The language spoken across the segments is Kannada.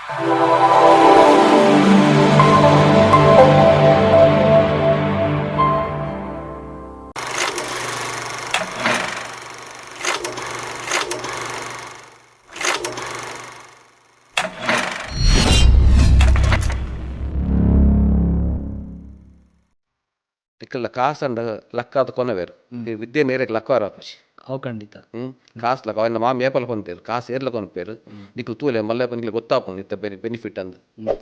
ఇక్కడ కాసండ లక్కాದ కొనవేరు విద్య నేరే లక్కవారు ಅವು ಖಂಡಿತ ಕಾಸು ಲಕ್ಕ ಅವನ್ನ ಮಾಮ ಏಪಲ್ ಕೊಂತೇರು ಕಾಸು ಏರ್ಲ ಕೊಂಪೇರು ನಿಕ್ಲು ತೂಲೆ ಮಲ್ಲ ನಿಕ್ಲು ಗೊತ್ತಾಪುಂಡು ಇತ್ತ ಬೆನಿಫಿಟ್ ಅಂದು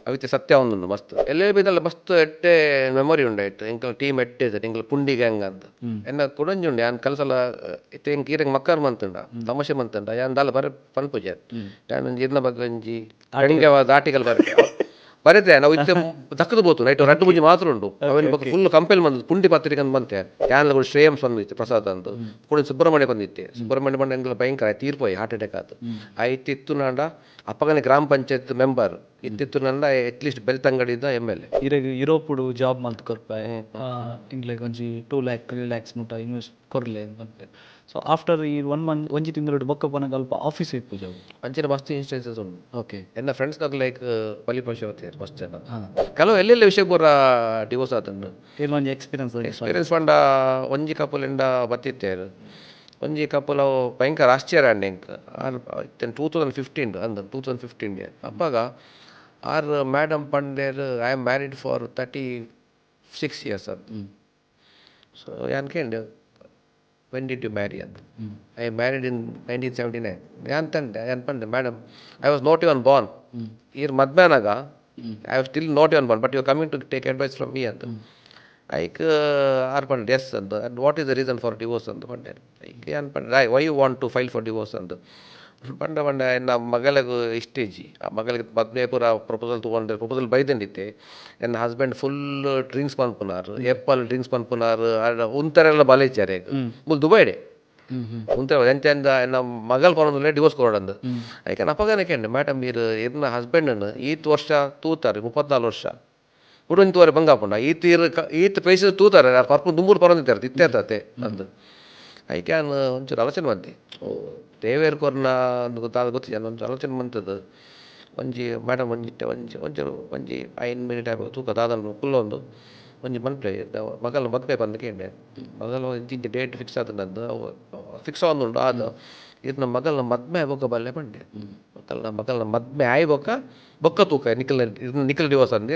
ಅವಿತ್ತೆ ಸತ್ಯ ಒಂದು ಮಸ್ತ್ ಎಲ್ಲೇ ಬಿದ್ದಲ್ಲ ಮಸ್ತ್ ಎಟ್ಟೆ ಮೆಮೊರಿ ಉಂಡಾಯ್ತು ಎಂಕಲ್ ಟೀಮ್ ಎಟ್ಟೆ ಎಂಕಲ್ ಪುಂಡಿ ಗ್ಯಾಂಗ್ ಅಂತ ಎನ್ನ ಕುಡಂಜುಂಡೆ ಯಾನ್ ಕಲ್ಸಲ ಇತ್ತೆ ಎಂಕ್ ಈರಂಗ್ ಮಕ್ಕರ್ ಮಂತುಂಡ ತಮಾಷೆ ಮಂತುಂಡ ಯಾನ್ ದಾಲ ಬರ ಪನ್ಪುಜೆ ಯಾನ್ ಇರ್ನ ಬಗ್ಗೆ ಒಂಜಿ ಆಟಿಕಲ್ ಬರ ಬರೀತೆ ನಾವು ಇತ್ತೆ ದಕ್ಕದು ಬೋತು ನೈಟ್ ರಡ್ಡು ಮುಂಜಿ ಮಾತ್ರ ಉಂಡು ಅವನ ಬಗ್ಗೆ ಫುಲ್ ಕಂಪೇಲ್ ಬಂದು ಪುಂಡಿ ಪತ್ರಿಕೆ ಅಂತ ಬಂತೆ ಯಾನ್ಲ ಕೂಡ ಶ್ರೇಯಂ ಬಂದಿತ್ತು ಪ್ರಸಾದ್ ಅಂತ ಕೂಡ ಸುಬ್ರಹ್ಮಣ್ಯ ಬಂದಿತ್ತೆ ಸುಬ್ರಹ್ಮಣ್ಯ ಬಂದ ಎಂಗ್ಲ ಭಯಂಕರ ತೀರ್ಪೋಯ್ ಹಾರ್ಟ್ ಅಟ್ಯಾಕ್ ಆತು ಇತ್ತಿತ್ತು ನಾಂಡ ಅಪ್ಪಗನೆ ಗ್ರಾಮ ಪಂಚಾಯತ್ ಮೆಂಬರ್ ಇತ್ತಿತ್ತು ನಂಡ ಅಟ್ಲೀಸ್ಟ್ ಬೆಳ್ತಂಗಡಿದ MLA ಇರೆಗ್ ಯುರೋಪುಡು ಜಾಬ್ ಮಲ್ತ್ ಕೊರ್ಪಾಯ್ ಇಂಗ್ಲೆಗ್ ಒಂಜಿ 2 lakh 3 lakhs ಮುಟ ಇನ್ವೆಸ್ಟ್ ಕೊರ್ಲೆ ಅಂತ. ಸೊ ಆಫ್ಟರ್ ಈ 1 month ಒಂಜಿ ತಿಂಗಳು ಬೊಕ್ಕ ಪನಗ ಅಲ್ಪ ಆಫೀಸ್ ಇಪ್ಪು ಜಾಬ್ ಅಂಚಿನ ಮಸ್ತ್ ಇನ್ಸ್ಟೆನ್ಸಸ್ ಉಂಡು. ಓಕೆ ಎನ್ನ ಫ್ರೆಂಡ್ಸ್ ಲೈಕ್ ಬಲಿಪಶು ಅವತ್ತೇರು ಮಸ್ತ್ ಜನ ಕೆಲವು ಎಲ್ಲೆಲ್ಲ ವಿಷಯ ಪೂರ ಡಿವೋರ್ಸ್ ಆತಂಡು ಒಂಜಿ ಎಕ್ಸ್ಪೀರಿಯನ್ಸ್ ಪಂಡ ಒಂಜಿ ಕಪಲ್ ಎಂಡ ಬತ್ತಿತ್ತೇರು ಒಂಜಿ ಕಪಲ್ ಅವು ಭಯಂಕರ ಆಶ್ಚರ್ಯ ಅಂಡೆ ಎಂಕ್ 2015 ಅಂದ 2015 ಅಪ್ಪಾಗ ಆರ್ ಮೇಡಮ್ ಪಂಡೇರು I am married for 36 years ಅಂತ. ಸೊ ಯಾನ್ ಕೇಂಡು when did you marry ಅಂತ I married in 1979 ಯಾನ್ ತಂದೆ ಯಾನ್ ಪಂಡೆ madam I was not even born ಈರ್ ಮದ್ಮೇನಾಗ I was still not even born but you are coming to take advice from me ಅಂತ ಐಕ್ ಆರ್ ಪಂಡೆ ಎಸ್ ಅಂತ and what is the reason for divorce ಅಂತ ಪಂಡೆ ಐಕ್ ಯಾನ್ ಪಂಡೆ why you want to file for divorce ಅಂತ ಪಂಡ ಎನ್ನ ಮಗಳಿಗೆ ಇಷ್ಟೇಜಿ ಆ ಮಗಳಿಗೆ ಮದ್ಮೆ ಪೂರ ಪ್ರಪೋಸಲ್ ತೊಗೊಂಡ್ರೆ ಪ್ರಪೋಸಲ್ ಬೈದಂಡಿತ್ತೆ ಎನ್ನ ಹಸ್ಬೆಂಡ್ ಫುಲ್ ಡ್ರಿಂಕ್ಸ್ ಪನ್ಪುನಾರು ಎಪ್ಪಲ್ ಡ್ರಿಂಕ್ಸ್ ಪನ್ಪುನಾರು ಉಂತರೆಲ್ಲ ಬಲೇಚಾರೆ ಮುಲ್ ದುಬೈಡೆ ಉಂತರ ಎಂಚಂದ ಎನ್ನ ಮಗಲ್ ಪನೊಂದುಲ್ಲೆ ಡಿವೋರ್ಸ್ ಕೊಡಂದು ಐಕೆ ನಪ್ಪಗನೆ ಕೇಂಡೆ ಮೇಡಮ್ మీరు ಇರ್ನ ಹಸ್ಬೆಂಡನ್ನು ಈತ್ ವರ್ಷ ತೂತಾರೆ 34 ವರ್ಷ ಹುಡುಂತುವರೆ ಬಂಗಾಪುಂಡ ಈತ್ ಪೈಸೆ ತೂತಾರೆ ಪರ್ಪು ದುಂಬೂರು ಪರೊಂದಿತ್ತಾರೆ ಇತ್ತೇರ್ತತೆ ಅಂದು ಐಕೆ ಒಂಚೂರು ಆಲೋಚನೆ ಮಂತಿ ದೇವೇರ್ ಕೊರ್ನ ಗೊತ್ತಿಲ್ಲ ಒಂದು ಆಲೋಚನೆ ಮಂತದ್ದು ಒಂಜಿ ಮೇಡಮ್ ಒಂಜಿ 5 minute ತೂಕ ದಾದನ್ನು ಫುಲ್ ಒಂಜಿ ಮನ್ಪೆ ಮಗಲ್ ಮದ್ಮೆ ಬಂದು ಕೇಂಡೆ ಮಗಲ್ ಇಂಚ ಡೇಟ್ ಫಿಕ್ಸ್ ಆತಂದು ಫಿಕ್ಸ್ ಆದುಂಡು ಅದು ಇರ್ನ ಮಗಲ್ನ ಮದ್ಮೆ ಬೊಕ್ಕ ಬಲ್ಲೆ ಪಂಡೆ ಮಗಲ್ನ ಮದ್ಮೆ ಆಯ್ ಬೊಕ್ಕ ತೂಕ ನಿಖಲ್ ಡಿವೋರ್ಸ್ ಅಂದಿ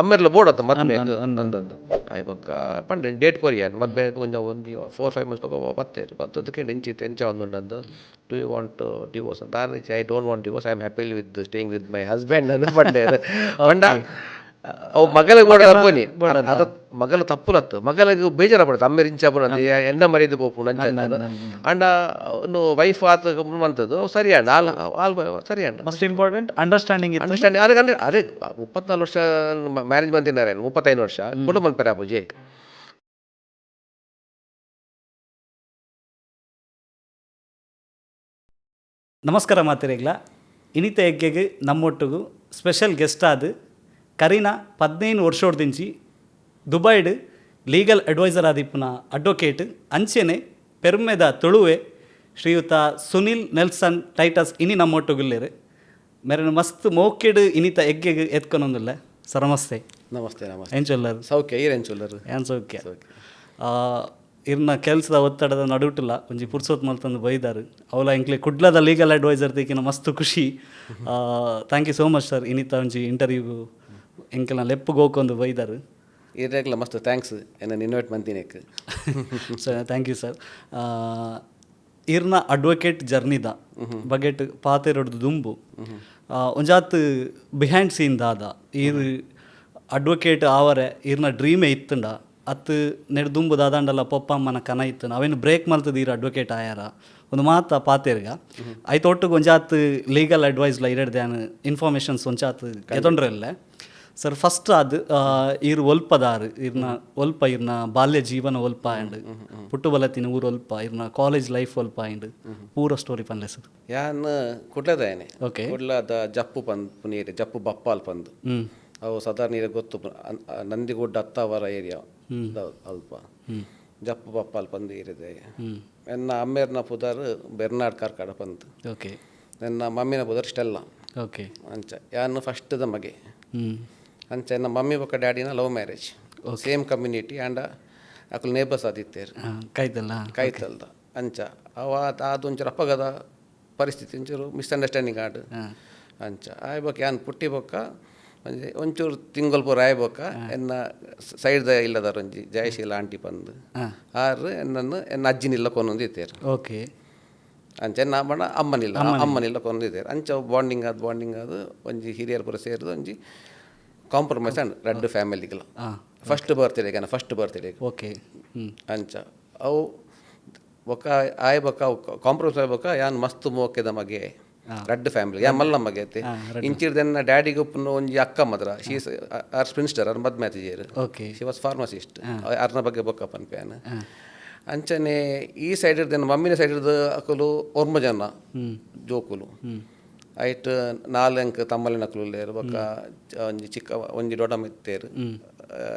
ಅಮ್ಮೆರ್ಲ ಬೋಡತ್ತ ಮದ್ಮೆ ಅಂದಂದು ಆಯ್ ಬೊಕ್ಕ ಪಂಡೆ ಡೇಟ್ ಕೊರಿಯಾನ್ ಮದ್ಮೆ ಒಂಜಿ 4-5 months ಬತ್ತದಕ್ಕೆ ಎಂಚ ಒಂದುಂಡಂದು do you want divorce ಅಂತ I don't want divorce I am happy with staying with my husband ಅಂತ ಪಂಡೆ ಪಂಡ ಅವು ಮಗಳಿಗೆ ತಪ್ಪನಿ ಅದ ಮಗಲ ತಪ್ಪುಲತ್ತು ಮಗಳಿಗೆ ಬೇಜಾರ ಪಡತ್ತೆ ಅಮ್ಮೇರ್ ಇಂಚಾಪುರ ಅಂತ ಎನ್ನ ಮರ್ಯಾದೆ ಪೋಪುಂಡು ಅಂಡ ವೈಫ್ ಆತ ಮಂತದ್ದು ಸರಿ ಅಂಡ ಸರಿ ಅಂಡ ಮಸ್ಟ್ ಇಂಪಾರ್ಟೆಂಟ್ ಅಂಡರ್ಸ್ಟ್ಯಾಂಡಿಂಗ್ ಅದೇ 34 ವರ್ಷ ಮ್ಯಾರೇಜ್ ಬಂತಿದ್ದಾರೆ 35 ವರ್ಷ ಕೂಡ ಮಲ್ಪೆರ ಪೂಜೆ. ನಮಸ್ಕಾರ ಮಾತಿರೆಗ್ಲ ಇನಿತ ಎಗ್ಗೆಗೆ ನಮ್ಮೊಟ್ಟಿಗೂ ಸ್ಪೆಷಲ್ ಗೆಸ್ಟ್ ಆದ ಕರೀನಾ 15 ವರ್ಷೋಡ್ದಿಂಚಿ ದುಬೈಡ್ ಲೀಗಲ್ ಅಡ್ವೈಸರ್ ಆದಿಪ್ಪುನ ಅಡ್ವೊಕೇಟ್ ಅಂಚೆನೆ ಪೆರ್ಮೆದ ತುಳುವೆ ಶ್ರೀಯುತ ಸುನಿಲ್ ನೆಲ್ಸನ್ ಟೈಟಸ್ ಇನಿ ನಮ್ಮೊಟ್ಟಿಗುಲ್ಲೇರು ಮೇರೆ ಮಸ್ತ್ ಮೋಕೆಡ್ ಇನಿತ ಎಗ್ಗೆಗೆ ಎತ್ಕೊನೊಂದುಲ್ಲ ಸರ್ ನಮಸ್ತೆ. ನಮಸ್ತೆ ನಮಸ್ತೆ. ಏನು ಚೊಲ್ಲರು? ಸೌಖ್ಯ ಈರೇನು ಏನು ಸೌಖ್ಯ. ಇರ್ನ ಕೆಲಸದ ಒತ್ತಡದ ನಡುಟಲ್ಲ ಒಂಜಿ ಪುರ್ಸೊತ್ ಮಲ್ತಂದು ಬೈದಾರು ಅವಲ ಎಂಕ್ಲೆ ಕುಡ್ಲದ ಲೀಗಲ್ ಅಡ್ವೈಸರ್ ತೆಗಿನ ಮಸ್ತ್ ಖುಷಿ. Thank you so much sir ಇನಿತ ಒಂಜಿ ಇಂಟರ್ವ್ಯೂ ಎಂಕೆಲ್ಲ ಲೆಪ್ಪು ಗೋಕೊಂದು ಬೈದಾರು ಇರ್ರೆಗ್ಲ ಮಸ್ತ್ ಥ್ಯಾಂಕ್ಸ್ ಎನ್ನ ಇನ್ವೈಟ್ ಮಂತಿನೇಕ್. Sir thank you sir. ಇರ್ನ ಅಡ್ವೊಕೇಟ್ ಜರ್ನಿದ ಬಗೆಟ್ ಪಾತೆರೊಡ್ದು ದುಂಬು ಒಂಜಾತ್ ಬಿಹೈಂಡ್ ಸೀನ್ ದಾದ ಈರ್ ಅಡ್ವೊಕೇಟ್ ಆವರೆ ಇರ್ನ ಡ್ರೀಮೇ ಇತ್ತಂಡ ಅತ್ತು ನೆಡ್ ದುಂಬು ದಾದಾಂಡಲ್ಲ ಪೊಪ್ಪಮ್ಮನ ಕನ ಇತ್ತು ಅವೇನು ಬ್ರೇಕ್ ಮಲ್ತದ ಈರು ಅಡ್ವೊಕೇಟ್ ಆಯಾರ ಒಂದು ಮಾತ ಪಾತೆರ್ಗ ಐತ ಒಟ್ಟಿಗೆ ಒಂಜಾತ್ ಲೀಗಲ್ ಅಡ್ವೈಸ್ಲ ಇರಡ್ದ್ಯಾನ್ ಇನ್ಫಾರ್ಮೇಷನ್ಸ್ ಒಂಚಾತ್ ಎದೊಂಡ್ರಲ್ಲೇ ಸರ್ ಫಸ್ಟ್ ಅದು ಈರು ಒಲ್ಪದಾರು ಇರ್ನ ಒಲ್ಪ ಇರ್ನ ಬಾಲ್ಯ ಜೀವನ ಒಲ್ಪ ಆ್ಯಂಡ್ ಪುಟ್ಟು ಬಲತ್ತಿನ ಊರು ಒಲ್ಪ ಇರ್ನ ಕಾಲೇಜ್ ಲೈಫ್ ಒಲ್ಪ ಆ್ಯಂಡ್ ಪೂರ ಸ್ಟೋರಿ ಪನ್ಲೆ ಸರ್. ಯಾನ್ ಕುಡ್ಲದಾಯನೆ ಓಕೆ ಕುಡ್ಲದ ಜಪ್ಪು ನೀರು ಜಪ್ಪು ಬಪ್ಪಾಲ್ ಪಂದು ಅವು ಸಾಧಾರಣ ನೀರು ಗೊತ್ತು ನಂದಿಗುಡ್ಡ ಹತ್ತಾವರ ಏರಿಯಾ ಅಲ್ಪ ಜಪ್ಪು ಬಪ್ಪಾಲ್ ಪಂದು ಇರಿದೆ. ಎನ್ನ ಅಮ್ಮೇರ್ನ ಪುದರ್ ಬೆರ್ನಾಡ್ ಕಾರ್ಕಡ ಪಂದು. ಓಕೆ. ನನ್ನ ಮಮ್ಮಿನ ಪುದರ್ ಸ್ಟೆಲ್ಲಾ ಓಕೆ ಅಂಚ ಯಾನು ಫಸ್ಟ್ದ ಮಗೆ ಅಂಚ ನಮ್ಮ ಮಮ್ಮಿ ಬೊಕ್ಕ ಡ್ಯಾಡಿನ love marriage same community and ಅಕುಲು ನೇಬರ್ಸ್ ಆದಿತ್ತೇರು ಕೈತಲ್ದ ಅಂಚ ಅವ ಅದೊಂಚೂರು ಅಪ್ಪಗದ ಪರಿಸ್ಥಿತಿ ಒಂಚೂರು ಮಿಸ್ಅಂಡರ್ಸ್ಟ್ಯಾಂಡಿಂಗ್ ಆಡು ಅಂಚ ಆಯ್ಬೊಕ್ಕ ಯಾನು ಪುಟ್ಟಿ ಬೊಕ್ಕ ಒಂಚೂರು ತಿಂಗಳು ಪೂರ ಆಯ್ಬೊಕ್ಕ ಎನ್ನ ಸೈಡ್ದ ಇಲ್ಲದಾರ ಒಂಜಿ ಜಯಶೀಲ ಆಂಟಿ ಬಂದು ಆರು ಎನ್ನ ಅಜ್ಜಿನಿಲ್ಲ ಕೊನೊಂದು ಇತ್ತೇರು ಓಕೆ ಅಂಚೆ ನಾ ಬಣ್ಣ ಅಮ್ಮನಿಲ್ಲ ಕೊಂದಿದ್ದೇವೆ ಅಂಚ ಬಾಂಡಿಂಗ್ ಅದು ಒಂಜಿ ಹಿರಿಯರು ಪೂರ ಸೇರಿದು ಒಂಜಿ ಕಾಂಪ್ರಮೈಸ್ ಅಂಡ್ ರೆಡ್ ಫ್ಯಾಮಿಲಿಗಳು ಫಸ್ಟ್ ಬರ್ತ್ಡೇಗೆ ಓಕೆ ಅಂಚ ಅವು ಬೊಕ್ಕ ಆಯ್ ಬೊಕ್ಕ ಕಾಂಪ್ರಮೈಸ್ ಆಯ್ಬೊಕ್ಕ ಯಾನ್ ಮಸ್ತ್ ಮೋಕೆದ ಮಗೆ ರೆಡ್ ಫ್ಯಾಮಿಲಿ ಯಾ ಮಲ್ಲ ಮಗೆ ಐತೆ ಇಂಚಿರ್ದೆನ್ನ ಡ್ಯಾಡಿಗೆ ಉಪ್ಪು ಒಂಜಿ ಅಕ್ಕ ಮಾತ್ರ ಶೀಸ್ ಆರ್ ಸ್ಪಿನ್ಸ್ಟರ್ ಅವ್ರ ಮದ್ ಮ್ಯಾಥಿಜೇರು ಶಿ ವಾಸ್ ಫಾರ್ಮಸಿಸ್ಟ್ ಅರ್ನ ಬಗ್ಗೆ ಬೊಕ್ಕ ಪನ್ಪ್ಯಾನ್ ಅಂಚನೆ ಈ ಸೈಡ್ ಇರ್ದೇನು ಮಮ್ಮಿನ ಸೈಡ್ ಇರ್ದು ಅಕಲು ಒರ್ಮ ಜನ ಜೋಕುಲು ಐಟ್ ನಾಲ್ಕು ತಮ್ಮಲಿನ ಅಕಲು ಬೊಕ್ಕ ಒಂಜಿ ಒಂಜಿ ದೊಡ್ಡ ಮೆತ್ತೇರು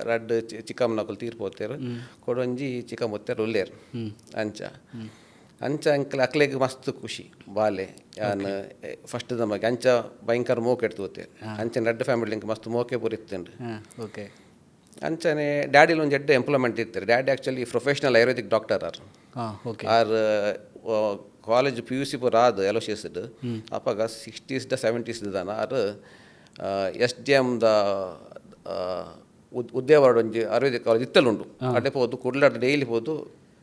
ರಡ್ಡ್ ಚಿಕ್ಕಮ್ಮನ ಅಕಲು ತೀರ್ಪೋತೇರು ಕೊಡೊಂಜಿ ಚಿಕ್ಕ ಮೊತ್ತೇರು ಉಲ್ಲೇರು ಅಂಚ ಅಕ್ಲೆಗ್ ಮಸ್ತ್ ಖುಷಿ ಬಾಲೆ ಯಾನ್ ಫಸ್ಟ್ ನಮಗೆ ಅಂಚ ಭಯಂಕರ ಮೋಕೆ ಎಡ್ತು ಹೋಗ್ತೇವೆ ಅಂಚನೆ ರೆಡ್ ಫ್ಯಾಮಿಲಿ ಮಸ್ತ್ ಮೋಕೆ ಪೂರ ಇತ್ತುಂಡು ಓಕೆ ಅಂಚನೆ ಡ್ಯಾಡಿಲಿ ಒಂದು ಎಡ್ಡೆ ಎಂಪ್ಲಾಯ್ಮೆಂಟ್ ಇರ್ತಾರೆ daddy actually professional ayurvedic doctor ಆರ್ ಕಾಲೇಜ್ PUC ಪೂರ ಆದ ಎಲೋಶಿಯಸ್ಡ್ ಅಪ್ಪಾಗ 60s 70s ದಾನ ಆರು SDMದ ಉದ್ಯೋಗ ಒಂಜಿ ಆಯುರ್ವೇದಿಕ್ ಕಾಲೇಜ್ ಇತ್ತಲುಂಡು ಅಡ್ಡೆ ಹೋದು ಕುಡ್ಲಾಡ ಡೈಲಿ ಹೋದು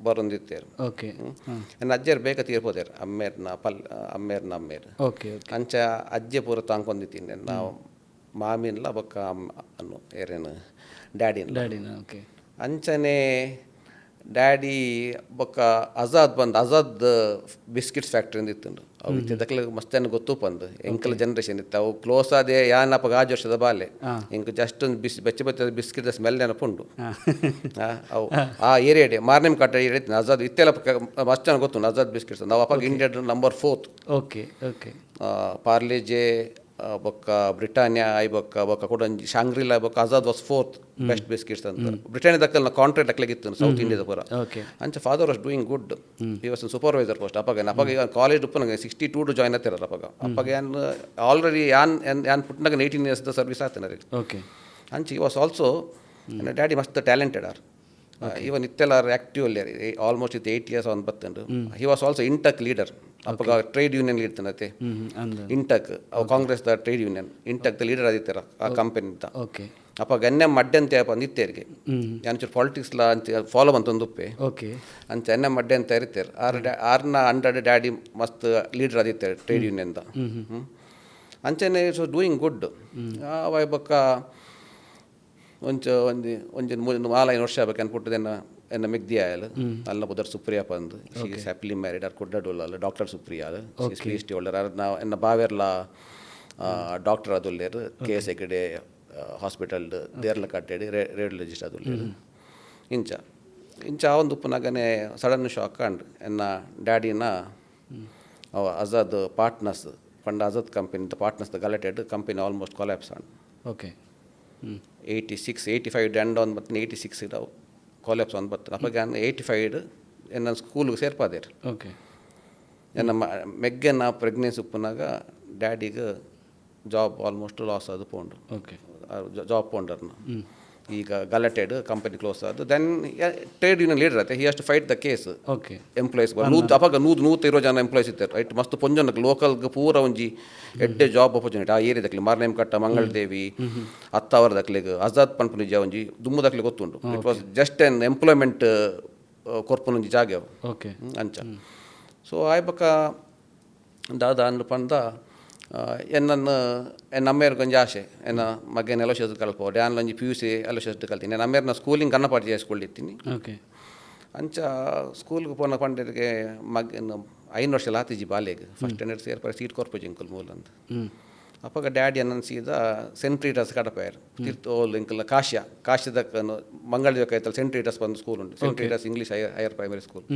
ಬರೊಂದಿತ್ತೇರು ಓಕೆ ನನ್ನ ಅಜ್ಜರು ಬೇಗ ತೀರ್ಪೋದೇರು ಅಮ್ಮೇರ್ನ ಅಂಚ ಅಜ್ಜೆ ಪೂರ ತಾಂಕೊಂದಿತ್ತೀನಿ ನಾವು ಮಾಮಿನ್ಲ ಬೊಕ್ಕ ಅನ್ನು ಏರೇನು ಡ್ಯಾಡಿನ ಓಕೆ ಅಂಚನೆ ಡ್ಯಾಡಿ ಬೊಕ್ಕ ಆಜಾದ್ ಬಿಸ್ಕಿಟ್ಸ್ ಫ್ಯಾಕ್ಟ್ರಿ ಅಂತ ಇತ್ತುಂಡು ಅವು ಇತ್ತಿದ್ದಕ್ಲೆ ಮಸ್ತ್ ಜನ ಗೊತ್ತು ಬಂದು ಎಂಕಲ್ ಜನ್ರೇಷನ್ ಇತ್ತು ಅವು ಕ್ಲೋಸ್ ಆದೆ ಯಾನಪ್ಪ 5 ವರ್ಷದ ಬಾಲೆ ಇಂಕ ಜಸ್ಟ್ ಒಂದು ಬೆಚ್ಚ ಬಿಸ್ಕಿಟ್ ಸ್ಮೆಲ್ ನೆನಪುಂಡು ಅವು ಆ ಏರಿಯಾಡೆ ಮಾರ್ನಿಮ್ ಕಟ್ಟ ಏರಿಯಾ ಆಜಾದ್ ಇತ್ತೆಲ್ಲ ಮಸ್ತ್ ಜನ ಗೊತ್ತು ಆಜಾದ್ ಬಿಸ್ಕಿಟ್ಸ್ ನಾವು ಅಪ್ಪ ಇಂಡಿಯಾ ನಂಬರ್ 4 ಓಕೆ ಪಾರ್ಲೇಜೆ ಬೊಕ್ಕ ಬ್ರಿಟಾನಿಯಾ ಬೊಕ್ಕ ಕೊಡೊಂಜಿ ಶಾಂಗ್ರಿಲಾ ಬೊಕ್ಕ Azad was 4th best biscuits ಅಂತ ಬ್ರಿಟಾನಿಯಾ ದಕ್ಕಲ್ನ ಕಾಂಟ್ರಾಕ್ಟ್ ಅಕ್ಲೆಗಿತ್ತು ಸೌತ್ ಇಂಡಿಯಾದ ಪೂರ ಅಂಚ father was doing good he was supervisor post ಅಪ್ಪಗೆ ಕಾಲೇಜ್ ಉಪ್ಪನಾಗ 62 ಜಾಯ್ನ್ ಆಗ್ತಿರ ಅಪ್ಪಗೆ ಆಲ್ರೆಡಿ ಯಾನ್ ಪುಟ್ನಾಗ 18 years ಸರ್ವಿಸ್ ಆಗ್ತಾನೆ ಓಕೆ ಅಂಚ ಹಿ ವಾಸ್ ಆಲ್ಸೋ ಡ್ಯಾಡಿ ಮಸ್ತ್ ಟ್ಯಾಲೆಂಟೆಡ್ ಆರ್ ಇವನ್ ಇತ್ತೆಲ್ಲ ಆಕ್ಟಿವ್ ಅಲ್ಲಿ ಆಲ್ಮೋಸ್ಟ್ 8 years ಅವ್ನು ಬತ್ತಂಡು he was also INTUC leader ಅಪ್ಪಗ ಟ್ರೇಡ್ ಯೂನಿಯನ್ ಇರ್ತನತೆ ಇಂಟಕ್ ಅವು Congress the trade union INTUC the leader ಆದಿತ್ತಾರ ಆ ಕಂಪನಿ ಅಂತ ಅಪ್ಪ ಎನ್ನೆ ಮಡ್ಡೆ ಅಂತ ಅಪ್ಪ ನಿತ್ಯರಿಗೆ ಅಂಚೂರು ಪಾಲಿಟಿಕ್ಸ್ ಲಾ ಅಂತ ಫಾಲೋ ಬಂತೊಂದುಪ್ಪೆ ಅಂಚ ಎನ್ನೆ ಮಡ್ಡೆ ಅಂತ ಇರ್ತಾರೆ ಆರ್ನ ಅಂಡರ್ ಡ್ಯಾಡಿ ಮಸ್ತ್ ಲೀಡರ್ ಆದಿತ್ತಾರೆ ಟ್ರೇಡ್ ಯೂನಿಯನ್ ದ ಅಂಚನೆ ಸೊ ಡೂಯಿಂಗ್ ಗುಡ್ ಅವ ಬೊಕ್ಕ ಒಂಜಿ 4-5 ವರ್ಷ ಆಗ್ಬೇಕು ಅನ್ಪುಟ್ಟದ ಎನ್ನ ಮೆಗ್ದಿ ಆಯಲ್ ಅಲ್ಲ ಬುದರ್ ಸುಪ್ರಿಯಾ ಪಂದ್ ಶಿ ಇಸ್ ಹ್ಯಾಪಿಲಿ ಮ್ಯಾರಿಡ್ ಆರ್ ಕುಡ್ಡಡೋಲ್ಲ ಡಾಕ್ಟರ್ ಸುಪ್ರಿಯಾ PhD ಹೋಲ್ಡರ್ ನಾವು ಎನ್ನ ಬಾವೆರ್ಲ ಡಾಕ್ಟರ್ ಅದುಲ್ಲೇರು KS ಹೆಗ್ಡೆ ಹಾಸ್ಪಿಟಲ್ ದೇರ್ಲ ಕಟ್ಟೆಡಿ ರೇಡಿಯೋಲಜಿಸ್ಟ್ ಅದುಲ್ಲೇರು ಇಂಚ ಒಂದು ಉಪ್ಪುನಾಗನೆ ಸಡನ್ ಶಾಕ್ ಅಂಡ್ ಎನ್ನ ಡ್ಯಾಡಿನ ಅವ ಆಜಾದ್ ಪಾರ್ಟ್ನರ್ಸ್ ಪಂಡ ಆಜಾದ್ ಕಂಪನಿ ಪಾರ್ಟ್ನರ್ಸ್ ಗಲಾಟೆಡ್ company almost collapse and okay 85 end ಒಂದು ಮತ್ತು 86 ಅವು ಕಾಲೇಜ್ ಒಂದು ಬರ್ತದೆ ಅಪ್ಪಾಗ 85 ನನ್ನ ಸ್ಕೂಲಿಗೆ ಸೇರ್ಪಾದೇರು ಓಕೆ ನನ್ನ ಮೆಗ್ಗೆನ ಪ್ರೆಗ್ನೆನ್ಸಿ ಉಪ್ಪನಾಗ ಡ್ಯಾಡಿಗೆ ಜಾಬ್ ಆಲ್ಮೋಸ್ಟ್ ಲಾಸ್ ಅದು ಪೋಂಡು ಓಕೆ ಜಾಬ್ ಪೋಂಡರ್ನ ಈಗ ಗಲಾಟೆಡ್ ಕಂಪನಿ ಕ್ಲೋಸ್ ಆದ ದೆನ್ ಟ್ರೇಡ್ ಯೂನಿಯನ್ ಲೀಡರ್ ಆಯ್ತು he has to fight the case okay employees ಅಪ್ಪಾಗ 120 ಜನ ಎಂಪ್ಲಾಯೀಸ್ ಇರ್ತಾರೆ ರೈಟ್ ಮಸ್ತ್ ಪೊಂಜನಕ್ಕೆ ಲೋಕಲ್ಗೆ ಪೂರ ಒಂಜಿ ಎಡ್ಡೆ ಜಾಬ್ ಆಪರ್ಚುನಿಟಿ ಆ ಏರಿಯಾದಕ್ಲಿ ಮಾರ್ನೇಮ್ ಕಟ್ಟ ಮಂಗಳದೇವಿ ಅತ್ತಾವರದಕ್ಲಿಗೆ ಆಜಾದ್ ಪನ್ಪುನಿಜ ಒಂಜಿ ದುಮ್ಮದಕ್ಲಿ ಗೊತ್ತುಂಟು it was just an employment ಕೊರ್ಪುನೊಂಜಿ ಜಾಗ ಓಕೆ ಅಂಚ ಸೊ ಆಯ್ಬಕ್ಕ ದಾದ ಅಂದು ಪಂದ ಎನ್ನ ಅಮ್ಮೇರ್ಗೊಂಜಿ ಆಸೆ ಎನ್ನ ಮಗನ ಎಲೋಶಸ್ ಕಲ್ಪ ಡ್ಯಾನ್ಲೊಂಜಿ PUC ಎಲೋಶಸ್ ಕಲ್ತೀನಿ ನಾನು ಅಮ್ಮೇರ್ನ ಸ್ಕೂಲಿಂಗ್ ಕನ್ನಪಾಟಿ చేసుಕೊಳ್ಳಿತ್ತೀನಿ ಓಕೆ ಅಂಚ ಸ್ಕೂಲ್ಗೆ ಪೋನ ಪಂಡರಿಗೆ ಮಗನ 5 ವರ್ಷ ಲಾತಿಜಿ ಬಾಲೆಗೆ ಫಸ್ಟ್ ಸ್ಟ್ಯಾಂಡರ್ಡ್ ಸೇರ್ಪ ಸೀಟ್ ಕೊರ್ಪೋಜಿ ಇಂಕಲ್ ಮೂಲ ಅಂತ ಅಪ್ಪಾಗ ಡ್ಯಾಡಿ ಅನ್ನನ್ ಸೀದಾ ಸೆಂಟ್ ಪೀಟರ್ಸ್ ಕಡಪಾಯರು ತೀರ್ಥೋಲ್ ಇಂಕಲ್ ಕಾಶ್ಯದಕ್ಕ ಮಂಗಳದ ಸೆಂಟ್ ಪೀಟರ್ಸ್ ಬಂದು ಸ್ಕೂಲ್ ಉಂಟು Saint Peter's English higher primary school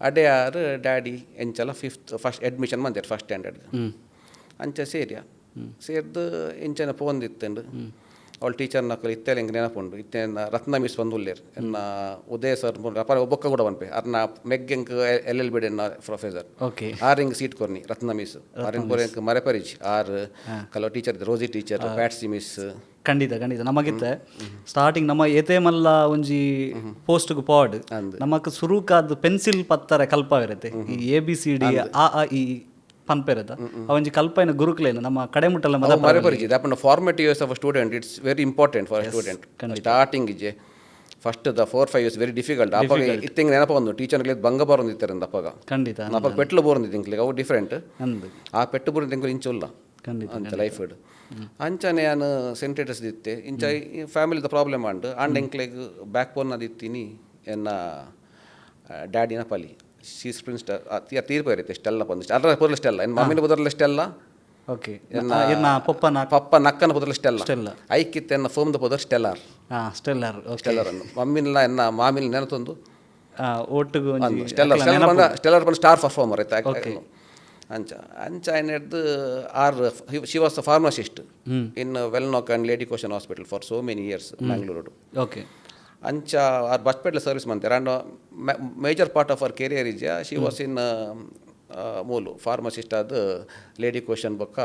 ಅಡೆ ಆರು ಡ್ಯಾಡಿ ಎಂಚಲ ಫಸ್ಟ್ ಅಡ್ಮಿಷನ್ ಬಂದಿರು ಫಸ್ಟ್ ಸ್ಟ್ಯಾಂಡರ್ಡ್ ಅಂಚ ಸೇರ್ದು ಇಂಚನ ಪೋಂದಿತ್ತಂಡು ಅವಳು ಟೀಚರ್ ನಕಲು ಇತ್ತೆ ಹೆಂಗೆ ನೆನಪುಂಡು ಇತ್ತೆ ರತ್ನ ಮಿಸ್ ಬಂದುಲ್ಲೇರು ಎನ್ನ ಉದಯ ಸರ್ ಅಪ್ಪ ಒಬ್ಬಕ್ಕ ಕೂಡ ಬಂಪೆ ಅರ್ನ ಮೆಗ್ಗೆಂಕ್ LLB ಎನ್ನ ಪ್ರೊಫೆಸರ್ ಓಕೆ ಆರಿಂಗ್ ಸೀಟ್ ಕೊರ್ನಿ ರತ್ನ ಮಿಸ್ ಆರಿಂಗ್ ಪೋರೆಂಕ್ ಮರೆಪರಿಚ್ ಆರ್ ಕೆಲವು ಟೀಚರ್ ರೋಸಿ ಟೀಚರ್ ಪ್ಯಾಟ್ಸಿ ಮಿಸ್ ಖಂಡಿತ ಖಂಡಿತ ನಮಗಿತ್ತೆ ಸ್ಟಾರ್ಟಿಂಗ್ ನಮ್ಮ ಏತೆ ಮಲ್ಲ ಒಂಜಿ ಪೋಸ್ಟ್ಗೆ ಪಾಡ್ ನಮಕ್ ಸುರುಕಾದ ಪೆನ್ಸಿಲ್ ಪತ್ತರ ಕಲ್ಪವಿರತ್ತೆ ಈ ABCD A ಪನ್ಪೆರದ ಅವಂಜಿ ಕಲ್ಪನ ಗುರುಕುಲೇನು ನಮ್ಮ ಕಡೆ ಮುಟ್ಟಲ್ಲ ಮರೆಪರಿಚಿದ ಅಪ್ಪನ formative years of student it's very important for student starting ಇಜೆ first the 4-5 years very difficult ಅಪ್ಪಾಗ ಇತ್ತಂಗೆ ನೆನಪ ಒಂದು ಟೀಚರ್ಗಳಿಗೆ ಬಂಗ ಬರೋದಿತ್ತಾರೆ ಅಪ್ಪಾಗ ಖಂಡಿತ ಅಪ್ಪಾಗ ಪೆಟ್ಲು ಬೋರಂದಿತ್ತು ಇಂಕ್ಲಿಗೆ ಅವು ಡಿಫ್ರೆಂಟ್ ಆ ಪೆಟ್ಟು ಬೋರಂದು ಇಂಕ್ಲು ಇಂಚುಲ್ಲ ಅಂಚ ಲೈಫ್ ಇಡು ಅಂಚನೆ ನಾನು ಸೆಂಟೇಟಸ್ ದಿತ್ತೆ ಇಂಚ ಫ್ಯಾಮಿಲಿದ ಪ್ರಾಬ್ಲಮ್ ಅಂಡು ಆಂಡ್ ಎಂಕ್ಲೆಗ್ ಬ್ಯಾಕ್ ಬೋನ್ ಅದಿತ್ತೀನಿ ಎನ್ನ ಡ್ಯಾಡಿನ ಪಲಿ ಶೀಸ್ ಪ್ರಿನ್ಸ್ ತೀರ್ಪ ಇರುತ್ತೆ ಇಷ್ಟೆಲ್ಲ ಬಂದು ಅದ್ರ ಪೊದಲು ಇಷ್ಟೆಲ್ಲ ಎನ್ನ ಮಮ್ಮಿನ ಪೊದಲು ಇಷ್ಟೆಲ್ಲ ಓಕೆ ಪಪ್ಪ ನಕ್ಕನ ಪೊದಲು ಇಷ್ಟೆಲ್ಲ ಐಕಿತ್ತು ಎನ್ನ ಫೋಮ್ದ ಪೊದಲು ಸ್ಟೆಲ್ಲಾರ್ ಸ್ಟೆಲ್ಲರ್ ಅನ್ನು ಮಮ್ಮಿನ ಎನ್ನ ಮಾಮಿನ ನೆನತೊಂದು ಒಟ್ಟಿಗೆ ಸ್ಟೆಲ್ಲರ್ ಬಂದು ಸ್ಟಾರ್ ಪರ್ಫಾರ್ಮರ್ ಆಯ್ತು ಅಂಚ ಏನಿಡ್ದು she was a pharmacist in ವೆಲ್ ನಾಕ್ and Lady Goschen hospital for so many years Mangalore okay ಅಂಚ ಆರ್ ಹಾಸ್ಪಿಟಲ್ ಸರ್ವಿಸ್ ಮಾಡ್ತಾರೆ and major part of our career is she was in ಮೂಲು ಫಾರ್ಮಸಿಸ್ಟ್ ಅದು ಲೇಡಿ ಕೋಶನ್ ಬೊಕ್ಕ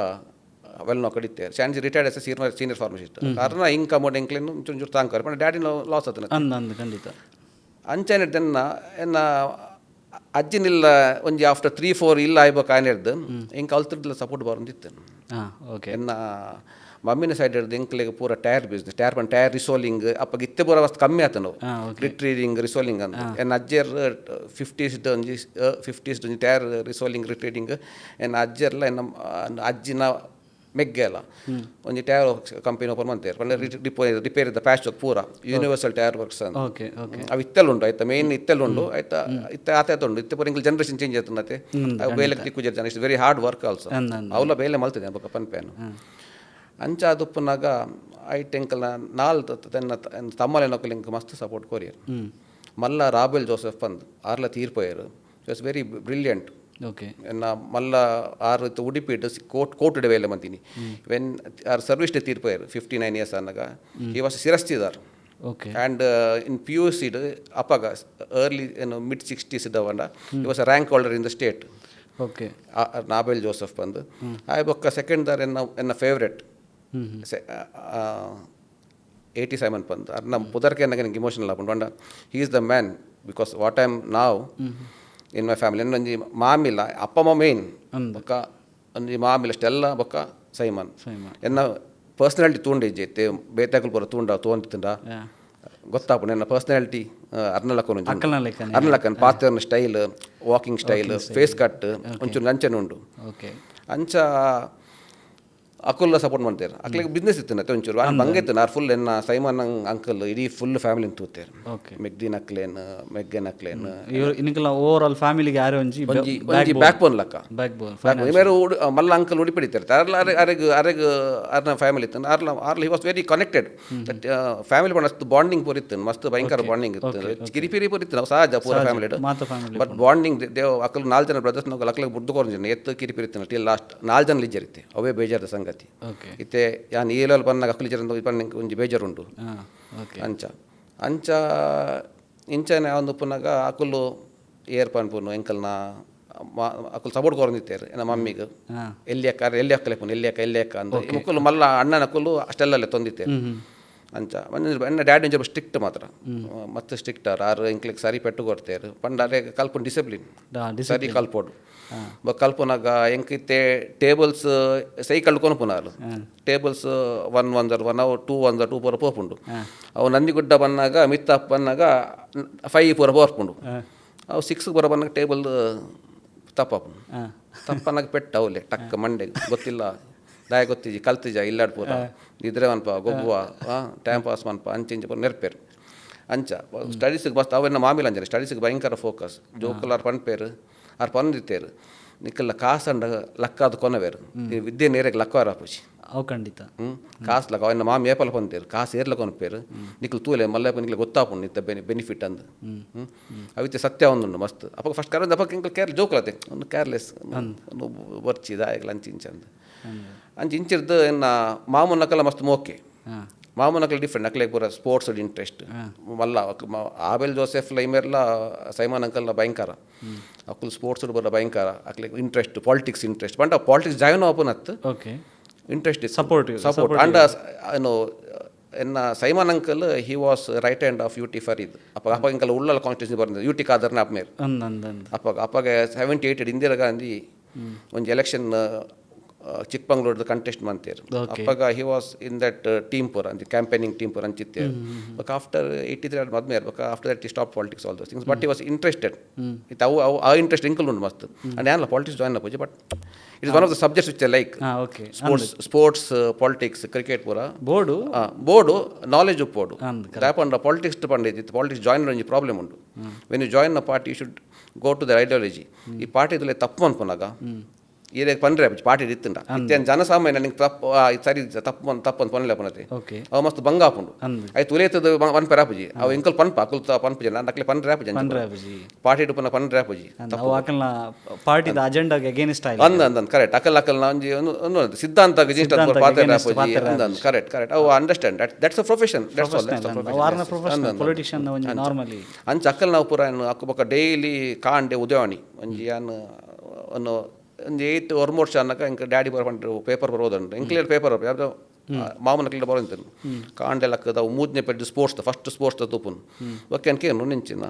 ವೆಲ್ ನಾವು ಕಡಿತೇವೆ ಶಾಂಜಿ ರಿಟೈರ್ಡ್ ಎಸ್ ಸೀನಿಯರ್ ಫಾರ್ಮಸಿಸ್ಟ್ ಕಾರಣ ಹಿಂಗೆ ಅಮೌಂಟ್ ಎಂಕ್ಲೇನು ಚೂರು ತಾಂಕರ್ ಬಟ್ ಡ್ಯಾಡಿ ಲಾಸ್ ಆತನ ಖಂಡಿತ ಅಂಚೆನ್ನ ಎನ್ನ ಅಜ್ಜಿನಿಲ್ಲ ಒಂಜಿ ಆಫ್ಟರ್ 3-4 ಇಲ್ಲ ಆಯ್ಬೇಕು ಆನೆರ್ದು ಹಿಂಗೆ ಕಲ್ತಿರ್ದಿಲ್ಲ ಸಪೋರ್ಟ್ ಬರೋದಿತ್ತು ಎನ್ನ ಮಮ್ಮಿನ ಸೈಡ್ ಹಿಡ್ದು ಎಂಕ್ಲೆಗೆ ಪೂರ ಟೈರ್ ಬಿಸ್ನೆಸ್ ಟೈರ್ ರಿಸೋಲಿಂಗ್ ಅಪ್ಪ ಇತ್ತೆ ಪೂರ ವಸ್ತು ಕಮ್ಮಿ ಆತ ನಾವು ರಿಟ್ರೀಡಿಂಗ್ ರಿಸೋಲಿಂಗ್ ಅಂತ ಎನ್ನ ಅಜ್ಜರ್ 50s ಒಂಜಿ ಟೈರ್ ರಿಸೋಲಿಂಗ್ ರಿಟ್ರೀಡಿಂಗ್ ಎನ್ನ ಅಜ್ಜರ್ಲ ಎನ್ನ ಅಜ್ಜಿನ ಮೆಗ್ಗೆ ಅಲ್ಲ ಒಂಜಿ ಟೈರ್ ಕಂಪನಿ ಓಪನ್ ಮಾಡ್ತಾರೆ ರಿಪೇರ್ ಇದ್ದ ಪ್ಯಾಚ್ ಪೂರ ಯೂನಿವರ್ಸಲ್ ಟೈರ್ ವರ್ಕ್ಸ್ ಅಂತ ಅವು ಇತ್ತೆಲ್ಲುಂಟು ಆಯ್ತಾ ಮೇನ್ ಇತ್ತೆಲ್ಲುಂಟು ಆಯ್ತಾ ಆತ ಉಂಟು ಇತ್ತೆ ಪೂರ ಜನ್ರೇಷನ್ ಚೇಂಜ್ ಆಯ್ತು ಬೇಲೆ ತಿಕ್ಕು ಜನ it's very hard work also ಅವಲ್ಲ ಬೇಲೆ ಮಲ್ತಿದೆ ಬೊಕ್ಕ ಪನ್ಪೇನು ಅಂಚ ದುಪ್ಪನಾಗ ಐಟೆಂಕಲ್ ನಾಲ್ ತನ್ನ ತಮ್ಮಲೆನೊಕ್ಕಲು ಇಂಕ ಮಸ್ತ್ ಸಪೋರ್ಟ್ ಕೊರಿಯರ್ ಮಲ್ಲ ರಾಬೆಲ್ ಜೋಸೆಫ್ ಬಂದು ಆರ್ಲ ತೀರ್ಪೋಯರು ಇಟ್ಸ್ ವೆರಿ ಬ್ರಿಲಿಯಂಟ್ ಓಕೆ ಎನ್ನ ಮಲ್ಲ ಆರ್ ಉಡುಪಿಟ್ಟು ಕೋರ್ಟ್ ವೇಲೆ ಮಂತೀನಿ ವೆನ್ ಆರ್ ಸರ್ವಿಸ್ ಡೇ ತೀರ್ಪೋಯರು 59 years ಅನ್ನಗ ಹಿ ವಾಸ್ ಶಿರಸ್ತಿದಾರ್ ಓಕೆ ಆ್ಯಂಡ್ ಇನ್ PUC ಅಪ್ಪಾಗ early mid 60s ಇದ್ದವಂಡ he was a rank holder in the state okay ನಾಬೆಲ್ ಜೋಸೆಫ್ ಬಂದು ಆಯ್ ಬೊಕ್ಕ ಸೆಕೆಂಡ್ ದಾರ್ ಎನ್ನ ಫೇವ್ರೆಟ್ 87 ಬಂದು ಅದು ನಮ್ಮ ಪುದರ್ಕೆ ನನಗೆ ಇಮೋಷನಲ್ ಆಗ್ಬಿಟ್ಟು ಬಂಡ he is the man because what I am ನಾವ್ ಇನ್ ಮೈ ಫ್ಯಾಮಿಲಿ ಒಂಜಿ ಮಾಮಿಲ್ಲ ಅಪ್ಪಮ್ಮ ಮೇನ್ ಬೊಕ್ಕ ಒಂಜಿ ಮಾಮಿಲ್ಲ ಅಷ್ಟೆಲ್ಲ ಬೊಕ್ಕ ಸೈಮನ್ ಎನ್ನ ಪರ್ಸ್ನಾಲಿಟಿ ತೂಂಡಿಜ್ಜೈತೆ ಬೇತಾಕಲ್ ಪೂರ ತೋಂಡಿತ್ತಂಡ ಗೊತ್ತಾಪು ನನ್ನ ಪರ್ಸ್ನಾಲಿಟಿ ಅರ್ನಲಕ್ಕನ್ ಪಾತ್ರನ style walking style face cut ಒಂಚೂರು ನಂಚನುಂಡು ಅಂಚ ಅಕ್ಕಲ್ಲ ಸಪೋರ್ಟ್ ಮಾಡ್ತಾರೆ ಅಕ್ಕಲಿಗೆ ಬಿಸ್ನೆಸ್ ಇತ್ತು ಒಂಚೂರು ಬಂಗೈತೆ ನಾರು ಫುಲ್ ಎನ್ನ ಸೈಮನ್ ಅಂಕಲ್ ಇಡೀ ಫುಲ್ ಫ್ಯಾಮಿಲಿ ತೂತಾರೆ ಮೆಗ್ದಿನ್ ಅಕ್ಲೇನ್ ಮೆಗ್ಗೆನ್ ಅಕ್ಲೇನ್ ಓವರ್ ಆಲ್ ಫ್ಯಾಮಿಲಿಗೆ ಯಾರು ಒಂಜಿ ಬ್ಯಾಕ್ ಬೋನ್ ಲಕ್ಕ ಇಮೇರು ಮಲ್ಲ ಅಂಕಲ್ ಉಡಿಪಿಡಿತಾರೆ ಅರ್ನ ಫ್ಯಾಮಿಲಿ ಇತ್ತು ಆರ್ಲ he was very connected family ಬಣ್ಣ ಅಷ್ಟು ಬಾಂಡಿಂಗ್ ಪೂರಿತ್ತು ಮಸ್ತ್ ಭಯಂಕರ ಬಾಂಡಿಂಗ್ ಇತ್ತು ಕಿರಿಪಿರಿ ಪೂರಿತ್ತು ನಾವು ಸಹಜ ಪೂರ ಫ್ಯಾಮಿಲಿ ಬಟ್ ಬಾಂಡಿಂಗ್ ದೇವ್ ಅಕ್ಕಲು 4 ಜನ ಬ್ರದರ್ಸ್ ನಾವು ಅಕ್ಕಲಿಗೆ ಬುಡ್ದುಕೋರು ಎತ್ತು ಕಿರಿಪಿರಿತ್ತು ಟಿಲ್ ಲಾಸ್ಟ್ 4 ಜನ ಲಿಜ್ಜರಿತ್ತೆ ಅವೇ ಬೇಜಾರದ ಸಂಗತಿ ಇತ್ತೆ ಯಾನ್ ಏಲಲ್ಲಿ ಬಂದಾಗ ಅಕ್ಕಲಿಜರಂದು ಪನ್ನಂಗೆ ಒಂಜಿ ಬೇಜಾರುಂಟು ಅಂಚ ಇಂಚನೆ ಒಂದು ಪುನಗ ಅಕ್ಕಲು ಏರ್ ಪನ್ಪುನು ಎಂಕಲ್ನ ಅಕ್ಕಲು ಸಪೋರ್ಟ್ ಕೊರಂದಿತ್ತೇರು ನಮ್ಮ ಮಮ್ಮಿಗೆ ಎಲ್ಲಿ ಅಕ್ಕಲೆ ಪುನು ಎಲ್ಲಿ ಅಕ್ಕ ಅಂದು ಮಕ್ಕಳು ಮಲ್ಲ ಅಣ್ಣನ ಅಕ್ಕಲು ಅಷ್ಟೆಲ್ಲಲ್ಲೇ ತೊಂದಿತ್ತೇರು ಅಂಚ ಎನ್ನ ಡ್ಯಾಡಿ ಒಂಚೂರು ಸ್ಟ್ರಿಕ್ಟ್ ಮಾತ್ರ ಮತ್ತೆ ಸ್ಟ್ರಿಕ್ಟ್ ಆರು ಎಂಕ್ಲಿಗೆ ಸರಿ ಪೆಟ್ಟು ಕೊಡ್ತೇರು ಪಂಡಾರೆ ಕಲ್ಪುನ್ ಡಿಸಿಪ್ಲಿನ್ ಸರಿ ಕಲ್ಪೋಡು ಕಲ್ಪನಾಗ ಎಂಕಿತ್ತೆ ಟೇಬಲ್ಸ್ ಸೈ ಕಳ್ಕೊಂಡು ಪುನಾರು ಟೇಬಲ್ಸ್ 1 2 ಪೂರ ಪೋಪುಂಡು ಅವು ನಂದಿಗುಡ್ಡ ಬಂದಾಗ ಮಿತ್ತಪ್ಪ ಬಂದಾಗ 5 ಪೂರ ಪೋರ್ಪುಂಡು ಅವು 6 ಪೂರ ಬಂದಾಗ ಟೇಬಲ್ ತಪ್ಪನಾಗ ಪೆಟ್ಟು ಅವಲೆ ಟಕ್ಕ ಮಂಡೆ ಗೊತ್ತಿಲ್ಲ ದಾಯ ಗೊತ್ತಿಜಿ ಕಲ್ತಿಜ ಇಲ್ಲಾಡ್ ಪೂರ ಇದ್ರೆ ಮನ್ಪ ಗೊಬ್ಬುವ ಟೈಮ್ ಪಾಸ್ ಮನ್ಪ ಅಂಚೆ ಪೂರ ನೆರ್ಪೇರು ಅಂಚ ಸ್ಟಡೀಸಿಗೆ ಬಸ್ ಅವೆನ್ನ ಮಾಮಿಲ್ಲ ಅಂಜಾರೆ ಸ್ಟಡೀಸಿಗೆ ಭಯಂಕರ ಫೋಕಸ್ ಜೋಕಲ್ ಆರು ಪನ್ಪೇರು ಆರು ಪನ್ದಿತ್ತೇರು ನಿಕ್ಕಲ್ಲ ಕಾಸಂಡ ಲಕ್ಕಾದ ಕೊನವೇರು ವಿದ್ಯೆ ನೇರಿಗೆ ಲಕ್ಕವಾರ ಪೂಜಿ ಅವು ಖಂಡಿತ ಕಾಸು ಲಕ್ಕ ಅವನ್ನ ಮಾಮಿ ಏಪಲ್ ಪಂತೇರು ಕಾಸು ಏರ್ಲ ಕೊನಪೇರು ನಿಕ್ಕಲು ತೂಲೆ ಮಲ್ಲಪ್ಪ ನಿಕ್ಲೆ ಗೊತ್ತಾಪುಂಡು ನಿತ್ತ ಬೆನಿಫಿಟ್ ಅಂದು ಅವಿತ್ತೆ ಸತ್ಯ ಒಂದುಂಡು ಮಸ್ತ್ ಅಪ್ಪ ಫಸ್ಟ್ ಕರೆಂದು ಅಪ್ಪ ಇಂಕಲ್ ಲತೆ ಒಂದು ಕೇರ್ಲೆಸ್ ಬರ್ಚಿದ ಆಗಲ ಅಂಚಿ ಇಂಚಂದು ಅಂಚಿ ಇಂಚಿರ್ದು ಎನ್ನ ಮಾಮೂನಕ್ಕಲ್ಲ ಮಸ್ತ್ ಮೋಕೆ ಮಾಮೂನಕ್ಲೆ ಡಿಫ್ರೆಂಟ್ ಅಕ್ಲೆ ಪೂರ ಸ್ಪೋರ್ಟ್ಸ್ ಇಂಟ್ರೆಸ್ಟ್ ಮಲ್ಲ ಆಬೆಲ್ ಜೋಸೆಫ್ ಲೈಮೆರ್ಲ ಸೈಮನ್ ಅಂಕಲ್ನ ಭಯಂಕರ ಅಕ್ಕಲು ಸ್ಪೋರ್ಟ್ಸ್ ಬರ ಭಯಂಕರ ಅಕ್ಲೆ ಇಂಟ್ರೆಸ್ಟ್ ಪಾಲಿಟಿಕ್ಸ್ ಇಂಟ್ರೆಸ್ಟ್ ಬಂಡ ಪಾಲಿಟಿಕ್ಸ್ ಜಾಯ್ನ್ ಆಪನತ್ ಓಕೆ ಇಂಟ್ರೆಸ್ಟ್ ಸಪೋರ್ಟ್ ಅಂಡ್ ಏನು ಎನ್ನ Simon uncle he was right hand of UT Fareed ಅಪ್ಪ ಅಂಕಲ್ ಉಳ್ಳಲ್ಲ ಕಾನ್ಸ್ಟಿಟ್ಯೂನ್ಸಿ ಬಂದಿದ್ದು ಯುಟಿ ಕಾದರ್ನ ಅಪ್ಮೇರ್ ಅಪ್ಪಗೆ 78 ಇಂದಿರಾ ಗಾಂಧಿ ಒಂದು ಎಲೆಕ್ಷನ್ ಚಿಕ್ಕಮಂಗ್ಳೂರ್ದು ಕಂಟೆಸ್ಟ್ ಮಂತೇರು ಅಪ್ಪಾಗ he was in that team ಪೂರ ಅಂದ್ರೆ ಕ್ಯಾಂಪೇನಿಂಗ್ ಟೀಮ್ ಪೂರ ಅಂಚಿತ್ತೇರು ಬಟ್ ಆಫ್ಟರ್ 83 ಮದ್ಮೇರ್ ಬಟ್ ಆಫ್ಟರ್ ದಟ್ ಈ stop politics all those things but he was interested ಇತ್ತು ಅವು ಆ ಇಂಟ್ರೆಸ್ಟ್ ಇಂಕಲ್ ಉಂಟು ಮಸ್ತ್ ಅಂಡ್ ಯಾನಲ್ಲ ಪಾಲಿಟಿಕ್ಸ್ ಜಾಯ್ನ್ ಆಪೋಜಿ but it is one of the subjects which I like sports politics cricket ಪೂರ ಬೋರ್ಡು ನಾಲೆಜ್ ಉಪ್ಪೋಡು ದಾಪಂಡ ಪಾಲಿಟಿಕ್ಸ್ ಪಂಡಿತ್ತು ಪಾಲಿಟಿಕ್ಸ್ ಜಾಯ್ನ್ ಒಂಜಿ ಪ್ರಾಬ್ಲಮ್ ಉಂಟು when you join a party you should go to the ideology ಈ ಪಾರ್ಟಿ ತಪ್ಪು ಅನ್ಪುನಾಗ ಇದಕ್ಕೆ ಪನ್ರೆ ಪಾರ್ಟಿ ಇತ್ತಂಡ ಇತ್ತೇನು ಜನಸಾಮಾನ್ಯ ನನಗೆ ತಪ್ಪು ಸರಿ ತಪ್ಪು ಅಂತ ಪನ್ಲೆ ಪನತೆ ಅವು ಮಸ್ತ್ ಬಂಗ ಹಾಪುಂಡು ಆಯ್ತು ಉಲೇತದ ಪನ್ ಪೆರಾಪುಜಿ ಅವು ಇಂಕಲ್ ಪನ್ಪ ಅಕುಲ್ತ ಪನ್ಪುಜಿ ನಕ್ಲೆ ಪನ್ರೆ ಆಪುಜಿ ಪಾರ್ಟಿ ಪನ ಪನ್ರೆ ಆಪುಜಿ ಪಾರ್ಟಿ ಅಜೆಂಡಾಗೆ ಅಗೇನ್ಸ್ಟ್ ಅಂದ್ ಕರೆಕ್ಟ್ ಅಕಲ್ ಒಂಜಿ ಒಂದು ಸಿದ್ಧಾಂತ ಪಾತ್ರ ಆಪುಜಿ ಅಂದ್ ಕರೆಕ್ಟ್ ಅವು understand that's a profession normally ಅಂಚ ಅಕ್ಕಲ್ ನಾವು ಪೂರ ಅಕ್ಕಬಕ್ಕ ಡೈಲಿ ಕಾಂಡೆ ಉದಯವಾಣಿ ಒಂಜಿ ಅನ್ನು ಒಂದು 8 or more ಅನ್ನಕ ಇಂಕ ಡ್ಯಾಡಿ ಬರ್ಕೊಂಡು ಪೇಪರ್ ಬರೋದುಂಟು ಇಂಕ್ಲಿಯರ್ ಪೇಪರ್ ಯಾವ್ದು ಮಾಮೂನ ಕ್ಲಿಯರ್ ಬರೋಂತೇನು ಕಾಂಡೆಲಕ್ಕದ ಮೂದನೇ ಪೆಟ್ಟು ಸ್ಪೋರ್ಟ್ಸ್ ಫಸ್ಟ್ ಸ್ಪೋರ್ಟ್ಸ್ ತುಪ್ಪುನು ಓಕೆ ಅನ್ಕೇನು ನಿಂಚಿನ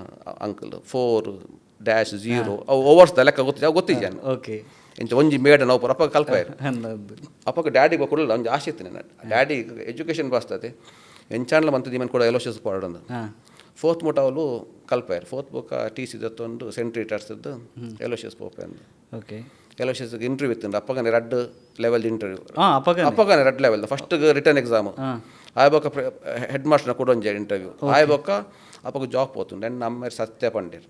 ಅಂಕಲ್ 4-0 ಅವು ಓವರ್ಸ್ ಲೆಕ್ಕ ಗೊತ್ತಿದ್ದೆ ಓಕೆ ಇಂಚ ಒಂಜಿ ಮೇಡ ನಾವು ಪೂರ ಅಪ್ಪ ಕಲ್ಪಾಯರು ಅಪ್ಪಗೆ ಡ್ಯಾಡಿ ಕೊಡಲಿಲ್ಲ ಒಂದು ಆಸೆ ಇತ್ತು ನಾನು ಡ್ಯಾಡಿ ಎಜುಕೇಷನ್ ಬಾಸ್ತದೆ ಎಂಚಾಣ್ಲ ಮಂತದ ಇಮನ್ ಕೂಡ ಎಲೋಷಸ್ ಪಾಡೋದು 4th ಮುಟ ಅವಳು ಕಲ್ಪಾಯರು 4th ಬುಕ್ಕ ಟಿ ಸಿ ದತ್ತೊಂದು ಸೆಂಟ್ರಿ ಇಟ್ಟರ್ಸದ್ದು ಎಲೋಷಸ್ ಪೋಪೆ ಅಂದು ಓಕೆ ಎಲೋಷಸ್ಗೆ ಇಂಟರ್ವ್ಯೂ ಇತ್ತು ಅಪ್ಪಗನೆ 2 ಲೆವೆಲ್ ಇಂಟರ್ವ್ಯೂ ಅಪ್ಪಗನೆ 2 ಲೆವೆಲ್ ಫಸ್ಟ್ ರಿಟರ್ನ್ ಎಕ್ಸಾಮ್ ಆಯ್ಬೊಕ್ಕ ಹೆಡ್ ಮಾಸ್ಟರ್ನ ಕೊಡೊಂಜೆ ಇಂಟರ್ವ್ಯೂ ಆಯ್ಬೊಕ್ಕ ಅಪ್ಪಗೆ ಜಾಬ್ ಹೋತುಂಡು ಎನ್ನ ಅಮ್ಮ ಸತ್ಯ ಪಂಡೇರು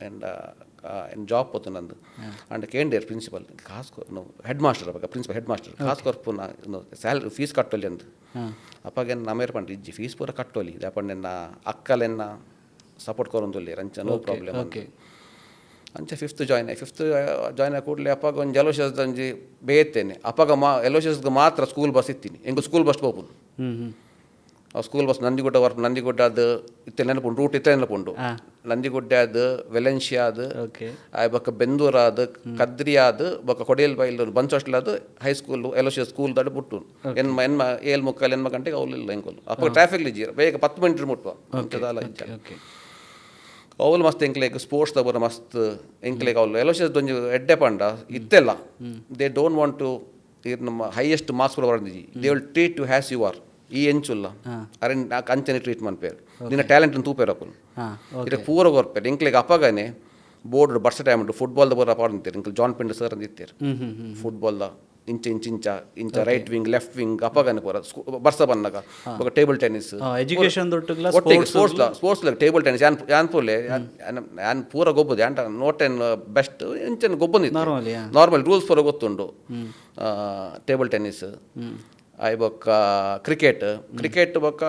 ಎಂಡ್ ಜಾಬ್ ಹೋತು ನಂದು ಅಂಡ್ ಕೇಂಡೇರು ಪ್ರಿನ್ಸಿಪಲ್ ಕಾಸ್ಕೊ ಹೆಡ್ ಮಾಸ್ಟರ್ ಅಪ್ಪ ಪ್ರಿನ್ಸಿಪಲ್ ಹೆಡ್ ಮಾಸ್ಟರ್ ಕಾಸ್ಕೊರ್ಪು ಸ್ಯಾಲ್ರಿ ಫೀಸ್ ಕಟ್ಟೋಲಿ ಅಂದು ಅಪ್ಪಗೆ ನಮೇರು ಪಂಡ್ರಿ ಇಜ್ಜಿ ಫೀಸ್ ಪೂರ ಕಟ್ಟೋಲಿ ಅಪ್ಪಣ್ಣ ಎನ್ನ ಅಕ್ಕಲೆನ್ನ ಸಪೋರ್ಟ್ ಕೊರೊಂದುಲ್ಲೆ ಅಂಚ ನೋ ಪ್ರಾಬ್ಲಮ್ ಅಂಚೆ 5th ಜಾಯ್ನ್ ಕೂಡಲೇ ಅಪ್ಪಾಗ ಒಂದು ಎಲೋಷಸ್ದ ಒಂಜಿ ಬೇಯ್ತೇನೆ ಅಪ್ಪಾಗ ಎಲೋಷಸ್ಗೆ ಮಾತ್ರ ಸ್ಕೂಲ್ ಬಸ್ ಇತ್ತೀನಿ ಹೆಂಗೆ ಸ್ಕೂಲ್ ಬಸ್ ಹೋಗ್ಬೋದು ಅವು ಸ್ಕೂಲ್ ಬಸ್ ನಂದಿಗುಡ್ಡ ಅದು ಇತ್ತೆ ನೆನಪುಂಡು ರೂಟ್ ಇತ್ತೆ ನೆನಪುಂಡು ನಂದಿಗುಡ್ಡೆ ಅದು ವೆಲೆನ್ಷಿಯಾ ಅದು ಬೊಕ್ಕ ಬೆಂದೂರ ಅದು ಕದ್ರಿ ಅದು ಬೊಕ್ಕ ಕೊಡೇಲ್ ಬೈಲ್ ಬಂಚ್ ಹಾಸ್ಟೆಲ್ ಅದು ಹೈಸ್ಕೂಲ್ ಎಲೋಷಿಯಸ್ ಸ್ಕೂಲ್ ದಡ್ ಬಿಟ್ಟು ಎನ್ಮ 7:45 ಗಂಟೆಗೆ ಅವಲಿಲ್ಲ ಹೆಂಗೋಲು ಅಪ್ಪ ಟ್ರಾಫಿಕ್ ಇಜ್ಜಿರ ಬೇಗ 10 ಮಿನಿಟ್ ಮುಟ್ಟುವ ಅಂಚದಲ್ಲ ಅವಳು ಮಸ್ತ್ ಎಂಕ್ಲೇಗ್ ಸ್ಪೋರ್ಟ್ಸ್ ತಗೋರ ಮಸ್ತ್ ಎಂಕ್ಲೇಗ್ ಅವಳು ಎಲೋಷಿಯಸ್ ಒಂಜಿ ಎಡ್ಡೆ ಪಂಡ ಇತ್ತೆಲ್ಲ ದೇ ಡೋಂಟ್ ವಾಂಟ್ ಟು ನಮ್ಮ ಹೈಯೆಸ್ಟ್ ಮಾರ್ಕ್ಸ್ ಕೂಡ ಬರಂದಿಜಿ they will treat you as you are ಈ ಎಂಚುಲ್ಲ ಅರೆ ಅಂಚನೆ ಟ್ರೀಟ್ಮೆಂಟ್ ಪೇರು ನಿನ್ನ ಟ್ಯಾಲೆಂಟ್ ತೂಪೇರು ಅಪ್ಪನು ಇದು ಪೂರ ಗೊರ್ಪೇರು ಎಂಕ್ಲೇಗ್ ಅಪ್ಪಗಾನೆ ಬೋರ್ಡ್ ಬರ್ಸ ಟೈಮ್ ಉಂಟು ಫುಟ್ಬಾಲ್ದ ಬೋರ್ ಅಪ್ಪ ಅಂತೀರು ಇಂಕಲ್ ಜಾನ್ ಪಿಂಡ್ ಸರ್ ಅಂದಿತ್ತೇರು ಫುಟ್ಬಾಲ್ದ ಇಂಚ ರೈಟ್ ವಿಂಗ್ ಲೆಫ್ಟ್ ವಿಂಗ್ ಅಪ್ಪಗಾನೆ ಪೂರ ಬರ್ಸ ಬನ್ನಾಗ table tennis education sports table tennis ಯಾನ್ ಪೂಲೆ ಯಾನ್ ಪೂರ ಗೊಬ್ಬದು ಆಂಟ ನೋಟ್ ಎನ್ ಬೆಸ್ಟ್ ಇಂಚನ್ ಗೊಬ್ಬಂದಿತ್ತು ನಾರ್ಮಲ್ ರೂಲ್ಸ್ ಪೂರ ಗೊತ್ತುಂಡು ಟೇಬಲ್ ಟೆನ್ನಿಸ್ ಆಯ್ ಬೊಕ್ಕ ಕ್ರಿಕೆಟ್ ಬೊಕ್ಕ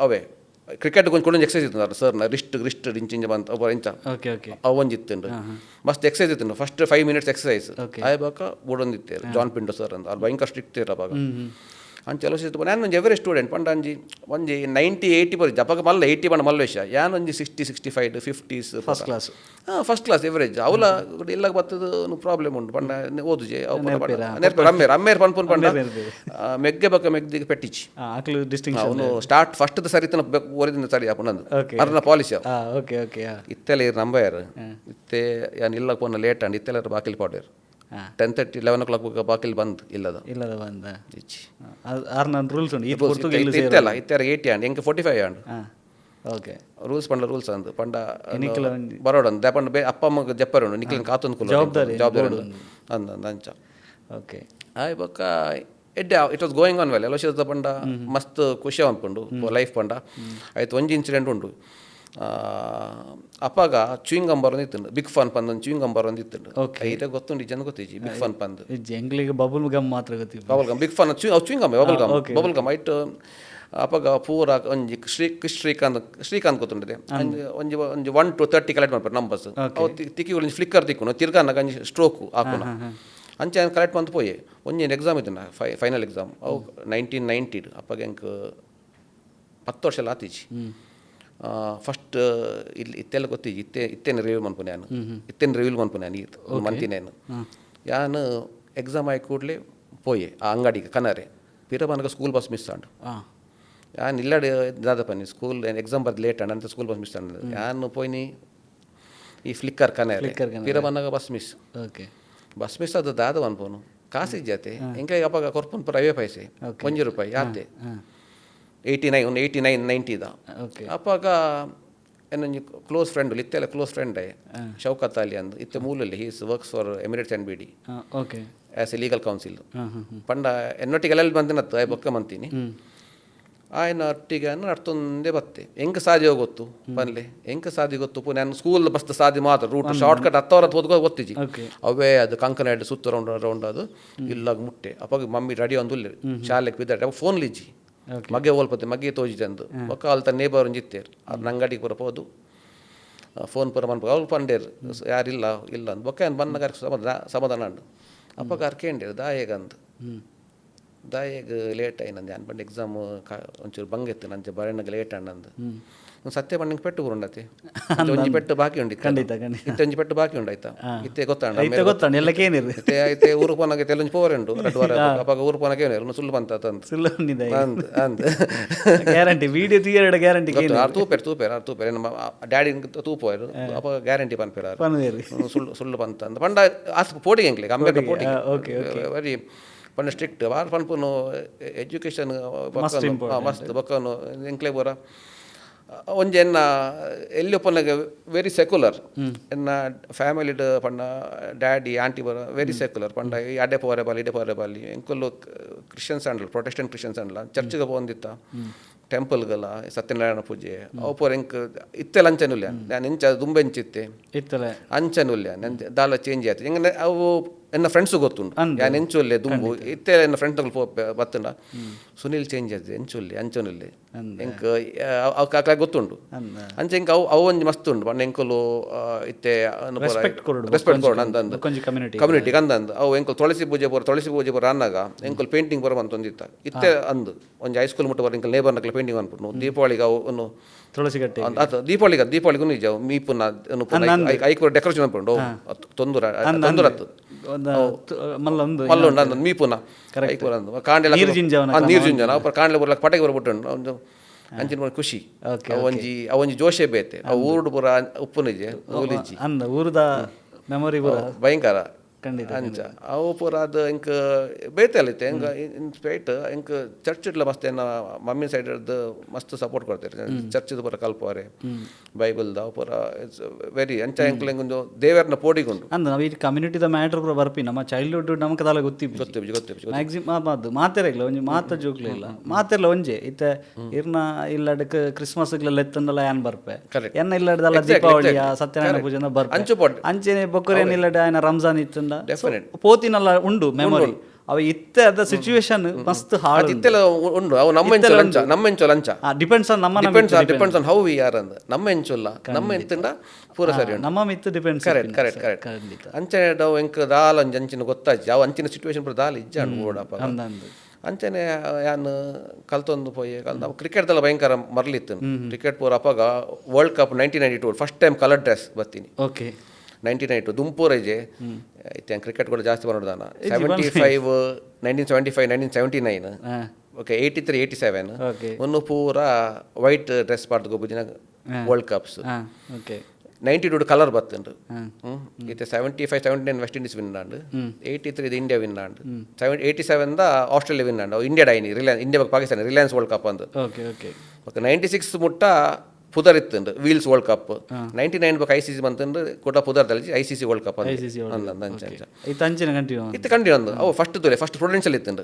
ಅವೇ ಕ್ರಿಕೆಟ್ ಕೊಂಚ ಕೊಡೊಂದು ಎಕ್ಸಸೈಸ್ ಇತ್ತು ಸರ್ನ ರಿಸ್ಟ್ ಇಂಚಿಂಚ ಬಂತ ಒಬ್ಬ ಇಂಚ ಅವೊಂಜಿತ್ತುಂಡು ಮಸ್ತ್ ಎಕ್ಸಸೈಸ್ ಇತ್ತು ಫಸ್ಟ್ 5 minutes ಎಕ್ಸಸೈಸ್ ಆಯ್ ಬೊಕ್ಕ ಬುಡೊಂದಿತ್ತೇರು ಜಾನ್ ಪಿಂಡೋ ಸರ್ ಅಂತ ಅವ್ರು ಭಯಂಕರ ಸ್ಟ್ರಿಕ್ಟ್ ಇರು ಅವಾಗ ಅಂಚ ಎಲೋಷಿಯಸ್ ನಾನು ಒಂಜಿ ಎವರೇಜ್ ಸ್ಟೂಡೆಂಟ್ ಪಂಡ ಒಂಜಿ 90-80 ಬರೀ ಅಪ್ಪಾಗ ಮಲ್ಲ 80 ಬಂಡ ಮಲ್ಲೇಶ ಯಾನ್ ಒಂಜಿ 60-65 50s ಫಸ್ಟ್ ಕ್ಲಾಸ್ ಎವರೇಜ್ ಅವಲ ಇಲ್ಲಾಗ ಬರ್ತದ ಪ್ರಾಬ್ಲಮ್ ಉಂಟು ಪಂಡ ಓದುಜೆ ಅಮ್ಮೇರ್ ಪನ್ಪುನ್ ಪಂಡ ಮೆಗ್ಗೆ ಬಕ್ಕ ಮೆಗ್ದಿಗೆ ಪೆಟ್ಟಿಚಿ ಅವನು ಸ್ಟಾರ್ಟ್ ಫಸ್ಟ್ ಸರಿತನ ಓರಿದಿಂದ ಸರಿ ಅಪ್ಪನಂದು ಅರ್ನ ಪಾಲಿಸಿ ಇತ್ತೆಲ್ಲ ಇರು ನಂಬರ್ ಇತ್ತೆ ಯಾನ್ ಇಲ್ಲ ಪೋನ ಲೇಟ್ ಅಂಡ್ ಇತ್ತೆಲ್ಲ ಬಾಕಿಲ್ ಪಾಡೇರು 10:30 11 o'clock ಬಾಕಿಲ್ ಬಂದು ಇಲ್ಲದ ಬಂದ ಇಚ್ಚಿ ರೂಲ್ಸ್ ಇತ್ತೆಲ್ಲ ಇತ್ತೆರ 80 ಅಂಡ್ ಎಂಕ 45 ಅಂಡ್ ಓಕೆ ರೂಲ್ಸ್ ಪಂಡ ರೂಲ್ಸ್ ಅಂದು ಪಂಡ ಬರೋಡಂದು ದಪಂಡ ಬೇ ಅಪ್ಪ ಅಮ್ಮಗೆ ಜಪ್ಪರುಂಡು ನಿಕ್ಲಿನ ಕಾತೊಂದು ಕುಲ್ಲ ಜವಾಬ್ದಾರಿ ಅಂಚ ಓಕೆ ಆಯ್ ಬೊಕ್ಕ ಎಡ್ಡೆ it was going on well Aloysius ಪಂಡ ಮಸ್ತ್ ಖುಷಿ ಅನ್ಪುಂಡು ಲೈಫ್ ಪಂಡ ಆಯ್ತು ಒಂಜಿ ಇನ್ಸಿಡೆಂಟ್ ಉಂಡು ಅಪ್ಪಾಗ ಚೂಯಿಂಗ್ ಗಮ್ ಬರೋದಿತ್ತು ಬಿಗ್ ಫನ್ ಪಂದ್ ಒಂದು ಚೂಯಿಂಗ್ ಗಮ್ ಬರೋದಿತ್ತು ಐತೆ ಗೊತ್ತುಂಡು ಜನ ಗೊತ್ತಿಜ್ಜಿ ಬಿಗ್ ಫನ್ ಪಂದ್ ಎಂಗ್ಲಿಗೆ ಬಬಲ್ ಗಮ್ ಮಾತ್ರ ಗೊತ್ತಿ bubble gum big fun chewing gum bubble gum ಐಟ್ ಅಪ್ಪಾಗ ಪೂರ ಒಂಜಿ ಶ್ರೀಕಾಂತ್ ಗೊತ್ತುಂಡಿದೆ ಒಂಜಿ 1 to 30 ಕಲೆಕ್ಟ್ ಮಾಡ್ತಾರೆ ನಂಬರ್ಸ್ ಅವು ತಿಕ್ಕಿ ಫ್ಲಿಕ್ಕರ್ ತಿಕ್ಕುನು ತಿರ್ಗಾನಾಗ ಒಂಜಿ ಸ್ಟ್ರೋಕ್ ಹಾಕೋಣ ಅಂಚೆ ಕಲೆಕ್ಟ್ ಮಂತ್ ಪೋಯೆ ಒಂಜೇನು ಎಕ್ಸಾಮ್ ಇತ್ತು ಫೈನಲ್ ಎಕ್ಸಾಮ್ ಅವು 1990 ಅಪ್ಪಗೆ ಎಂಕ್ 10 ವರ್ಷ ಆತೀಜಿ ಫಸ್ಟ್ ಇಲ್ಲಿ ಇತ್ತೆಲ್ಲ ಗೊತ್ತಿಜಿ ಇತ್ತೇನು ರಿವ್ಯೂ ಮನ್ಪುನೆ ನಾನು ಇತ್ತೇನು ರಿವ್ಯೂ ಮನ್ಪುನೆ ನಾನು ಮಂತಿನೇನು ಯಾನು ಎಕ್ಸಾಮ್ ಆಗಿ ಕೂಡಲೇ ಪೋಯೆ ಆ ಅಂಗಡಿಗೆ ಕನರೆ ಪಿರ ಮನಗ ಸ್ಕೂಲ್ ಬಸ್ ಮಿಸ್ ಆಂಡು ಯಾನು ಇಲ್ಲಡೆ ದಾದ ಪನ್ನಿ ಸ್ಕೂಲ್ ಎಕ್ಸಾಮ್ ಬರ್ದು ಲೇಟ್ ಆಂಡ್ ಅಂತ ಸ್ಕೂಲ್ ಬಸ್ ಮಿಸ್ ಆಂಡ್ ಯಾನು ಪೋಯ್ನಿ ಈ ಫ್ಲಿಕ್ಕರ್ ಕನರೆ ಪಿರ ಮನಗ ಬಸ್ ಮಿಸ್ ಬಸ್ ಮಿಸ್ ಅದು ದಾದ ಅನ್ಪೋನು ಕಾಸಿಗೆ ಜಾತೆ ಎಂಕ ಅಪ್ಪಾಗ ಕೊರ್ಪನ್ ಪುರ 50 ಪೈಸೆ ₹1 ಯಾತೆ 89 ಅಪ್ಪಾಗ ಏನೊಂದು ಕ್ಲೋಸ್ ಫ್ರೆಂಡ್ ಇತ್ತೆಲ್ಲ ಕ್ಲೋಸ್ ಫ್ರೆಂಡ್ ಶೌಕತ್ ಅಲಿ ಅಂದ್ ಇತ್ತೆ ಮೂಲಲ್ಲಿ he's works for Emirates and ಬಿಡಿ ಆ್ಯಸ್ ಎ ಲೀಗಲ್ ಕೌನ್ಸಿಲ್ ಪಂಡ ಎನ್ನೊಟ್ಟಿಗೆ ಎಲ್ಲ ಬಂದಿನತ್ತು ಬೊಕ್ಕ ಮಂತೀನಿ ఆయన ಒಟ್ಟಿಗೆ ನಡ್ತೊಂದೇ ಬತ್ತೆ ಹೆಂಗೆ ಸಾದಿ ಗೊತ್ತು ಪನ್ಲೆ ಹೆಂಗೆ ಸಾದಿ ಗೊತ್ತು ನಾನು ಸ್ಕೂಲ್ ಬಸ್ ಸಾದಿ ಮಾತ್ರ ರೂಟ್ ಶಾರ್ಟ್ ಕಟ್ 10 ಅವರ ಓದ್ಕೋ ಗೊತ್ತಿಜಿ ಅವೇ ಅದು ಕಂಕನ ಹಿಡ್ದು ಸುತ್ತ ರೌಂಡ್ ಅದು ಇಲ್ಲಾಗ ಮುಟ್ಟೆ ಅಪ್ಪಾಗ ಮಮ್ಮಿ ರೆಡಿ ಒಂದು ಶಾಲೆಗೆ ಬಿದ್ದರೆ ಫೋನ್ ಲಿಜ್ಜಿ ಮಗೆ ಓಲ್ಪತ್ತೆ ಮಗೆ ತೋಜಿದೆ ಅಂದು ಬೊಕ್ಕ ಅಲ್ತ ನೇಬರ್ ಜಿತ್ತೇರು ಅದು ಅಂಗಡಿಗೆ ಬರಬಹುದು ಫೋನ್ ಪುರ ಮನ್ಪ ಅವ್ರು ಪಂಡೇರು ಯಾರಿಲ್ಲ ಇಲ್ಲ ಅಂದು ಬೊಕ್ಕ ಏನು ಬನ್ನಗಾರ ಸಮಾಧಾನ ಅಂಡು ಅಪ್ಪಾಗ ಅರ್ಕೇಂಡೇರು ದಾಯೇಗಂದು ದಾಯೆಗೆ ಲೇಟ್ ಆಯ್ತು ನಂದು ಅನ್ಪಂಡು ಎಕ್ಸಾಮ್ ಒಂಚೂರು ಬಂಗೆತ್ತು ನಂಚೆ ಬರೆಣ್ಣಗೆ ಲೇಟ್ ಆಂಡಂದು ಸತ್ಯ ಪಂಡಿಗೆ ಪೆಟ್ಟು ಬರುಂಡತೆ ಒಂಜಿ ಪೆಟ್ಟು ಬಾಕಿ ಉಂಡಿ ಇತ್ತೆ ಒಂಜಿ ಪೆಟ್ಟು ಬಾಕಿ ಉಂಡಾಯ್ತಾ ಇತ್ತೆ ಗೊತ್ತಾಂಡ ಐತೆ ಊರು ಪೋನಾಗೆ ತೆಲೊಂಜಿ ಪೋರೆಂಡು ಅಪ್ಪಾಗ ಊರು ಪೋನಾಗೆ ಏನೇರು ಸುಳ್ಳು ಬಂತ ಗ್ಯಾರಂಟಿ ವಿಡಿಯೋ ತಿಯರಡ ಗ್ಯಾರಂಟಿ ತೂಪೇರು ನಮ್ಮ ಡ್ಯಾಡಿ ತೂಪೋರು ಅಪ್ಪ ಗ್ಯಾರಂಟಿ ಪನ್ಪೇರ ಸುಳ್ಳು ಬಂತ ಅಂತ ಪಂಡ ಆಸ್ ಪೋಟಿಗೆ ಎಂಕ್ಲೆ ಅಮ್ಮೇಕ ಪೋಟಿಗೆ ವೆರಿ ಪಂಡ ಸ್ಟ್ರಿಕ್ಟ್ ವಾರ ಪನ್ಪುನು ಎಜುಕೇಷನ್ ಮಸ್ತ್ ಬೊಕ್ಕನು ಎಂಕ್ಲೆ ಬೋರ ಒಂಜಿ ಎನ್ನ ಎಲ್ಲಿ ಪೊನ್ನಗೆ ವೆರಿ ಸೆಕ್ಯುಲರ್ ಎನ್ನ ಫ್ಯಾಮಿಲಿಡ್ ಪಂಡ ಡ್ಯಾಡಿ ಆಂಟಿ ಬರ ವೆರಿ ಸೆಕ್ಯುಲರ್ ಪಂಡ ಅಡೆ ಪೋರೆ ಬಾಲಿ ಇಡೆ ಪೋರೆ ಬಾಲಿ ಎಂಕಲ್ಲು ಕ್ರಿಶ್ಚಿಯನ್ಸ್ ಅಂಡ್ಲ ಪ್ರೊಟೆಸ್ಟೆಂಟ್ ಕ್ರಿಶ್ಚಿಯನ್ಸ್ ಅಂಡ್ಲ ಚರ್ಚ್ಗೆ ಬಂದಿತ್ತ ಟೆಂಪಲ್ಗಲ ಸತ್ಯನಾರಾಯಣ ಪೂಜೆ ಅವು ಪೋರ ಎಂಕ್ ಇತ್ತೆ ಅಂಚನುಲ್ಯ ನಾನು ಎಂಚ ದುಂಬೆಂಚಿತ್ತೆ ಇತ್ತಲೆ ಅಂಚನುಲ್ಯ ನನ್ ದಾಲ ಚೇಂಜ್ ಆಯ್ತು ಹೆಂಗೆ ಅವು ಎನ್ನ ಫ್ರೆಂಡ್ಸು ಗೊತ್ತುಂಡು ನಾನು ಎಂಚೊಲ್ಲೆ ದುಂಬು ಇತ್ತೆ ಎನ್ನ ಫ್ರೆಂಡ್ ಬತ್ತುಂಡ ಸುನಿಲ್ ಚೇಂಜ್ ಆಯ್ತು ಎಂಚೊಲ್ಲೆ ಅಂಚನುಲ್ಲೆ ಎಂಕ್ ಅವು ಕಾಕ ಗೊತ್ತುಂಡು ಅಂಚೆ ಎಂಕ್ ಅವು ಒಂಜಿ ಮಸ್ತ್ ಉಂಡು ಪಂಡ ಎಂಕಲು ಇತ್ತೆ ರೆಸ್ಪೆಕ್ಟ್ ಕೊಡು ಅಂದಂದು ಕಮ್ಯುನಿಟಿಗೆ ಅಂದಂದು ಅವು ಎಂಕಲ್ ತುಳಸಿ ಪೂಜೆ ಬೋರ ಅನ್ನಾಗ ಎಂಕಲ್ ಪೇಂಟಿಂಗ್ ಬರೋ ಅಂತೊಂದಿತ್ತ ಇತ್ತೆ ಅಂದು ಒಂಜಿ ಹೈಸ್ಕೂಲ್ ಮುಟ್ಟ ಬರ ಎಂಕಲ್ ನೇಬರ್ನಕ್ಲೆ ಪೇಂಟಿಂಗ್ ಅನ್ಬಿಟ್ಟು ದೀಪಾವಳಿಗೆ ಅವು ತುಳಸಿ ಗಟ್ಟೆ ದೀಪಾವಳಿಗೂ ನಿಜ ಮೀಪುನ ಐಕೂರ ಡೆಕೋರೇಷನ್ ಅನ್ಕೊಂಡು ತೊಂದರತ್ತು ಮಲ್ಲುಂಡ ಅಂದ್ ಮೀಪುನ ಐಕೂರ ಅಂದು ಕಾಂಡೆಲ ನೀರ್ಜುಂಜನ ಕಾಂಡೆಲ ಬರ್ಲಕ್ಕೆ ಪಟಕೆ ಬರ್ಬಿಟ್ಟು ಒಂದು ಅಂಚಿನ ಖುಷಿ ಅವೊಂಜಿ ಜೋಶೆ ಬೇತೆ ಆ ಊರುಡು ಪೂರ ಉಪ್ಪು ನಿಜೆ ಊಲಿಜ್ಜಿ ಊರದ ಮೆಮೊರಿ ಭಯಂಕರ ಅಂಚ ಅವು ಪೂರ ಅದು ಎಂಕ್ ಬೇತಲ್ಲಿತ್ತೆ ಹೆಂಗ ಇನ್ಸ್ಪೈಟ್ ಎಂಕ್ ಚರ್ಚ್ ಇಟ್ಲ ಮಸ್ತ್ ಏನ ಮಮ್ಮಿ ಸೈಡ್ ಮಸ್ತ್ ಸಪೋರ್ಟ್ ಕೊಡ್ತಾರೆ ಚರ್ಚ್ದು ಪೂರ ಕಲ್ಪವರೆ ಬೈಬಲ್ದ ಅವು ಪೂರ ಇಟ್ಸ್ ವೆರಿ ಅಂಚ ಎಂಕ್ಲ ಒಂದು ದೇವರನ್ನ ಪೋಡಿಗೊಂಡು ಅಂದ ನಾವು ಈ ಕಮ್ಯುನಿಟಿದ ಮ್ಯಾಟ್ರ್ ಪೂರ ಬರ್ಪಿ ನಮ್ಮ ಚೈಲ್ಡ್ಹುಡ್ ನಮಗೆ ತಲೆ ಗೊತ್ತಿಪ್ಪು ಮ್ಯಾಕ್ಸಿಮಮ್ ಅದು ಮಾತೆರೆಗ್ಲ ಒಂಜಿ ಮಾತ ಜೋಕ್ಲೆ ಇಲ್ಲ ಮಾತೆರ್ಲ ಒಂಜೆ ಇತ್ತೆ ಇರ್ನ ಇಲ್ಲಡಕ್ಕೆ ಕ್ರಿಸ್ಮಸ್ಗ್ಲೆಲ್ಲ ಎತ್ತಂದಲ್ಲ ಏನ್ ಬರ್ಪೆ ಎನ್ನ ಇಲ್ಲಡದಲ್ಲ ದೀಪಾವಳಿಯ ಸತ್ಯನಾರಾಯಣ ಪೂಜೆನ ಬರ್ಪೆ ಅಂಚೆನೆ ಬೊಕ್ಕರೇನ್ ಇಲ್ಲಡ ಆಯ್ನ ರಂಜಾನ್ ಇತ್ತಂದ ಪೋತಿನಲ್ಲ ಉಂಡು ಮೆಮೊರಿ ಅವ ಇತ್ತೆ ಅದ ಸಿಚುವೇಶನ್ ಮಸ್ತ್ ಹಾಳು ಇತ್ತೆಲ್ಲ ಉಂಡು ಅವು ನಮ್ಮ ಎಂಚೊಲ ಅಂಚ ಡಿಪೆಂಡ್ಸ್ ಆನ್ ನಮ್ಮ depends on how we are ಅಂದ ನಮ್ಮ ಎಂಚೊಲ್ಲ ನಮ್ಮ ಎಂತಿಂದ ಪೂರ ಸರಿ ಉಂಟು ನಮ್ಮ ಮಿತ್ತು ಡಿಪೆಂಡ್ಸ್ ಕರೆಕ್ಟ್ ಅಂಚನೆ ಅವು ಎಂಕ್ ದಾಲ್ ಅಂಚಿನ ಗೊತ್ತಾಜಿ ಅವು ಅಂಚಿನ ಸಿಚುವೇಶನ್ ಪೂರ ದಾಲ್ ಇಜ್ಜಾಂಡು ಓಡಪ್ಪ ಅಂಚನೆ ಯಾನು ಕಲ್ತೊಂದು ಪೋಯಿ ನಾವು ಕ್ರಿಕೆಟ್ದೆಲ್ಲ ಭಯಂಕರ ಮರಲಿತ್ತು ಕ್ರಿಕೆಟ್ ಪೂರ ಅಪ್ಪಾಗ world cup 1992 first time colour dress ಬರ್ತೀನಿ 1992 ದುಂಪೂರೈಜೆ ಇತ್ತೆ ಕ್ರಿಕೆಟ್ ಕೂಡ ಜಾಸ್ತಿ ಬರೋದಾನ 75 1979 ಓಕೆ 83 87 ಒಂದು ಪೂರ ವೈಟ್ ಡ್ರೆಸ್ ಪಾಡ್ದು ಗೊಬ್ಬುಜಿನ ವರ್ಲ್ಡ್ ಕಪ್ಸ್ 92 ಕಲರ್ ಬತ್ತುಂಡು ಇತ್ತೆ 75 79 ವೆಸ್ಟ್ ಇಂಡೀಸ್ ವಿನ್ ಆಂಡು 83 ಇಂಡಿಯಾ ವಿನ್ ಆಂಡು 87 ಆಸ್ಟ್ರೇಲಿಯಾ ವಿನ್ ಆಂಡು ಇಂಡಿಯಾ ಡೈನಿ Reliance India Pakistan Reliance world cup ಅಂದು ಓಕೆ 96 ಮುಟ್ಟ ಪುದರ್ ಇತ್ತುಂಡು ವೀಲ್ಸ್ ವರ್ಲ್ಡ್ ಕಪ್ 99 ಬಕ್ ICC ಬಂತಂದು ಕೂಡ ಪುದರ್ದಲ್ಲಿ ICC ವರ್ಲ್ಡ್ ಕಪ್ ಇತ್ತು ಕಂಟಿನ್ಯೂ ಅಂದು ಅವು ಫಸ್ಟ್ ಪ್ರೊಡೆನ್ಷಿಯಲ್ ಇತ್ತುಂಡು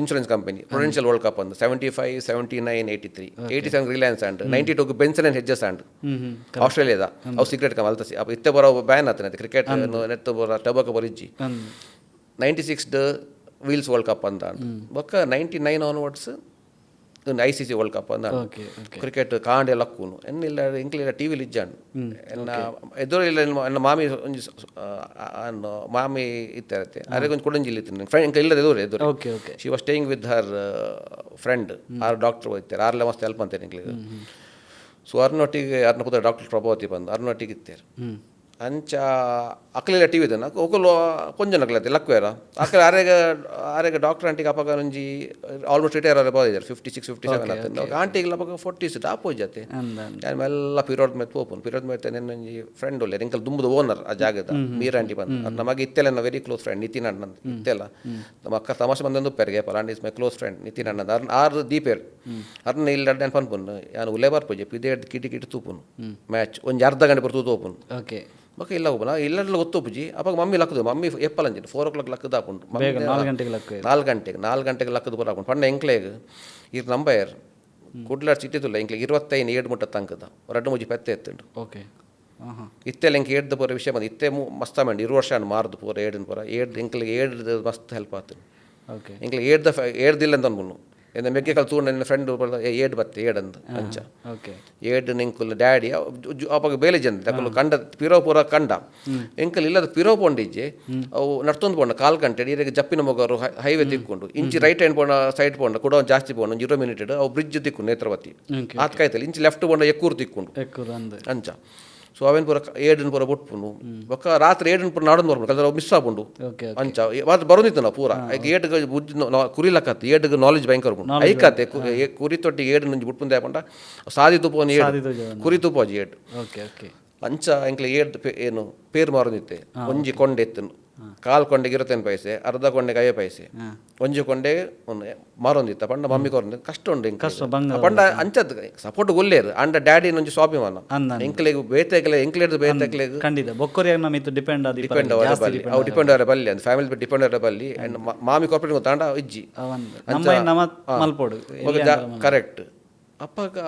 insurance company Prudential world cup ಅಂದು 75 79 83 87 Reliance and 92 Benson and Hedges and ಆಸ್ಟ್ರೇಲಿಯಾದ ಅವು ಸಿಗರೇಟ್ ಕಮ್ ಅಲ್ತಸಿ ಅವು ಇತ್ತೆ ಬರೋ ಬ್ಯಾನ್ ಆತನೈತೆ ಕ್ರಿಕೆಟ್ ನೆತ್ತು ಬರೋ ಟೊಬಾಕೋ ಬರಿಜ್ಜಿ 96 ವೀಲ್ಸ್ ವರ್ಲ್ಡ್ ಕಪ್ ಅಂತ ಬೊಕ್ಕ 99 ಆನ್ವರ್ಡ್ಸ್ ICC ವರ್ಲ್ಡ್ ಕಪ್ ಅಂದ ಕ್ರಿಕೆಟ್ ಕಾಂಡೆ ಲಕ್ಕೂನು ಎನ್ನಿಲ್ಲ ಇಂಕ್ಲಿಲ್ಲ ಟಿ ವಿಲಿ ಇಜ್ಜಾಂಡು ಎನ್ನ ಎದುರು ಇಲ್ಲ ಎನ್ನ ಮಾಮಿ ಒಂಜಿ ಮಾಮಿ ಇತ್ತೆ ಅರೆಗೆ ಒಂದು ಕೊಡಂಜಿಲ್ಲ ಇತ್ತು ಫ್ರೆಂಡ್ ಇಂಕ ಇಲ್ಲದ ಎದುರು she was staying with her friend ಆರ್ ಡಾಕ್ಟರ್ ಹೋಗ್ತಾರೆ ಆರ್ಲೆ ಮಸ್ತ್ ಹೆಲ್ಪ್ ಅಂತೇನೆ ಇಂಕ್ಲಿಗೆ ಸೊ ಅರ್ನೊಟ್ಟಿಗೆ ಅರ್ನ ಕೂತ ಡಾಕ್ಟರ್ ಪ್ರಭಾವತಿ ಬಂದು ಅರ್ನೊಟ್ಟಿಗೆ ಇತ್ತೇರು ಅಂಚ ಅಕ್ಕಲೆಲ್ಲ ಟಿ ವಿ ಇದನ್ನ ಒಕ್ಕಲು ಕೊಂಜನ ಅಕ್ಕಲತ್ತೆ ಲಕ್ವೇರ ಅಕ್ಕಲೆ ಆರೆಗೆ ಡಾಕ್ಟರ್ ಆಂಟಿಗೆ ಅಪ್ಪಾಗ ಒಂಜಿ ಆಲ್ಮೋಸ್ಟ್ ರಿಟೈರ್ ಅವರೇ ಬಂದಿದ್ದಾರೆ 56-57 ಆಗ್ತದೆ ಆಂಟಿಗೆ ಅಪ್ಪಾಗ 40 ಆಪೋ ಜೊತೆ ಎಲ್ಲ ಪಿರಿಯಡ್ ಮೇಲೆ ಪಿರಿಯಡ್ ಮೇಲೆ ನನ್ನ ಒಂಜಿ ಫ್ರೆಂಡ್ ಒಳ್ಳೆ ಇಂಕಲ್ ದುಂಬುದು ಓನರ್ ಆ ಜಾಗದ ಮೀರ್ ಆಂಟಿ ಬಂದು ಅದು ನಮಗೆ ಇತ್ತೆಲ್ಲ ನನ್ನ ವೆರಿ ಕ್ಲೋಸ್ ಫ್ರೆಂಡ್ ನಿತಿನ್ ಅಣ್ಣ ಇತ್ತೆಲ್ಲ ನಮ್ಮ ಅಕ್ಕ ತಮಾಷೆ ಬಂದೊಂದು ಪೆರಿಗೆ and is my close friend Nitin ಅಣ್ಣ ಆರು ದೀಪೇರು ಅರ್ನ ಇಲ್ಲ ಅಡ್ಡ ಪನ್ಪುನು ನಾನು ಉಲ್ಲೆ ಬರ್ಪೋಜೆ ಇದೇ ಕಿಟಿ ಕಿಟಿ ತೂಪುನು ಮ್ಯಾಚ್ ಒಂದು ಅರ್ಧ ಗಂಟೆ ಬರ್ತು ತೂಪುನು ಓಕೆ ಬಕ್ಕ ಇಲ್ಲ ಹೋಗೋಣ ಇಲ್ಲೆಲ್ಲ ಗೊತ್ತೊಪ್ಪುಜಿ ಅಪ್ಪಾಗ ಮಮ್ಮಿ ಲಕ್ಕದು ಮಮ್ಮಿ ಎಪ್ಪಲಂಜಿನ 4 o'clock ಲಕ್ಕದ ಹಾಕೊಂಡು 4 ಗಂಟೆಗೆ ಲಕ್ಕದು ಬರ ಹಾಕೊಂಡು ಪಣ್ಣ ಎಂಕ್ಲೆಗೆ ಇರ್ ನಂಬರ್ ಕುಡ್ಲಾಡ್ ಸಿಟ್ಟಿದಿಲ್ಲ ಎಂಕ್ಲೆಗೆ 25 ಮುಟ್ಟ ತಂಕದ 2 ಪೆತ್ತೆ ಎತ್ತುಂಡು ಓಕೆ ಇತ್ತೆಲ್ಲ ಎಂಕ್ ಏಡ್ದು ಪೂರ ವಿಷಯ ಬಂದು ಇತ್ತೆ ಮಸ್ತ ಮಂಡಿ 2 ವರ್ಷ ಮಾರ್ದು ಪೂರ ಪೂರ ಎಂಕ್ಲಿಗೆ ಏಡ್ದು ಮಸ್ತ್ ಹೆಲ್ಪ್ ಆತು ಓಕೆ ಎಂಕ್ಲಿಗೆ ಏಡ್ದಿಲ್ಲ ಅಂತ ಅನ್ಕೊಂಡು ಎಂದು ಮೆಗ್ಗೆ ಕಲ್ ತೂಂಡ ನನ್ನ ಫ್ರೆಂಡ್ ಏಡ್ ಬತ್ತೆ ಏಡಂದು ಅಂಚ ಏಡ್ ನಿಂಕುಲ್ ಡ್ಯಾಡಿ ಅಪ್ಪಾಗ ಬೇಲೆ ಜನ ತಕಲು ಕಂಡ ಪಿರೋ ಪೂರ ಕಂಡ ಎಂಕಲ್ ಇಲ್ಲದ ಪಿರೋ ಪೋಂಡಿಜ್ಜೆ ಅವು ನಡ್ತೊಂದು ಪೋಂಡ 4 ಗಂಟೆ ಈಗ ಜಪ್ಪಿನ ಮೊಗರು ಹೈವೇ ತಿಕ್ಕೊಂಡು ಇಂಚಿ ರೈಟ್ ಹ್ಯಾಂಡ್ ಪೋಂಡ ಸೈಡ್ ಪೋಂಡ ಕೂಡ ಜಾಸ್ತಿ ಪೋಂಡ 0 ಮಿನಿಟ್ ಅವು ಬ್ರಿಡ್ಜ್ ತಿಕ್ಕೊಂಡು ನೇತ್ರವತಿ ಆತ್ ಕಾಯ್ತಲ್ಲ ಇಂಚಿ ಲೆಫ್ಟ್ ಪೋಂಡ ಎಕ್ಕೂರು ತಿಕ್ಕೊಂಡು ಅಂಚ ಸೊ ಅವೇನು ಪೂರ ಏಡನ್ ಪೂರ ಬಿಟ್ಪುಂಡು ಬೊಕ್ಕ ರಾತ್ರಿ ಏಡನ್ ಪೂರ ನಾಡೊಂದು ಬರ್ಬೇಕು ಅದ್ರ ಮಿಸ್ ಆಗ್ಬುಂಡು ಅಂಚ ಅದು ಬರೋದಿತ್ತು ನಾವು ಪೂರ ಈಗ ಏಡ್ಗೆ ಬುಜ್ಜಿ ಕುರಿ ಲಕ್ಕತ್ತೆ ಏಡ್ಗೆ ನಾಲೆಜ್ ಭಯಂಕರ ಉಂಟು ಐಕತ್ತೆ ಕುರಿ ತೊಟ್ಟಿ ಏಡು ನಂಜಿ ಬಿಟ್ಪುಂದೆ ಹಾಕೊಂಡ ಸಾದಿ ತುಪ್ಪೋನು ಏಡು ಕುರಿ ತುಪ್ಪೋಜಿ ಏಡು ಅಂಚ ಎಂಕ್ಲೆ ಏಡ್ ಏನು ಪೇರು ಮಾರೋದಿತ್ತೆ ಒಂಜಿ ಕೊಂಡೆ ಎತ್ತನು ಕಾಲು ಕೊಂಡೆಗೆ 25 ಪೈಸೆ ಅರ್ಧ ಕೊಂಡೆಗೆ 5 ಪೈಸೆ ಒಂಜಿ ಕೊಂಡೆಗೆ ಒಂದು ಮಾರೊಂದಿತ್ತ ಪಂಡ ಮಮ್ಮಿ ಕೊರಂದ ಕಷ್ಟ ಉಂಡು ಪಂಡ ಅಂಚದ್ ಸಪೋರ್ಟ್ ಗೊಲ್ಲೇರು ಅಂಡ ಡ್ಯಾಡಿ ಒಂಜಿ ಸ್ವಾಭಿಮಾನ ಎಂಕ್ಲೆಗ್ ಬೇತೆಗ್ಲೆ ಎಂಕ್ಲೆಡ್ದು ಬೇತೆಗ್ಲೆಗ್ ಖಂಡಿತ ಬೊಕ್ಕರಿಯಾಗ ನಮಿತ್ತು ಡಿಪೆಂಡ್ ಅವು ಡಿಪೆಂಡ್ ಅವರ ಬಲ್ಲಿ ಅಂದ್ ಫ್ಯಾಮಿಲಿ ಡಿಪೆಂಡ್ ಅವರ ಬಲ್ಲಿ ಅಂಡ್ ಮಾಮಿ ಕಾರ್ಪೊರೇಟ್ ಗೊತ್ತಾಂಡ ಇಜ್ಜಿ ಕರೆಕ್ಟ್ ಅಪ್ಪಾಗ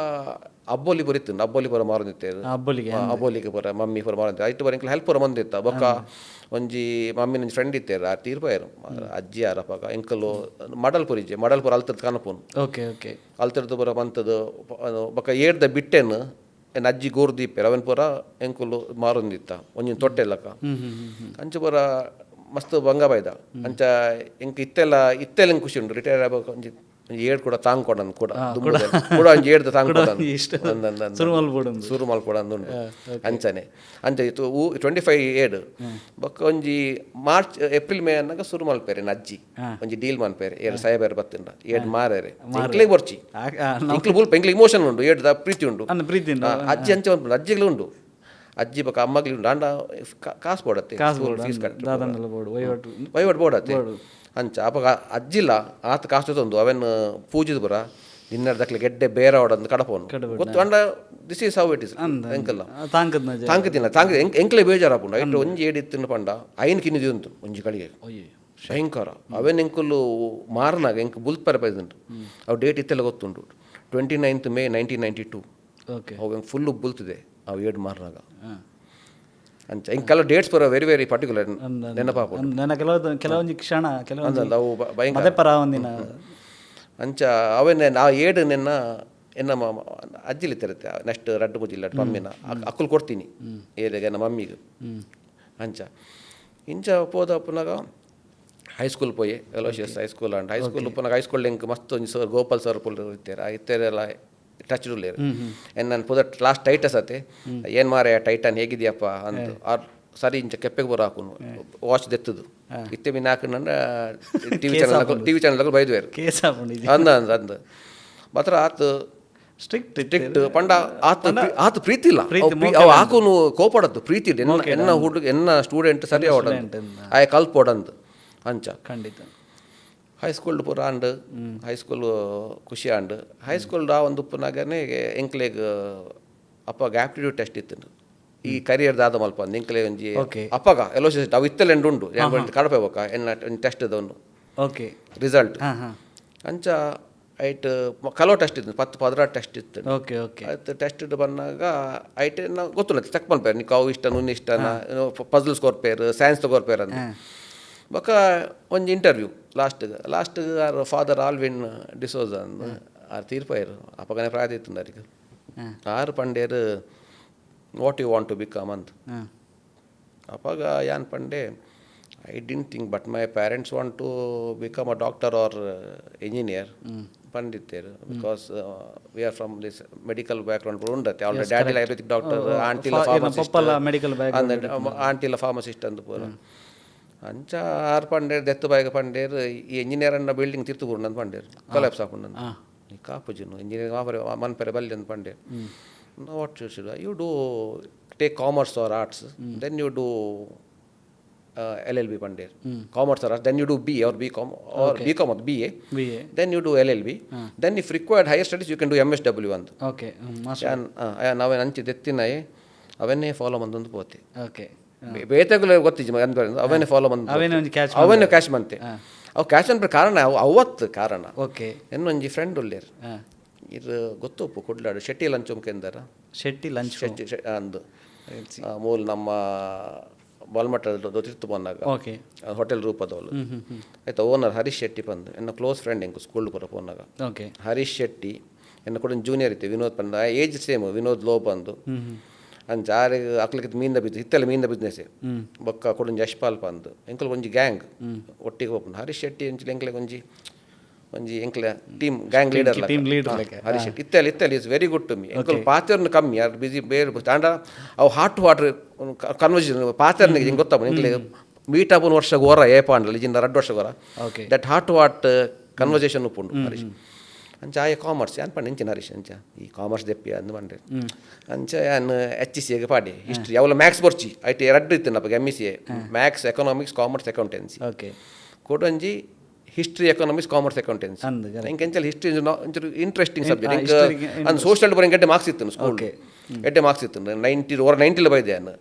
ಅಬ್ಬೋಲಿ ಬರಿತ್ತು ಅಬ್ಬೋಲಿ ಪುರ ಮಾರೊಂದಿತ್ತೇರು ಅಬ್ಬೋಲಿಗೆ ಪುರ ಮಮ್ಮಿ ಪುರ ಮಾರೊಂದಿತ್ತು ಐಟು ಬರ ಹೆಲ್ಪ್ ಪುರ ಬಂದಿತ್ತ ಬೊಕ್ಕ ಒಂಜಿ ಮಮ್ಮಿನ ಫ್ರೆಂಡ್ ಇತ್ತೇರು ಆ ತೀರ್ಪಾಯರು ಅಜ್ಜಿ ಯಾರ ಅಪ್ಪಾಗ ಎಂಕಲು ಮಡಲ್ಪುರ ಇಜ್ಜೆ ಮಡಲ್ಪುರ ಅಲ್ತದ ಕಾನಪುನು ಅಲ್ತದ್ದು ಪುರ ಬಂತದ್ದು ಬೊಕ್ಕ ಏಡ್ದ ಬಿಟ್ಟೆನು ಏನು ಅಜ್ಜಿ ಗೋರು ದೀಪೇರು ಅವನ್ ಪುರ ಎಂಕುಲು ಮಾರೊಂದಿತ್ತ ಒಂಜಿನ ತೊಟ್ಟೆಲ್ಲಕ ಅಂಚ ಪುರ ಮಸ್ತ್ ಬಂಗ ಬೈದ ಅಂಚ ಎಂಕ್ ಇತ್ತೆಲ್ಲ ಖುಷಿ ಉಂಟು ರಿಟೈರ್ ಆಗ್ಬೇಕು ಒಂಜಿ ಏಡ್ ಕೂಡ ತಾಂಗ್ ಕೊಡನ್ ಕೂಡ ಒಂಜಿ ಏಡ್ದ ತಾಂಗ್ ಕೊಡನ್ ಸುರು ಮಲ್ಕೊಡಂದು ಉಂಟು ಅಂಚನೆ ಅಂಚ ಇತ್ತು 25 ಏಡ್ ಬೊಕ್ಕ ಒಂಜಿ ಮಾರ್ಚ್ ಏಪ್ರಿಲ್ ಮೇ ಅನ್ನಗ ಸುರು ಮಲ್ಪೇರೆ ಅಜ್ಜಿ ಒಂಜಿ ಡೀಲ್ ಮನ್ಪೇರೆ ಏಡ್ ಸಾಯಬೇರೆ ಬತ್ತಿಂಡ ಏಡ್ ಮಾರೇರೆ ಎಂಕ್ಲಿಗೆ ಬರ್ಚಿ ಎಂಕ್ಲು ಬುಲ್ಪ ಎಂಕ್ಲಿಗೆ ಇಮೋಷನ್ ಉಂಟು ಏಡ್ದ ಪ್ರೀತಿ ಉಂಟು ಅಜ್ಜಿ ಅಂಚ ಉಂಟು ಅಜ್ಜಿಗಳು ಉಂಟು ಅಜ್ಜಿ ಬೊಕ್ಕ ಅಮ್ಮಗ್ಲಿ ಉಂಟು ಅಂಡ ಕಾಸು ಬೋಡತ್ತೆ ಫೀಸ್ ಕಟ್ಟಿ ವಹಿವಾಟು ಬೋಡತ್ತೆ ಅಂಚ ಅಪ್ಪಾಗ ಅಜ್ಜಿಲ್ಲ ಆತ ಕಾಸು ತಂದು ಅವೇನು ಪೂಜಿದ ಬರ ಇನ್ನರ್ದಕ್ಲೆ ಗೆಡ್ಡೆ ಬೇರೆ ಅವಡಂದು ಕಡಪವನು ಗೊತ್ತು ಅಂಡ this is how it is ಎಂಕಲ್ಲ ತಾಂಕತಿನ ಎಂಕ್ಲೆ ಬೇಜಾರಾಪುಂಡು ಐಟು ಒಂಜಿ ಏಡಿತ್ತಿನ ಪಂಡ ಐನ್ ಕಿನ್ನಿದಿ ಉಂಟು ಒಂಜಿ ಕಳಿಗೆ ಭಯಂಕರ ಅವೇನು ಎಂಕುಲು ಮಾರನಾಗ ಎಂಕ್ ಬುಲ್ಪರೆ ಪೈದುಂಟು ಅವು ಡೇಟ್ ಇತ್ತೆಲ್ಲ ಗೊತ್ತುಂಟು 29th May 1992 ಅವು ಫುಲ್ಲು ಬುಲ್ತಿದೆ ಅವು ಏಡು ಮಾರನಾಗ ಅಂಚ ಹಿಂಗೆ ಕೆಲವು ಡೇಟ್ಸ್ ಬರೋ ವೆರಿ ಪರ್ಟಿಕ್ಯುಲರ್ ಕೆಲವೊಂದು ಕ್ಷಣ ಅವು ಭಯಂಕರ ಅಂಚ ಅವೇನೆ ನಾವು ಏಡು ನಿನ್ನ ಎನ್ನ ಅಜ್ಜಿಲಿ ತಿರುತ್ತೆ ನೆಕ್ಸ್ಟ್ ರಡ್ಡು ಮುಜಿಲ್ಲ ಮಮ್ಮಿನ ಅಕ್ಕಲು ಕೊಡ್ತೀನಿ ಏರಿಗೆ ನಮ್ಮ ಮಮ್ಮಿಗೆ ಅಂಚ ಇಂಚ ಪೋದ ಪುನಗ ಹೈಸ್ಕೂಲ್ ಪೋಯಿ ಎಲೋಶಿಯಸ್ ಹೈಸ್ಕೂಲ್ ಅಂಡ್ ಹೈಸ್ಕೂಲ್ ಪುನಗ ಹೈಸ್ಕೂಲ್ ಎಂಕ್ ಮಸ್ತ್ ಒಂಜಿ ಸರ್ ಗೋಪಾಲ್ ಸರ್ ಪುಲ್ ಇರ್ತಾರೆ ಇತ್ತೆರೆಲ್ಲ ಟಚ್ ಲೇರು ನಾನು ಪುದ ಲಾಸ್ಟ್ ಟೈಟಸ್ ಅತ್ತೆ ಏನು ಮಾರೆ ಟೈಟನ್ ಹೇಗಿದೆಯಪ್ಪ ಅಂತ ಅವ್ರು ಸರಿ ಇಂಚ ಕೆಪ್ಪೆಗೆ ಬರೋ ಹಾಕುನು ವಾಚ್ ದೆತ್ತದು ಇತ್ತೆ ಮಿನ್ ಹಾಕೊಂಡ ಟಿ ವಿ ಚಾನಲ್ ಬೈದ್ವೇರು ಅಂದ ಮಾತ್ರ ಆತ ಸ್ಟ್ರಿಕ್ಟ್ ಪಂಡ ಆತ ಪ್ರೀತಿ ಇಲ್ಲ ಅವು ಹಾಕೋನು ಕೋಪಡದ್ದು ಪ್ರೀತಿ ಎನ್ನ ಹುಡುಗ ಎನ್ನ ಸ್ಟೂಡೆಂಟ್ ಸರಿ ಅವಡಂದು ಆಯ ಕಲ್ಪೊಡಂದು ಅಂಚ ಖಂಡಿತ ಹೈಸ್ಕೂಲ್ ಪೂರ ಅಂಡ್ ಹೈಸ್ಕೂಲ್ ಖುಷಿ ಅಂಡ್ ಹೈಸ್ಕೂಲ್ ಒಂದು ಉಪ್ಪನಾಗನೇ ಎಂಕ್ಲೆಗ್ ಅಪ್ಪಾಗ ಆಪ್ಟಿಟ್ಯೂಡ್ ಟೆಸ್ಟ್ ಇತ್ತು ಈ ಕರಿಯರ್ ದಾದ ಮಲ್ಪ ಅಂದು ಎಂಕ್ಲೆ ಒಂಜಿ ಅಪ್ಪಾಗ ಎಲ್ಲೋ ಅವು ಇತ್ತೆಲ್ಲ ಉಂಡು ಕಡಪೆ ಹೋಗ ಎನ್ನ ಟೆಸ್ಟ್ ಅದೊಂದು ರಿಸಲ್ಟ್ ಅಂಚ ಐಟ್ ಕಲೋ ಟೆಸ್ಟ್ ಇತ್ತು 10-15 ಟೆಸ್ಟ್ ಇತ್ತು ಆಯ್ತು ಟೆಸ್ಟ್ ಬಂದಾಗ ಐಟ್ ನಾವು ಗೊತ್ತಿಲ್ಲ ಚೆಕ್ ಮಲ್ಪೇರು ನೀವು ಅವು ಇಷ್ಟ ನುನ್ ಇಷ್ಟನ ಪಜಲ್ಸ್ ಕೊರ್ಪೇರು ಸೈನ್ಸ್ ತಗೋರ್ಪೇರು ಅಂತ ಬೊಕ್ಕ ಒಂಜಿ ಇಂಟರ್ವ್ಯೂ ಲಾಸ್ಟ್ಗೆ ಫಾದರ್ ಆಲ್ವಿನ್ ಡಿಸೋಜ ಅಂದು ಆರು ತೀರ್ಪಾಯರು ಅಪ್ಪಗನೆ ಪ್ರಾಯ ಇತ್ತಂದರಿಗೆ ಆರು ಪಂಡೇರು what you want to become ಅಂತ ಅಪ್ಪಾಗ ಯಾನ್ ಪಂಡೆ I didn't think but my parents want to become a doctor or engineer ಪಂಡಿತ್ತೇರು because we are from this medical background ಉಂಡತ್ತೆ ಅವಳ ಡ್ಯಾಡಿ ಆಯುರ್ವೇದಿಕ್ ಡಾಕ್ಟರ್ ಆಂಟಿಲ ಫಾರ್ಮಸಿಸ್ಟ್ ಅಂದು ಪೂರ ಅಂಚ ಆರು ಪಂಡೇರು ದೆತ್ತು ಬಾಯಿಗೆ ಪಂಡೇರು ಈ ಇಂಜಿನಿಯರ್ ಅನ್ನ ಬಿಲ್ಡಿಂಗ್ ತಿರ್ತು ಪೂರ್ಣಂದು ಪಂಡೇರು ಕೊಲಾಪ್ಸ್ ಹಾಕೊಂಡು ಈ ಕಾಪುಜಿನು ಇಂಜಿನಿಯರಿಂಗ್ ಮಾಪರೆ ಮನ್ಪರೆ ಬಲ್ಲಿ ಅಂತ ಪಂಡೇರು what you do take commerce or arts then you do LLB ಪಂಡೇರು commerce or arts then you do BA or BCom or BCom or BA then you do LLB then if required higher studies you can do MSW ಅಂದು ನಾವೇನು ಅಂಚಿ ದೆತ್ತಿನಾಯಿ ಅವನ್ನೇ ಫಾಲೋ ಮಂದೊಂದು ಪೋತೆ ಬೇತೆಗಳು ಗೊತ್ತಿಜ್ಜಿ ಅವನ್ನೇ ಫಾಲೋ ಮಂದು ಅವನ್ನೇ ಕ್ಯಾಶ್ ಮಂತೆ ಅವು ಕ್ಯಾಶ್ ಅಂದ್ರೆ ಕಾರಣ ಅವತ್ತು ಕಾರಣ ಇನ್ನೊಂಜಿ ಫ್ರೆಂಡ್ ಉಳ್ಳೇರು ಇದು ಗೊತ್ತುಪ್ಪು ಕೊಡ್ಲಾಡು ಶೆಟ್ಟಿ ಲಂಚ್ ಎಂದಾರ ಶೆಟ್ಟಿ ಅಂದು ಮೂಲ ನಮ್ಮ ಬಾಲ್ಮಟ್ಟದ ತಿರ್ತು ಬಂದಾಗ ಹೋಟೆಲ್ ರೂಪದವಳು ಆಯ್ತಾ ಓನರ್ ಹರೀಶ್ ಶೆಟ್ಟಿ ಬಂದು ಎನ್ನ ಕ್ಲೋಸ್ ಫ್ರೆಂಡ್ ಹೆಂಗೆ ಸ್ಕೂಲ್ ಬರೋ ಪೋನಾಗ ಹರೀಶ್ ಶೆಟ್ಟಿ ಎನ್ನ ಕೂಡ ಜೂನಿಯರ್ ಇತ್ತು ವಿನೋದ್ ಬಂದ ಏಜ್ ಸೇಮ್ ವಿನೋದ್ ಲೋ ಬಂದು ಅಂಚ ಆರಿಗೆ ಅಕ್ಲಿಕ್ಕೆ ಮೀನ ಬಿದ್ದು ಹಿತ್ತಲ್ಲ ಮೀನ ಬಿಸ್ನೆಸ್ ಬೊಕ್ಕ ಕೊಡ ಯಶ್ಪಾಲ್ ಬಂದು ಎಂಕಲ್ ಒಂಜಿ ಗ್ಯಾಂಗ್ ಒಟ್ಟಿಗೆ ಹೋಗ್ಕೊಂಡು ಹರೀಶ್ ಶೆಟ್ಟಿ ಎಂಚಲಿ ಎಂಕ್ಲೆ ಒಂಜಿ ಎಂಕ್ಲೆ team gang leader Harish Shetty ಇತ್ತಲ್ಲಿ is very good to me ಎಂಕಲ್ ಪಾತ್ರನ ಕಮ್ಮಿ ಯಾರು ಬಿಸಿ ಬೇರೆ ತಾಂಡ ಅವು ಹಾರ್ಟ್ ಟು ಹಾರ್ಟ್ ಕನ್ವರ್ಸೇಷನ್ ಪಾತ್ರನಿಗೆ ಹಿಂಗೆ ಗೊತ್ತಾಗ ಎಂಕ್ಲೆ ಮೀಟ್ ಆಪನ್ ವರ್ಷ ಗೋರ ಏಪ ಅಂಡಲ್ಲ ಇಜಿಂದ 2 ವರ್ಷ ಗೋರ that heart to heart conversation ಉಪ್ಪುಂಡು ಹರೀಶ್ ಅಂಚ ಆಯ ಕಾಮರ್ಸ್ ಯಾನ್ ಪಂಡ ಎಂಚಿನ ಹರೀಶ್ ಅಂಚ ಈ ಕಾಮರ್ಸ್ ದೆಪ್ಪಿ ಅಂದು ಬಂದ್ರೆ ಅಂಚ ಯಾನ್ HECಗೆ ಪಾಡಿ ಹಿಸ್ಟ್ರಿ ಅವಳ ಮ್ಯಾಥ್ಸ್ ಬರ್ಚಿ ಐಟಿ 2 ಇತ್ತು ನಮಗೆ MSc maths economics commerce accountancy ಕೊಡಂಜಿ ಹಿಸ್ಟ್ರಿ ಎಕನಾಮಿಕ್ಸ್ ಕಾಮರ್ಸ್ ಅಕೌಂಟೆನ್ಸಿ ಇಂಗೆ ಎಂಚಲ್ಲಿ ಹಿಸ್ಟ್ರಿ ಒಂಚೂರು ಇಂಟ್ರೆಸ್ಟಿಂಗ್ ಸಬ್ಜೆಕ್ಟ್ ಅಂದ್ ಸೋಷಿಯಲ್ ಬರೋ ಎಡ್ಡೆ ಮಾರ್ಕ್ಸ್ ಇತ್ತು ಸ್ಕೂಲ್ ಎಡ್ಡೆ ಮಾರ್ಕ್ಸ್ ಇತ್ತು 90 ಬೈದೆ ಅನ್ನು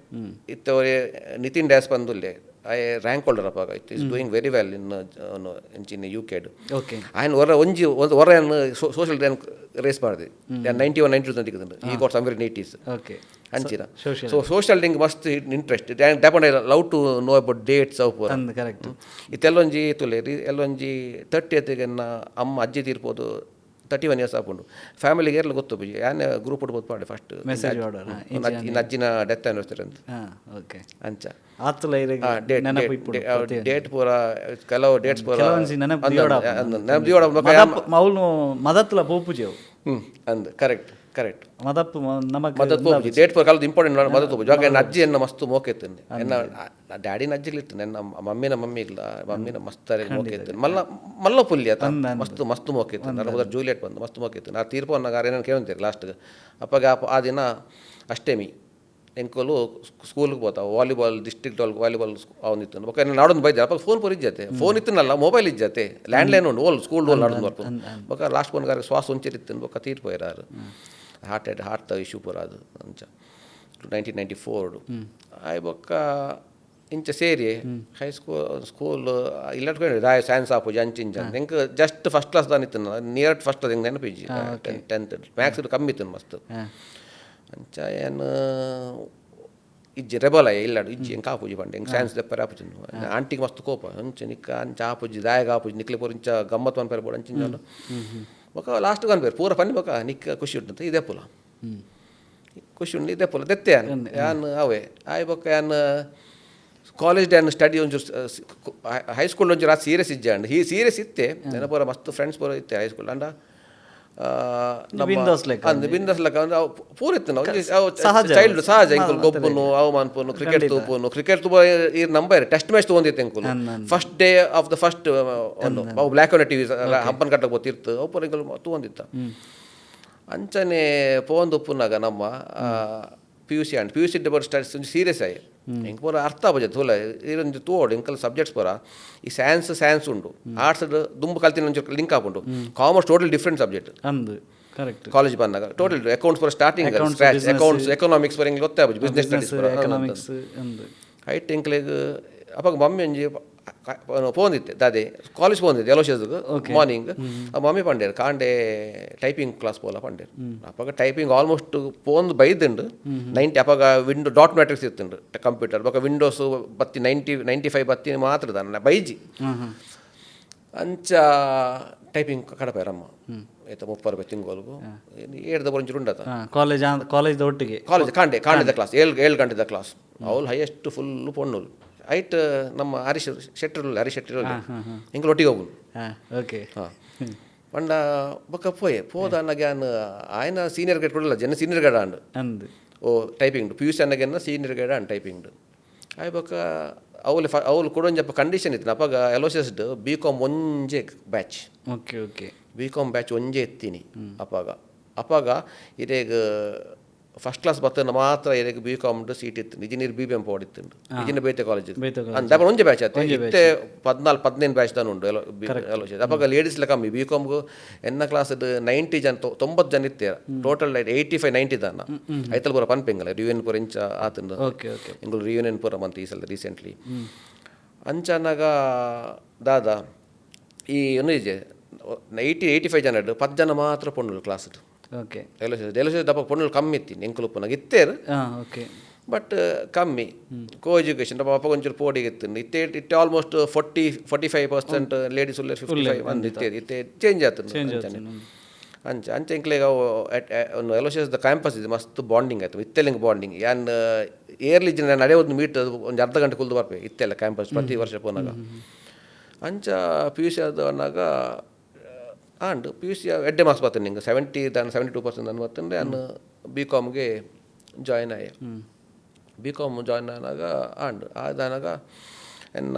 ಇತ್ತವರೆ ನಿತಿನ್ ಡ್ಯಾಸ್ ಬಂದುಲ್ಲೆ ಐ ರ್ಯಾಂಕ್ ಹೋಲ್ಡರ್ ಅಪ್ಪಾಗ ಇತ್ತು is doing very well in UK ఆయన ಹೊರ ಸೋಷಿಯಲ್ ರ್ಯಾಂಕ್ ರೇಸ್ ಮಾಡಿದೆ 91 92 ಈ ಗಾಟ್ ಸಮ್ವೇರ್ ಇನ್ 80s ಅಂಚಿನ ಸೊ ಸೋಷಿಯಲ್ ಲಿಂಕ್ ಮಸ್ತ್ ಇಂಟ್ರೆಸ್ಟ್ ಡ್ಯಾಪಂಡ್ I love to know about dates of ಇತ್ತೆಲ್ಲೊಂಜಿ ತುಲೇರಿ ಎಲ್ಲೊಂಜಿ 30th ಅಮ್ಮ ಅಜ್ಜಿ ತೀರ್ಬೋದು 31 years ಆಪುಂಡು ಫ್ಯಾಮಿಲಿಗೆ ಎಲ್ಲ ಗೊತ್ತು ಬುಜಿ ಯಾನ್ ಗ್ರೂಪ್ ಇಡ್ಬೋದು ಪಾಡಿ ಫಸ್ಟ್ ಅಜ್ಜಿನ ಡೆತ್ ಆನಿವರ್ಸರಿ ಅಂತ ಅಂಚ ಡೇಟ್ ಪೂರ ಕೆಲವು ಡೇಟ್ಸ್ ಪೂರ ಮದತ್ಲ ಪೋಪುಜೆವು ಅಂದ್ ಕರೆಕ್ಟ್ ಮದತ್ ಪೋಪುಜಿ ಡೇಟ್ ಪೂರ ಕಲದು ಇಂಪಾರ್ಟೆಂಟ್ ಮದತ್ ಪೋಪುಜಿ ಆಗ ಅಜ್ಜಿ ಎನ್ನ ಮಸ್ತ್ ಮೋಕೆತ್ತು ಎನ್ನ ಡ್ಯಾಡಿನ ಅಜ್ಜಿಲಿತ್ತು ನನ್ನ ಮಮ್ಮಿನ ಮಮ್ಮಿಗ್ಲ ಮಮ್ಮಿನ ಮಸ್ತಾರೆ ಮೋಕೆತ್ತು ಮಲ್ಲ ಪುಲ್ಯ ಮಸ್ತ್ ಮೋಕೆತ್ತು ನನ್ನ ಜೂಲಿಯಟ್ ಬಂದು ಮಸ್ತ್ ಮೋಕೆತ್ತು ನಾ ತೀರ್ಪನ್ನಾಗ ಏನೇನು ಕೇಳ್ತೀರಿ ಲಾಸ್ಟ್ಗೆ ಅಪ್ಪಗೆ ಆ ದಿನ ಅಷ್ಟೇಮಿ ಎಂಕೋಲು ಸ್ಕೂಲ್ಗೆ ಹೋತಾವ ವಾಲಿಬಾಲ್ ಡಿಸ್ಟ್ರಿಕ್ಟ್ ವಾಲಿಬಾಲ್ ಅವನಿತ್ತು ಬೊಕ್ಕ ನಾಡೊಂದು ಬೈದೆ ಅಪ್ಪ ಫೋನ್ ಪೂರ ಇಜ್ಜತೆ ಫೋನ್ ಇತ್ತನಲ್ಲ ಮೊಬೈಲ್ ಇಜ್ಜತೆ ಲ್ಯಾಂಡ್ಲೈನ್ ಉಂಡು ಓಲ್ ಸ್ಕೂಲ್ ನಾಡೊಂದು ಬರ್ಬೋದು ಬೊಕ್ಕ ಲಾಸ್ಟ್ ಫೋನ್ಗಾರ ಶ್ವಾಸ ಒಂಚಿರಿತ್ತು ಬೊಕ್ಕ ತೀರ್ಪೋಯ್ರಾರು ಹಾರ್ಟ್ ಇಶ್ಯೂ ಪೂರ ಅದು ಅಂಚ 1994 ಆಯ್ ಬೊಕ್ಕ ಇಂಚ ಸೇರಿ ಸ್ಕೂಲ್ ಇಲ್ಲಟ್ಕೊಂಡು ರಾಯ ಸೈನ್ಸ್ ಆಪುಜಿ ಅಂಚಿಂಚ ಹೆಂಗೆ ಜಸ್ಟ್ ಫಸ್ಟ್ ಕ್ಲಾಸ್ ದಾನಿತ್ತು ನಿಯರ್ ಫಸ್ಟ್ ಅದು ಹೆಂಗೆ ನೆನಪಿಜ್ಜಿ 10th ಮ್ಯಾಥ್ಸ್ ಕಮ್ಮಿ ಇತ್ತು ಮಸ್ತ್ ಅಂಚ ಏನು ಇಜ್ಜಿ ರೆಬಲ್ ಇಲ್ಲಾಡು ಇಜ್ಜಿ ಹೆಂಗೆ ಆಪುಜಿ ಪಂಡೆ ಹೆಂಗೆ ಸೈನ್ಸ್ ದೆಪ್ಪರೆ ಆಪುಜಿ ಆಂಟಿಗೆ ಮಸ್ತ್ ಕೋಪ ಅಂಚ ನಿಕ್ಕ ಅಂಚ ಆಪುಜಿ ದಾಯಗ ಆಪುಜಿ ನಿಕ್ಲಿ ಪೂರ ಇಂಚ ಗಮ್ಮತ್ ಅನ್ಪೇರ್ ಬೋಡು ಅಂಚಿಂಚ ಬೊಕ್ಕ ಲಾಸ್ಟ್ಗೆ ಅನ್ಪೇರು ಪೂರ ಪನ್ನಿ ಬೊಕ್ಕ ನಿಕ್ಕ ಖುಷಿ ಉಂಟಂತ ಇದೇ ಪುಲ ಖುಷಿ ಉಂಡು ಇದೇ ಪುಲ ದೆತ್ತೆ ಯಾನ್ ಅವೇ ಆಯ್ ಬೊಕ್ಕ ಯಾನ್ ಕಾಲೇಜ್ ಡ್ಯಾನ್ ಸ್ಟಡಿ ಒಂಚೂರು ಹೈಸ್ಕೂಲ್ ಒಂಚೂರು ಆ ಸೀರಿಯಸ್ ಇಜ್ಜಂಡು ಈ ಸೀರಿಯಸ್ ಇತ್ತೆ ನೆನಪೂರ ಮಸ್ತ್ ಫ್ರೆಂಡ್ಸ್ ಪೂರ ಇತ್ತೆ ಹೈಸ್ಕೂಲ್ ಅಂಡ ಬಿಂದಾಸ್ ಲೆಕ್ಕ ಅಂದ್ರೆ ಪೂರ ಇತ್ತು ನಾವು ಚೈಲ್ಡ್ ಸಹಜ ಇಂಕುಲ್ ಗೊಬ್ಬನು ಅವು ಮನ್ಪುನು ಕ್ರಿಕೆಟ್ ತೂಪು ಈ ನಂಬರ್ ಟೆಸ್ಟ್ ಮ್ಯಾಚ್ ತೊಗೊಂಡಿತ್ತು ಇಂಕುಲ್ first day of the first ಅವು ಬ್ಲ್ಯಾಕ್ ಆ್ಯಂಡ್ ಟಿವಿ ಹಬ್ಬನ ಕಟ್ಟಕ್ಕೆ ಗೊತ್ತಿರ್ತು ಅವು ಪೂರ ಇಂಕುಲ್ ತೊಗೊಂಡಿತ್ತ ಅಂಚನೆ ಪೋಂದು ಉಪ್ಪುನಾಗ ನಮ್ಮ PUC ಡಬಲ್ ಸ್ಟಡೀಸ್ ಒಂಚು ಸೀರಿಯಸ್ ಆಗಿ ಹಿಂಗೆ ಪೂರ ಅರ್ಥ ಆಪಜತ್ ತೋಲ ಇದೊಂದು ತೋಡು ಇಂಕಲ್ ಸಬ್ಜೆಕ್ಟ್ಸ್ ಪೂರ ಈ ಸೈನ್ಸ್ ಉಂಡು ಆರ್ಟ್ಸ್ ದುಂಬು ಕಲ್ತಿನ ಒಂಚೂರು ಲಿಂಕ್ ಆಪುಂಡು commerce total different subject college ಬಂದಾಗ ಟೋಟಲ್ ಅಕೌಂಟ್ಸ್ ಪೂರ ಸ್ಟಾರ್ಟಿಂಗ್ ಅಕೌಂಟ್ಸ್ ಎಕನಾಮಿಕ್ಸ್ ಪೂರ ಹಿಂಗೆ ಗೊತ್ತಾಗ್ಬೋದು ಬಿಸ್ನೆಸ್ ಸ್ಟಡೀಸ್ ಹೈಟ್ ಇಂಕ್ಲಿಗೆ ಅಪ್ಪಾಗ ಮಮ್ಮಿ ಒಂಜಿ ಪೋಂದಿತ್ತೆ ದಾದೆ ಕಾಲೇಜ್ ಪೋಂದಿತ್ತೆ ಎಲೋಶಸ್ಗೆ ಮಾರ್ನಿಂಗ್ ಮಮ್ಮಿ ಪಂಡೇರು ಕಾಂಡೆ ಟೈಪಿಂಗ್ ಕ್ಲಾಸ್ ಪೋಲ ಪಂಡೇರು ಅಪ್ಪಾಗ ಟೈಪಿಂಗ್ ಆಲ್ಮೋಸ್ಟ್ ಪೋಂದು ಬೈದುಂಡು 90 ಅಪ್ಪಾಗ ವಿಂಡೋ ಡಾಟ್ ಮ್ಯಾಟ್ರಿಕ್ಸ್ ಇತ್ತುಂಡು ಕಂಪ್ಯೂಟರ್ ಬೊಕ್ಕ ವಿಂಡೋಸ್ ಬತ್ತಿ 95 ಬತ್ತಿ ಮಾತ್ರ ನನ್ನ ಬೈಜಿ ಅಂಚ ಟೈಪಿಂಗ್ ಕಡಪೇರಮ್ಮ ಆಯ್ತಾ 30 ರೂಪಾಯಿ ತಿಂಗೋಲ್ಗು ಏಳ್ದ ಬರಂಜಿ ಉಂಡತ ಕಾಲೇಜ್ ಒಟ್ಟಿಗೆ ಕಾಲೇಜ್ ಕಾಂಡಿದ ಕ್ಲಾಸ್ ಏಳು ಗಂಟೆದ ಕ್ಲಾಸ್ ಅವಳು ಹೈಯೆಸ್ಟ್ ಫುಲ್ಲು ಪೊಣ್ಣುಲು ಐಟ್ ನಮ್ಮ ಹರೀಶ್ ಶೆಟ್ಟರು ಹಿಂಗೆ ಒಟ್ಟಿಗೆ ಹೋಗುನು ಓಕೆ ಹಾಂ ಪಂಡ ಬೊಕ್ಕ ಪೋದ ಅನ್ನಗೆ ఆయన ಸೀನಿಯರ್ ಗೇಡ್ ಕೊಡಲ್ಲ ಜನ ಸೀನಿಯರ್ ಗೇಡ ಅಂಡ್ ಓ ಟೈಪಿಂಗ್ ಪಿ ಯು ಸಿ ಅನ್ನಗೆನ್ನ ಸೀನಿಯರ್ ಗೇಡ ಅಂಡ್ ಟೈಪಿಂಗ್ ಆಯ್ ಬೊಕ್ಕ ಅವಳು ಕೊಡೊಂಜಪ್ಪ ಕಂಡೀಷನ್ ಇತ್ತು ಅಪ್ಪಾಗ ಎಲೋಸಿಸ್ಡ್ BCom ಒಂಜೆ ಬ್ಯಾಚ್ BCom ಬ್ಯಾಚ್ ಒಂಜೆ ಎತ್ತೀನಿ ಅಪ್ಪಾಗ ಇದೇಗ ಫಸ್ಟ್ ಕ್ಲಾಸ್ ಬರ್ತನ ಮಾತ್ರ ಇದಕ್ಕೆ BCom ಸೀಟ್ ಇತ್ತು ಇಂಜಿನಿಯರ್ BBM ಪೋಡಿತ್ತು ಇಂಜಿನಿಯರ್ ಬೇತೆ ಕಾಲೇಜ್ ಅಂದ ಒಂಜೆ ಬ್ಯಾಚ್ ಆಯ್ತು ಇತ್ತೆ 14-15 ಬ್ಯಾಚ್ ತಾನು ಉಂಟು ಎಲೋಸಿಸ್ ಅಪ್ಪಾಗ ಲೇಡೀಸ್ಲ ಕಮ್ಮಿ BComಗೂ ಎನ್ನ ಕ್ಲಾಸ್ 90 ಜನ 90 ಜನ ಇತ್ತೇರ ಟೋಟಲ್ 85-90 ತಾನ ಐತಲ್ ಪೂರ ಪನ್ಪೆಂಗಲ್ಲ ರಿಯೂನಿಯನ್ ಪೂರ ಇಂಚ ಆತಂದು ಇಂಗಳು ರಿಯೂನಿಯನ್ ಪೂರ ಮಂತ್ ಈ ಸಲ ರೀಸೆಂಟ್ಲಿ ಅಂಚನಾಗ ದಾದಾ ಈ ಒಂದು ಇದೆ 80-85 ಜನ 10 ಜನ ಮಾತ್ರ ಪೊಣ್ಣು ಕ್ಲಾಸ್ ಓಕೆ ಎಲೋಸಿಸ್ ದಪ್ಪ ಪೊಣ್ಣು ಕಮ್ಮಿ ಇತ್ತೀನಿ ಎಂಕುಲುಪ್ಪನಾಗ ಇತ್ತೇರು ಬಟ್ ಕಮ್ಮಿ ಕೋ ಎಜುಕೇಷನ್ ನಮ್ಮ ಅಪ್ಪ ಒಂಚೂರು ಪೋಡಿಗೆ ಇತ್ತು ಇತ್ತೆ ಆಲ್ಮೋಸ್ಟ್ 40-45% ಲೇಡೀಸ್ ಉಳ್ಳೆ 55 ಒಂದು ಇತ್ತೆ ಚೇಂಜ್ ಆಗ್ತದೆ ಅಂಚೆ ಇಂಕ್ಲೆಗ ಒಂದು ಎಲೋಸಿಸ್ ಕ್ಯಾಂಪಸ್ ಇದೆ ಮಸ್ತ್ ಬಾಂಡಿಂಗ್ ಆಯ್ತು ಇತ್ತೆಲ್ಲ ಬಾಂಡಿಂಗ್ ಯಾನ್ ಇಯರ್ಲಿ ಜನ ನಡೆ ಒಂದು ಮೀಟ್ ಒಂದು ಅರ್ಧ ಗಂಟೆ ಕುಲ್ದು ಬರ್ಬೇಕು ಇತ್ತೆಲ್ಲ ಕ್ಯಾಂಪಸ್ ಪ್ರತಿ ವರ್ಷ ಪೋನಾಗ ಅಂಚ PUC ಅದು ಅನ್ನಾಗ ಆಂಡ್ PUC ಎಡ್ಡೆ ಮಾರ್ಕ್ಸ್ ಬರ್ತೇನೆ ನಿಂಗೆ 72% ನಾನು ಬರ್ತಂದ್ರೆ ನಾನು BComಗೆ ಜಾಯ್ನ್ ಆಯ್ಯ BCom ಜಾಯ್ನ್ ಆನಾಗ ಆಂಡ್ ಅದಾನಾಗ ಎನ್ನ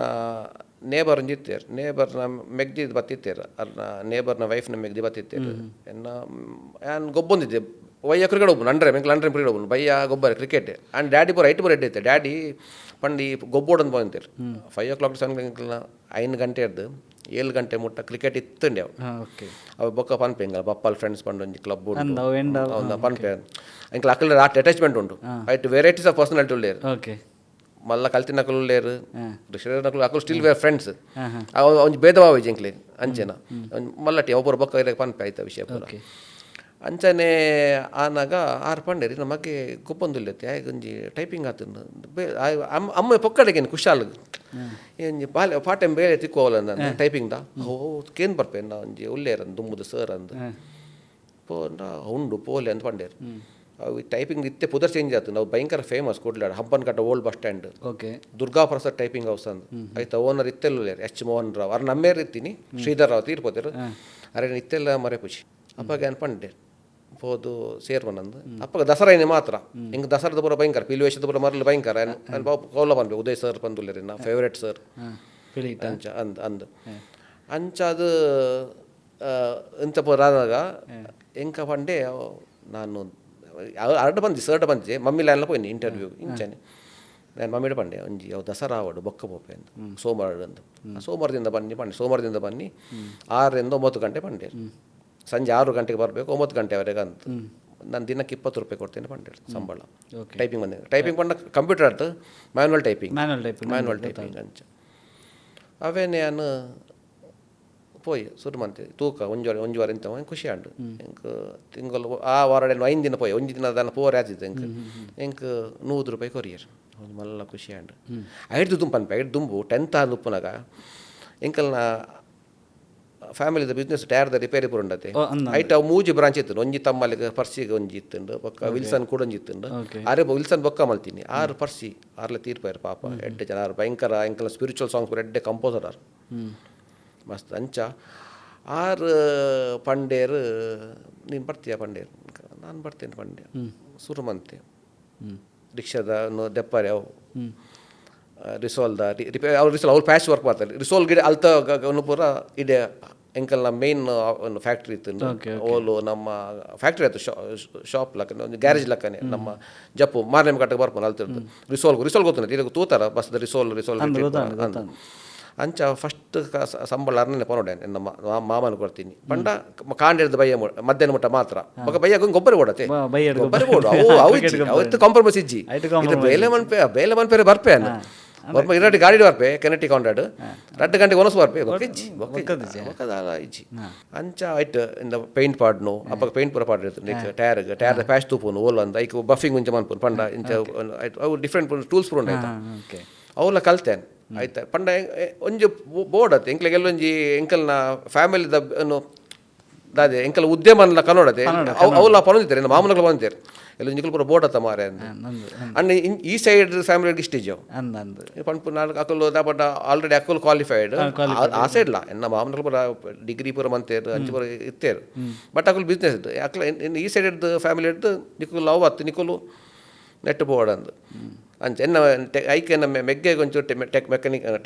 ನೇಬರ್ ಒಂಜಿತ್ತೇರು ನೇಬರ್ನ ಮೆಗ್ದಿ ಬತ್ತಿತ್ತೇರು ಅರ್ನ ನೇಬರ್ನ ವೈಫ್ನ ಮೆಗ್ದಿ ಬತ್ತಿತ್ತೇರು ಎನ್ನ ನಾನು ಗೊಬ್ಬೊಂದಿದ್ದೆ ವಯ್ಯ ಕ್ರಿಕೆಟ್ ಹೋಗ್ಬೋದು ಅಂಡ್ರೆ ಕ್ರಿಕೆಟ್ ಹೋಗ್ಬೋದು ಬಯ್ಯ ಗೊಬ್ಬರ ಕ್ರಿಕೆಟ್ ಆ್ಯಂಡ್ ಡ್ಯಾಡಿ ಪೂರ ಐಟ್ ಪೂರ ಎಡ್ಡೆ ಇತ್ತೆ ಡ್ಯಾಡಿ ಪಂಡಿ ಗೊಬ್ಬೋಡು ಅಂತ ಬಂದಿರು 5 o'clock 7 5 ಗಂಟೆ ಎದ್ದು 7 ಗಂಟೆ ಮುಟ್ಟ ಕ್ರಿಕೆಟ್ ಇತ್ತಂಡೆ ಅವು ಬೊಕ್ಕ ಪನ್ಪೆಂಗ ಬಪ್ಪಲ್ ಫ್ರೆಂಡ್ಸ್ ಪಂಡು ಒಂಜಿ ಕ್ಲಬ್ ಉಂಟು ಪನ್ಪೆ ಇಂಕ್ಲ ಅಕ್ಕಲ ಆಟ್ ಅಟ್ಯಾಚ್ಮೆಂಟ್ ಉಂಟು ಐಟ್ ವೆರೈಟೀಸ್ ಆಫ್ ಪರ್ಸನಾಲಿಟಿ ಉಳ್ಳೇರು ಮಲ್ಲ ಕಲ್ತಿನ ನಕಲು ಉಳ್ಳೇರು ನಕಲು ಅಕ್ಕಲು ಸ್ಟಿಲ್ ವೇರ್ ಫ್ರೆಂಡ್ಸ್ ಒಂಜಿ ಭೇದ ಭಾವ ಇಜ್ಜಿ ಇಂಕ್ಲೆ ಅಂಚೆನ ಮಲ್ಲಟಿ ಒಬ್ಬರು ಬೊಕ್ಕ ಪನ್ಪೆ ಆಯ್ತ ವಿಷಯ ಪೂರ ಅಂಚನೆ ಆನಾಗ ಆರು ಪಂಡೇರಿ ನಮಗೆ ಗೊಬ್ಬೊಂದುಲ್ಲೈತೆ ಆಯ್ತು ಒಂಜಿ ಟೈಪಿಂಗ್ ಆತಂದು ಅಮ್ಮ ಪೊಕ್ಕಡೆಗೇನು ಕುಶಾಲ್ ಏಂಜಿ ಪಾರ್ಟ್ ಟೈಮ್ ಬೇರೆ ತಿಕ್ಕೋವಲ್ಲ ಟೈಪಿಂಗ್ದ ಓ ಕೇನ್ ಬರ್ಪೆ ನಾ ಒಂಜಿ ಉಳ್ಳೇರಂದು ದುಂಬುದು ಸರ್ ಅಂದು ಪೋಂಡ ಉಂಡು ಪೋಲೆ ಅಂತ ಪಂಡೇರು ಅವು ಟೈಪಿಂಗ್ ಇತ್ತೆ ಪುದರ್ ಚೇಂಜ್ ಆಯ್ತು ನಾವು ಭಯಂಕರ ಫೇಮಸ್ ಕೊಡ್ಲಾಡ Hampankatta old bus stand Durga Prasad typing house ಅಂದು ಆಯ್ತಾ ಓನರ್ ಇತ್ತೆಲ್ಲ H ಮೋಹನ್ ರಾವ್ ಅವ್ರು ನಮ್ಮೇರು ಇರ್ತೀನಿ ಶ್ರೀಧರ್ ರಾವ್ ತೀರ್ಪೋತಿರು ಅರೆ ಇತ್ತೆಲ್ಲ ಮರೆ ಖುಷಿ ಅಪ್ಪಾಗ ಅನ್ಪಂಡೆ ಹೋದು ಸೇರ್ಮನಂದು ಅಪ್ಪಾಗ ದಸರಾ ಏನೇ ಮಾತ್ರ ಹಿಂಗೆ ದಸರಾದ ಪೂರ ಭಯಂಕರ ಪಿಲಿವೇಶದ ಪೂರ ಮರಲು ಭಯಂಕರ ಕೌಲ ಬಂದ್ಬೇಕು ಉದಯ್ ಸರ್ ಬಂದುಲ್ಲೇರಿ ನಾ ಫೇವ್ರೇಟ್ ಸರ್ ಅಂಚ ಅಂದು ಅಂಚ ಅದು ಎಂತ ಪೂರ ಆದಾಗ ಎಂಕ ಪಂಡೆ ನಾನು ಸರ್ಡ್ ಬಂದಿದ್ದೆ ಮಮ್ಮಿಲೆಲ್ಲ ಪೋಯ್ನಿ ಇಂಟರ್ವ್ಯೂ ಇಂಚಾನೆ ನಾನು ಮಮ್ಮಿಡ ಪಂಡೆ ಒಂಜಿ ಅವು ದಸರಾ ಆವಡು ಬೊಕ್ಕ ಪೋಪೆ ಅಂತ ಸೋಮವಾರ ಅಂತ ಸೋಮವಾರದಿಂದ ಬನ್ನಿ 6 ರಿಂದ 9 ಗಂಟೆ ಪಂಡೆ ಸಂಜೆ 6 ಗಂಟೆಗೆ ಬರಬೇಕು 9 ಗಂಟೆವರೆಗೆ ಅಂತ ನಾನು ದಿನಕ್ಕೆ 20 ರೂಪಾಯಿ ಕೊಡ್ತೇನೆ ಪಂಡೆ ಸಂಬಳ ಟೈಪಿಂಗ್ ಬಂದೆ ಟೈಪಿಂಗ್ ಪಂಡ ಕಂಪ್ಯೂಟರ್ ಆಯ್ತು ಮ್ಯಾನ್ಯಲ್ ಟೈಪಿಂಗ್ ಅಂಚ ಅವೇ ನಾನು ಪೋಯ್ ಶುರು ಮಂತೆ ತೂಕ ಒಂಜುವಾರ ಇಂತ ಖುಷಿ ಆಂಡು ಎಂಕ್ ತಿಂಗಳು ಆ ವಾರ 5 ದಿನ ಪೋಯ್ ಒಂಜಿ ದಿನ ಅದನ್ನು ಪೋರ್ ಆತಿದ್ದೆ ಎಂಕ್ 100 ರೂಪಾಯಿ ಕೊರಿಯರ್ ಮಲ್ಲ ಖುಷಿ ಆಂಡು ಐದು ದುಂಪನ್ಪೆ ಐದು ದುಂಬು 10th ಆದ ಉಪ್ಪುನಾಗ ಎಂಕಲ್ನ ಫ್ಯಾಮಿಲಿದ ಬಿಸ್ನೆಸ್ ಟೈರ್ದ ರಿಪೇರಿ ಪೂರ ಉಂಡತೆ ಐಟ್ ಅವು ಮೂಜಿ ಬ್ರಾಂಚ್ ಇತ್ತು ಒಂಜಿ ತಮ್ಮಲ್ಲಿಗೆ ಪರ್ಸಿಗೆ ಒಂಜಿ ಇತ್ತುಂಡು ಬೊಕ್ಕ ವಿಲ್ಸನ್ ಕೂಡ ಒಂಜಿ ಇತ್ತುಂಡು ಆರೆ ವಿಲ್ಸನ್ ಬೊಕ್ಕ ಮಲ್ತೀನಿ 6 ಪರ್ಸಿ 6 ತೀರ್ಪಾಯರು ಪಾಪ 8 ಜನ ಭಯಂಕರ ಎಂಕಲ ಸ್ಪಿರಿಚುವಲ್ ಸಾಂಗ್ಸ್ ಪೂರ ಎಡ್ಡೆ ಕಂಪೋಸರ್ ಆರು ಮಸ್ತ್ ಅಂಚ 6 ಪಂಡೇರು ನೀನು ಬರ್ತೀಯ ಪಂಡೇರು ನಾನು ಬರ್ತೇನೆ ಪಂಡೆ ಶುರು ಮಂತೆ ರಿಕ್ಷಾದ ದೆಪ್ಪಾರೆ ಅವು ರಿಸೋಲ್ದ ಅವ್ರು ಪ್ಯಾಚ್ ವರ್ಕ್ ಮಾಡ್ತಾರೆ ರಿಸೋಲ್ ಗಿಡ ಅಲ್ತ ಪೂರ ಇದೆ ಎಂಕಲ್ನ ಮೇನ್ ಒಂದು ಫ್ಯಾಕ್ಟ್ರಿ ಇತ್ತು ಓಲು ನಮ್ಮ ಫ್ಯಾಕ್ಟ್ರಿ ಆಯ್ತು ಶಾಪ್ ಲಕ್ಕನೆ ಒಂದು ಗ್ಯಾರೇಜ್ ಲಕ್ಕನೆ ನಮ್ಮ ಜಪ್ಪು ಮಾರ್ನೆಮ್ ಕಟ್ಟಕ್ಕೆ ಬರ್ಬೋದು ಅಲ್ತಿರ್ದು ರಿಸೋಲ್ ಗೊತ್ತಿಲ್ಲ ಈಗ ತೂತಾರ ಬಸ್ದ ರಿಸೋಲ್ ಅಂಚ ಫಸ್ಟ್ ಸಂಬಳ ಅರ್ನೇ ಪನೋಡೆ ನಮ್ಮ ಮಾಮನ ಕೊಡ್ತೀನಿ ಪಂಡ ಕಾಂಡಿಡ್ದು ಬಯ್ಯ ಮಧ್ಯಾಹ್ನ ಮುಟ್ಟ ಮಾತ್ರ ಮಗ ಬಯ್ಯ ಗೊಬ್ಬರ ಕೊಡತ್ತೆ ಗೊಬ್ಬರ ಕೊಡು ಅವತ್ತು ಕಾಂಪ್ರಮೈಸ್ ಇಜ್ಜಿ ಬೇಲೆ ಮನ್ಪೇರೆ ಬರ್ಪೆ ಬರ್ಪ ಇರಟಿ ಗಾಡಿ ಬರ್ಪೆ ಕೆನಟಿ ಕಾಂಡಾಡು 2 ಗಂಟೆಗೆ ಒನಸು ಬರ್ಪೆ ಇಜ್ಜಿ ಅಂಚ ಐಟ್ ಇಂದ ಪೇಂಟ್ ಪಾಡ್ನು ಅಪ್ಪ ಪೇಂಟ್ ಪೂರ ಪಾಡಿರ್ತೀನಿ ಟೈರ್ದ ಪ್ಯಾಚ್ ತೂಪುನು ಓಲ್ ಅಂದ ಐಕ್ ಬಫಿಂಗ್ ಮುಂಚೆ ಮನ್ಪುನು ಪಂಡ ಇಂಚ ಅವು ಡಿಫ್ರೆಂಟ್ ಟೂಲ್ಸ್ ಪೂರ ಆಯ್ತಾ ಅವಲ್ಲ ಕಲ್ತೇನೆ ಆಯ್ತಾ ಪಂಡ ಒಂಜಿ ಬೋರ್ಡ್ ಆತ ಎಂಕ್ಲೆಗೆ ಎಲ್ಲೊಂಜಿ ಎಂಕಲ್ನ ಫ್ಯಾಮಿಲಿದ ದಾದೆ ಎಂಕಲ್ ಉದ್ಯಮ ಕನ್ನಡತೆ ಅವಲ್ಲ ಪನೊಂದಿದ್ದಾರೆ ಮಾಮೂಲು ಬಂದಿದ್ದಾರೆ ಎಲ್ಲ ನಿಕಲ್ ಪೂರ ಬೋರ್ಡ್ ಅತ್ತ ಮಾರೆ ಅಂಡ್ ಈ ಸೈಡ್ ಫ್ಯಾಮಿಲಿಗೆ ಇಷ್ಟಿಜು ಪಂಪು ನಾಲ್ಕು ಅಕಲು ದಾಪಟ ಆಲ್ರೆಡಿ ಅಕಲ್ ಕ್ವಾಲಿಫೈಡ್ ಆ ಸೈಡ್ಲ ಎನ್ನ ಮಾಮೂಲು ಪೂರ ಡಿಗ್ರಿ ಪೂರ ಮಂತೇರು ಅಂಚು ಪೂರ ಇತ್ತೇರು ಬಟ್ ಅಕಲ್ ಬಿಸ್ನೆಸ್ ಇತ್ತು ಅಕಲ್ ಈ ಸೈಡ್ ಫ್ಯಾಮಿಲಿ ಇಟ್ಟು ನಿಕಲು ಲವ್ ಅತ್ತು ನಿಕಲು ನೆಟ್ ಬೋರ್ಡ್ ಅಂದು ಅಂಚ ಎನ್ನ ಐಕೆ ಎನ್ನ ಮೆಗ್ಗೆ ಒಂಚೂರು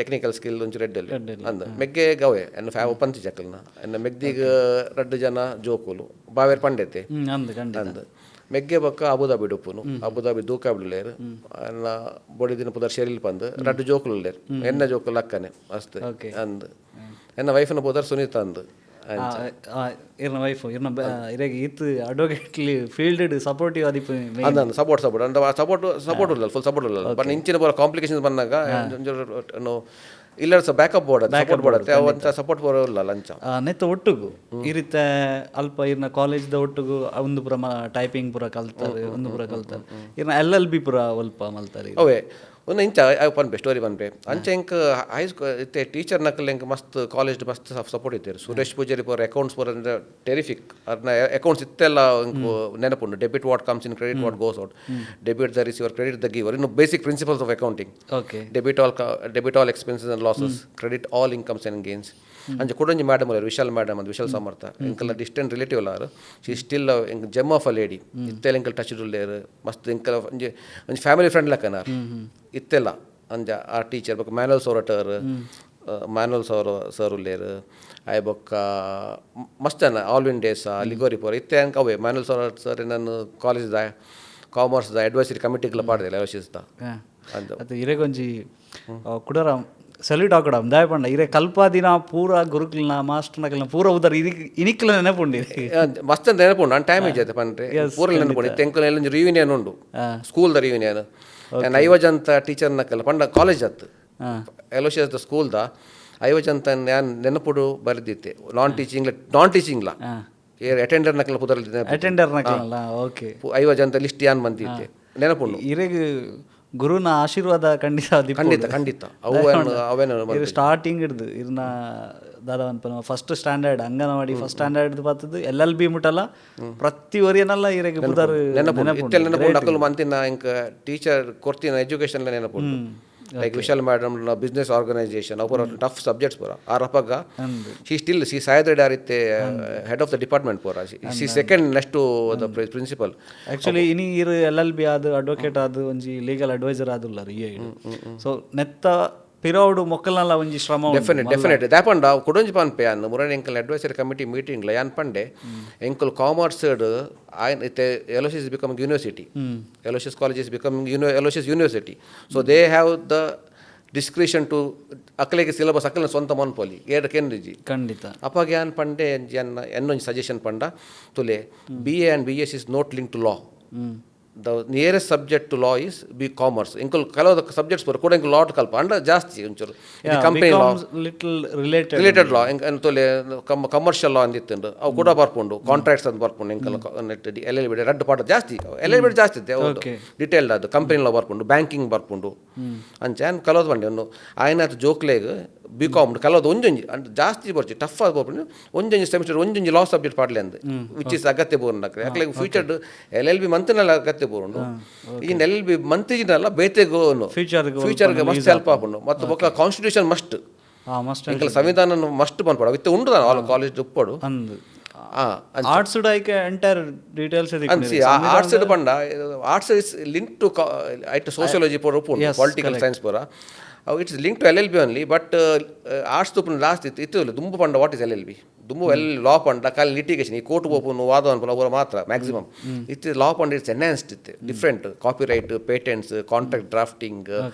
ಟೆಕ್ನಿಕಲ್ ಸ್ಕಿಲ್ ಒಂಚೂರು ರೆಡ್ಡಲ್ಲಿ ಅಂದ ಮೆಗ್ಗೆ ಗವೆ ಎನ್ನ ಪಂಚಿ ಚಕ್ಕಲ್ನ ಎನ್ನ ಮೆಗ್ದಿಗೆ 2 ಜನ ಜೋಕುಲು ಬಾವೇರು ಪಂಡೆತೆ ಅಂದ ಮೆಗ್ಗೆ ಬೊಕ್ಕ ಅಬುದಾಬಿ ಡುಪ್ಪುನು ಅಬುದಾಬಿ ದೂಕ ಬಿಡ್ಲೇರು ಎನ್ನ ಬೊಡಿ ದಿನ ಪುದರ್ ಶೆರಿಲ್ ಪಂದು 2 ಜೋಕುಲು ಲೇರು ಎನ್ನ ಜೋಕುಲು ಅಕ್ಕನೆ ಮಸ್ತ್ ಅಂದ್ ಎನ್ನ ವೈಫ್ನ ಪುದರ್ ಸುನೀತಾ ಅಂದು ಇರ್ನ ವೈಫ್ ಇರ್ನ ಇರೆಗೆ ಇತ್ತು ಅಡ್ವೊಕೇಟ್ಲಿ ಫೀಲ್ಡ್ ಸಪೋರ್ಟಿವ್ ಆದಿಪ್ಪು ಅಂದ ಸಪೋರ್ಟ್ ಅಂದ ಸಪೋರ್ಟ್ ಇಲ್ಲ ಫುಲ್ ಸಪೋರ್ಟ್ ಇಲ್ಲ ಬಟ್ ಇಂಚಿನ ಬರೋ ಕಾಂಪ್ಲಿಕೇಶನ್ಸ್ ಬಂದಾಗ ಇಲ್ಲ ಬ್ಯಾಕಪ್ ಬೋರ್ಡ್ ಸಪೋರ್ಟ್ ಬೋರ್ಡ್ ಅವಂತ ಸಪೋರ್ಟ್ ಬರೋಲ್ಲ ಲಂಚ ನೆತ್ತ ಒಟ್ಟುಗು ಈ ರೀತಿ ಅಲ್ಪ ಇರ್ನ ಕಾಲೇಜ್ದ ಒಟ್ಟುಗು ಒಂದು ಪುರ ಟೈಪಿಂಗ್ ಪೂರ ಕಲ್ತಾರೆ ಒಂದು ಪೂರ ಕಲ್ತಾರೆ ಇರ್ನ LLB ಪೂರ ಒಲ್ಪ ಮಲ್ತಾರೆ ಅವೇ ಒಂದು ಇಂಚ ಪನ್ಪೆ ಸ್ಟೋರಿ ಪನ್ಪೆ ಅಂಚೆ ಇಂಕ್ ಹೈಸ್ಕೂಲ್ ಇತ್ತೆ ಟೀಚರ್ ನಕಲ್ ಇಂಕ್ ಮಸ್ತ್ ಕಾಲೇಜ್ ಮಸ್ತ್ ಸಪೋರ್ಟ್ ಇತ್ತಾರೆ ಸುರೇಶ್ ಪೂಜಾರಿ ಪೂರ ಅಕೌಂಟ್ಸ್ ಪೂರ ಅಂದ್ರೆ ಟೆರಿಫಿಕ್ ಅದನ್ನ ಅಕೌಂಟ್ಸ್ ಇತ್ತೆಲ್ಲ ನೆನಪುಂಡು debit what comes in credit what goes out debit the receiver credit the giver ಇನ್ನು basic principles of accounting debit all expenses and losses credit all incomes and gains ಅಂಚೆ ಕೊಡೊಂಜಿ ಮೇಡಮ್ ಅಲ್ಲ ವಿಶಾಲ್ ಮೇಡಮ್ ಅದು ವಿಶಾಲ್ ಸಮರ್ಥ ಇಂಕಲ್ಲ ಡಿಸ್ಟೆಂಟ್ ರಿಲೇಟಿವ್ ಅಲ್ಲಾರು she still ink gem of a lady ಇತ್ತೆಲ್ಲ ಇಂಕಲ್ ಟಚ್ ಲೇರು ಮಸ್ತ್ ಇಂಕಲ್ ಒಂಜಿ ಫ್ಯಾಮಿಲಿ ಫ್ರೆಂಡ್ ಲಕ್ಕನಾರು ಇತ್ತೆಲ್ಲ ಅಂಜ ಆ ಟೀಚರ್ ಬೊಕ್ಕ ಮ್ಯಾನುವಲ್ ಸೋರಟರ್ ಮ್ಯಾನುವಲ್ ಸರ್ ಲೇರು ಆಯ್ ಬೊಕ್ಕ ಮಸ್ತ್ ಜನ ಆಲ್ವಿನ್ ಡೇಸ ಲಿಗೋರಿ ಪೋರ ಇತ್ತೆ ಅಂಕ ಅವೇ ಮ್ಯಾನುವಲ್ ಸರ್ ನಾನು ಕಾಲೇಜ್ದ ಕಾಮರ್ಸ್ದ ಅಡ್ವೈಸರಿ ಕಮಿಟಿಗೆಲ್ಲ ಪಾಡ್ದಿಲ್ಲ ಯೋಚಿಸ್ತಾ ಅಂತ ಇರೆಗೊಂಜಿ ಕುಡರ ಸಲ್ಯೂಟ್ ಹಾಕೊಡ ದಾಯ ಪಂಡ ಇರೇ ಕಲ್ಪಾದಿನ ಪೂರ ಗುರುಕ್ಲನ ಮಾಸ್ಟರ್ನಕಲ್ನ ಪೂರ ಉದರ್ ಇನಿಕ್ಲ ನೆನಪುಂಡಿ ಮಸ್ತ್ ಅಂತ ನೆನಪುಂಡು ನಾನು ಟೈಮ್ ಇಜ್ಜೈತೆ ಪಂಡ್ರೆ ಪೂರ ನೆನಪುಂಡು ತೆಂಕಲ್ ಎಲ್ಲ ರಿಯೂನಿಯನ್ ಉಂಡು ಸ್ಕೂಲ್ದ ರಿಯೂನಿಯನ್ ಐವಜಂತ ಟೀಚರ್ನಕಲ್ಲ ಪಂಡ ಕಾಲೇಜ್ ಅತ್ತು ಎಲೋಶಿಯಸ್ ಸ್ಕೂಲ್ದ ಐವಜಂತ ನಾನು ನೆನಪುಡು ಬರೆದಿತ್ತೆ ನಾನ್ ಟೀಚಿಂಗ್ಲ ಅಟೆಂಡರ್ ನಕಲ ಪುದರ್ ಅಟೆಂಡರ್ ನಕಲ ಓಕೆ ಐವಜಂತ ಲಿಸ್ಟ್ ಯಾನ್ ಬಂದಿತ್ತೆ ನೆನಪುಂಡು ಇರೆಗ್ ಗುರುನ ಆಶೀರ್ವಾದ ಖಂಡಿತ ಅವೇನು ಸ್ಟಾರ್ಟಿಂಗ್ ಹಿಡ್ದು ಇರ್ನ ದಾದಾ ಅನ್ಪನ first standard anganwadi first standard ಬರ್ತದ್ದು LLB ಮುಟ್ಟಲ್ಲ ಪ್ರತಿ ಒರಿಯನಲ್ಲ ಇರೆಗೆ ಬುದರ್ ನೆನಪು ಮಂತಿನ ಇಂಕ ಟೀಚರ್ ಕೊರ್ತಿನ ಎಜುಕೇಶನ್ ನೆನಪುಂಡು like Vishal madam business organisation ಅವ್ರ ಟಫ್ ಸಬ್ಜೆಕ್ಟ್ಸ್ ಪೂರ ಆ ರಪಗ ಶಿ ಸಾಯದ ಡಾರಿತ್ತೆ ಹೆಡ್ ಆಫ್ ದ ಡಿಪಾರ್ಟ್ಮೆಂಟ್ ಪೂರ she second next the principal actually ಇನಿ ಇರ್ LLB ಆದು ಅಡ್ವೊಕೇಟ್ ಆದು ಒಂಜಿ ಲೀಗಲ್ ಅಡ್ವೈಸರ್ ಆದುಲ್ಲ ಸೊ ನೆತ್ತ ಪಿರೋಡು ಮೊಕ್ಕಲ್ನಲ್ಲ ಒಂಜಿ ಶ್ರಮ ಡೆಫಿನೆಟ್ ದಾಪಂಡ ಕೊಡೊಂಜಿ ಪನ್ಪೆ ಅನ್ನು ಮುರಣ ಎಂಕಲ್ ಅಡ್ವೈಸರಿ ಕಮಿಟಿ ಮೀಟಿಂಗ್ಲ ಯಾನ್ ಪಂಡೆ ಎಂಕಲ್ ಕಾಮರ್ಸ್ ಇತ್ತೆ Aloysius becoming university Aloysius college is becoming Aloysius university so they have the discretion to ಅಕ್ಕಲಿಗೆ ಸಿಲೆಬಸ್ ಅಕ್ಕಲಿನ ಸ್ವಂತ ಮನ್ಪೊಲಿ ಏಡ ಕೆಂಡಿಜಿ ಖಂಡಿತ ಅಪ್ಪಾಗ ಯಾನ್ ಪಂಡೆ ಎನ್ನೊಂಜಿ ಸಜೆಷನ್ ಪಂಡ ತುಲೆ BA and BS is not linked to law. The nearest subject to law is commerce. Inkul ಕೆಲವು ಸಬ್ಜೆಕ್ಟ್ಸ್ ಬರ ಕೂಡ ಇಂಕಲ್ ಲಾಟ್ ಕಲ್ಪ ಅಂಡ ಜಾಸ್ತಿ ಒಂಚೂರು ಕಂಪನಿ ಲಾ ಲಿಟಲ್ ರಿಲೇಟೆಡ್ ಲಾ ಅಂತೋಲೆ ಕಮರ್ಷಿಯಲ್ ಲಾ ಅಂದಿತ್ತು ಅವು ಕೂಡ ಬರ್ಕೊಂಡು ಕಾಂಟ್ರಾಕ್ಟ್ಸ್ ಅಂತ ಬರ್ಕೊಂಡು ಇಂಕಲ್ LLB ರೆಡ್ ಪಾಠ ಜಾಸ್ತಿ LLB ಜಾಸ್ತಿ ಇತ್ತೆ ಡಿಟೇಲ್ಡ್ ಅದು ಕಂಪನಿ ಲಾ ಬರ್ಕೊಂಡು ಬ್ಯಾಂಕಿಂಗ್ ಬರ್ಕೊಂಡು ಅಂಚೆ ಕಲೋದು ಬಂಡೆ ಒಂದು ಆಯ್ನ ಜೋಕ್ಲೆಗ್ BCom ಕಲೋದು ಒಂಜೊಂಜಿ ಅಂದ್ರೆ ಜಾಸ್ತಿ ಬರ್ಚಿ ಟಫ್ ಆಗಿ ಬರ್ಕೊಂಡು ಒಂಜೊಂಜಿ ಸೆಮಿಸ್ಟರ್ ಒಂಜೊಂಜಿ ಲಾ ಸಬ್ಜೆಕ್ಟ್ ಪಾಡ್ಲೆ ಅಂದ್ ವಿಚ್ ಇಸ್ ಅಗತ್ಯ ಬೋರ್ನ ಯಾಕೆ ಫ್ಯೂಚರ್ LLB ಮಂತ್ನಲ್ಲಿ ಅಗತ್ಯ ಬೋರ್ನು ಈ LLB ಮಂತಿಜಿನಲ್ಲ ಬೇತೆಗೋನು ಫ್ಯೂಚರ್ಗೆ ಮಸ್ಟ್ ಹೆಲ್ಪ್ ಆಪುಂಡು ಮತ್ತು ಬೊಕ್ಕ ಕಾನ್ಸ್ಟಿಟ್ಯೂಷನ್ ಮಸ್ಟ್ ಇಂಕಲ್ ಸಂವಿಧಾನ ಮಸ್ಟ್ ಪನ್ಪಡ ವಿತ್ ಉಂಡು ಆಲ್ ಕಾಲೇಜ್ ಉಪ್ಪಡು ಆರ್ಟ್ಸ್ ಎಂಟೈರ್ ಡೀಟೇಲ್ಸ್ ಆರ್ಟ್ಸ್ ಪಂಡ arts is link to it sociology ಪೂರ ಉಪ್ಪುಂಡು ಪೊಲಿಟಿಕಲ್ ಸೈನ್ಸ್ ಪೂರ it's link to LLB only but arts ತುಪ್ಪು ಲಾಸ್ಟ್ ಇತ್ತು ದುಂಬು ಪಂಡ ವಾಟ್ ಇಸ್ LLB ದುಂಬು ಲಾ ಪಂಡ ಖಾಲಿ ಲಿಟಿಗೇಷನ್ ಈ ಕೋರ್ಟ್ ಓಪನ್ ವಾದ ಅನ್ಪಲ ಅವರ ಮಾತ್ರ ಮ್ಯಾಕ್ಸಿಮಮ್ ಇತ್ತು ಲಾ ಪಂಡ ಇಟ್ಸ್ ಎನ್ಹಾನ್ಸ್ಡ್ ಇತ್ತು different copyright patents contract drafting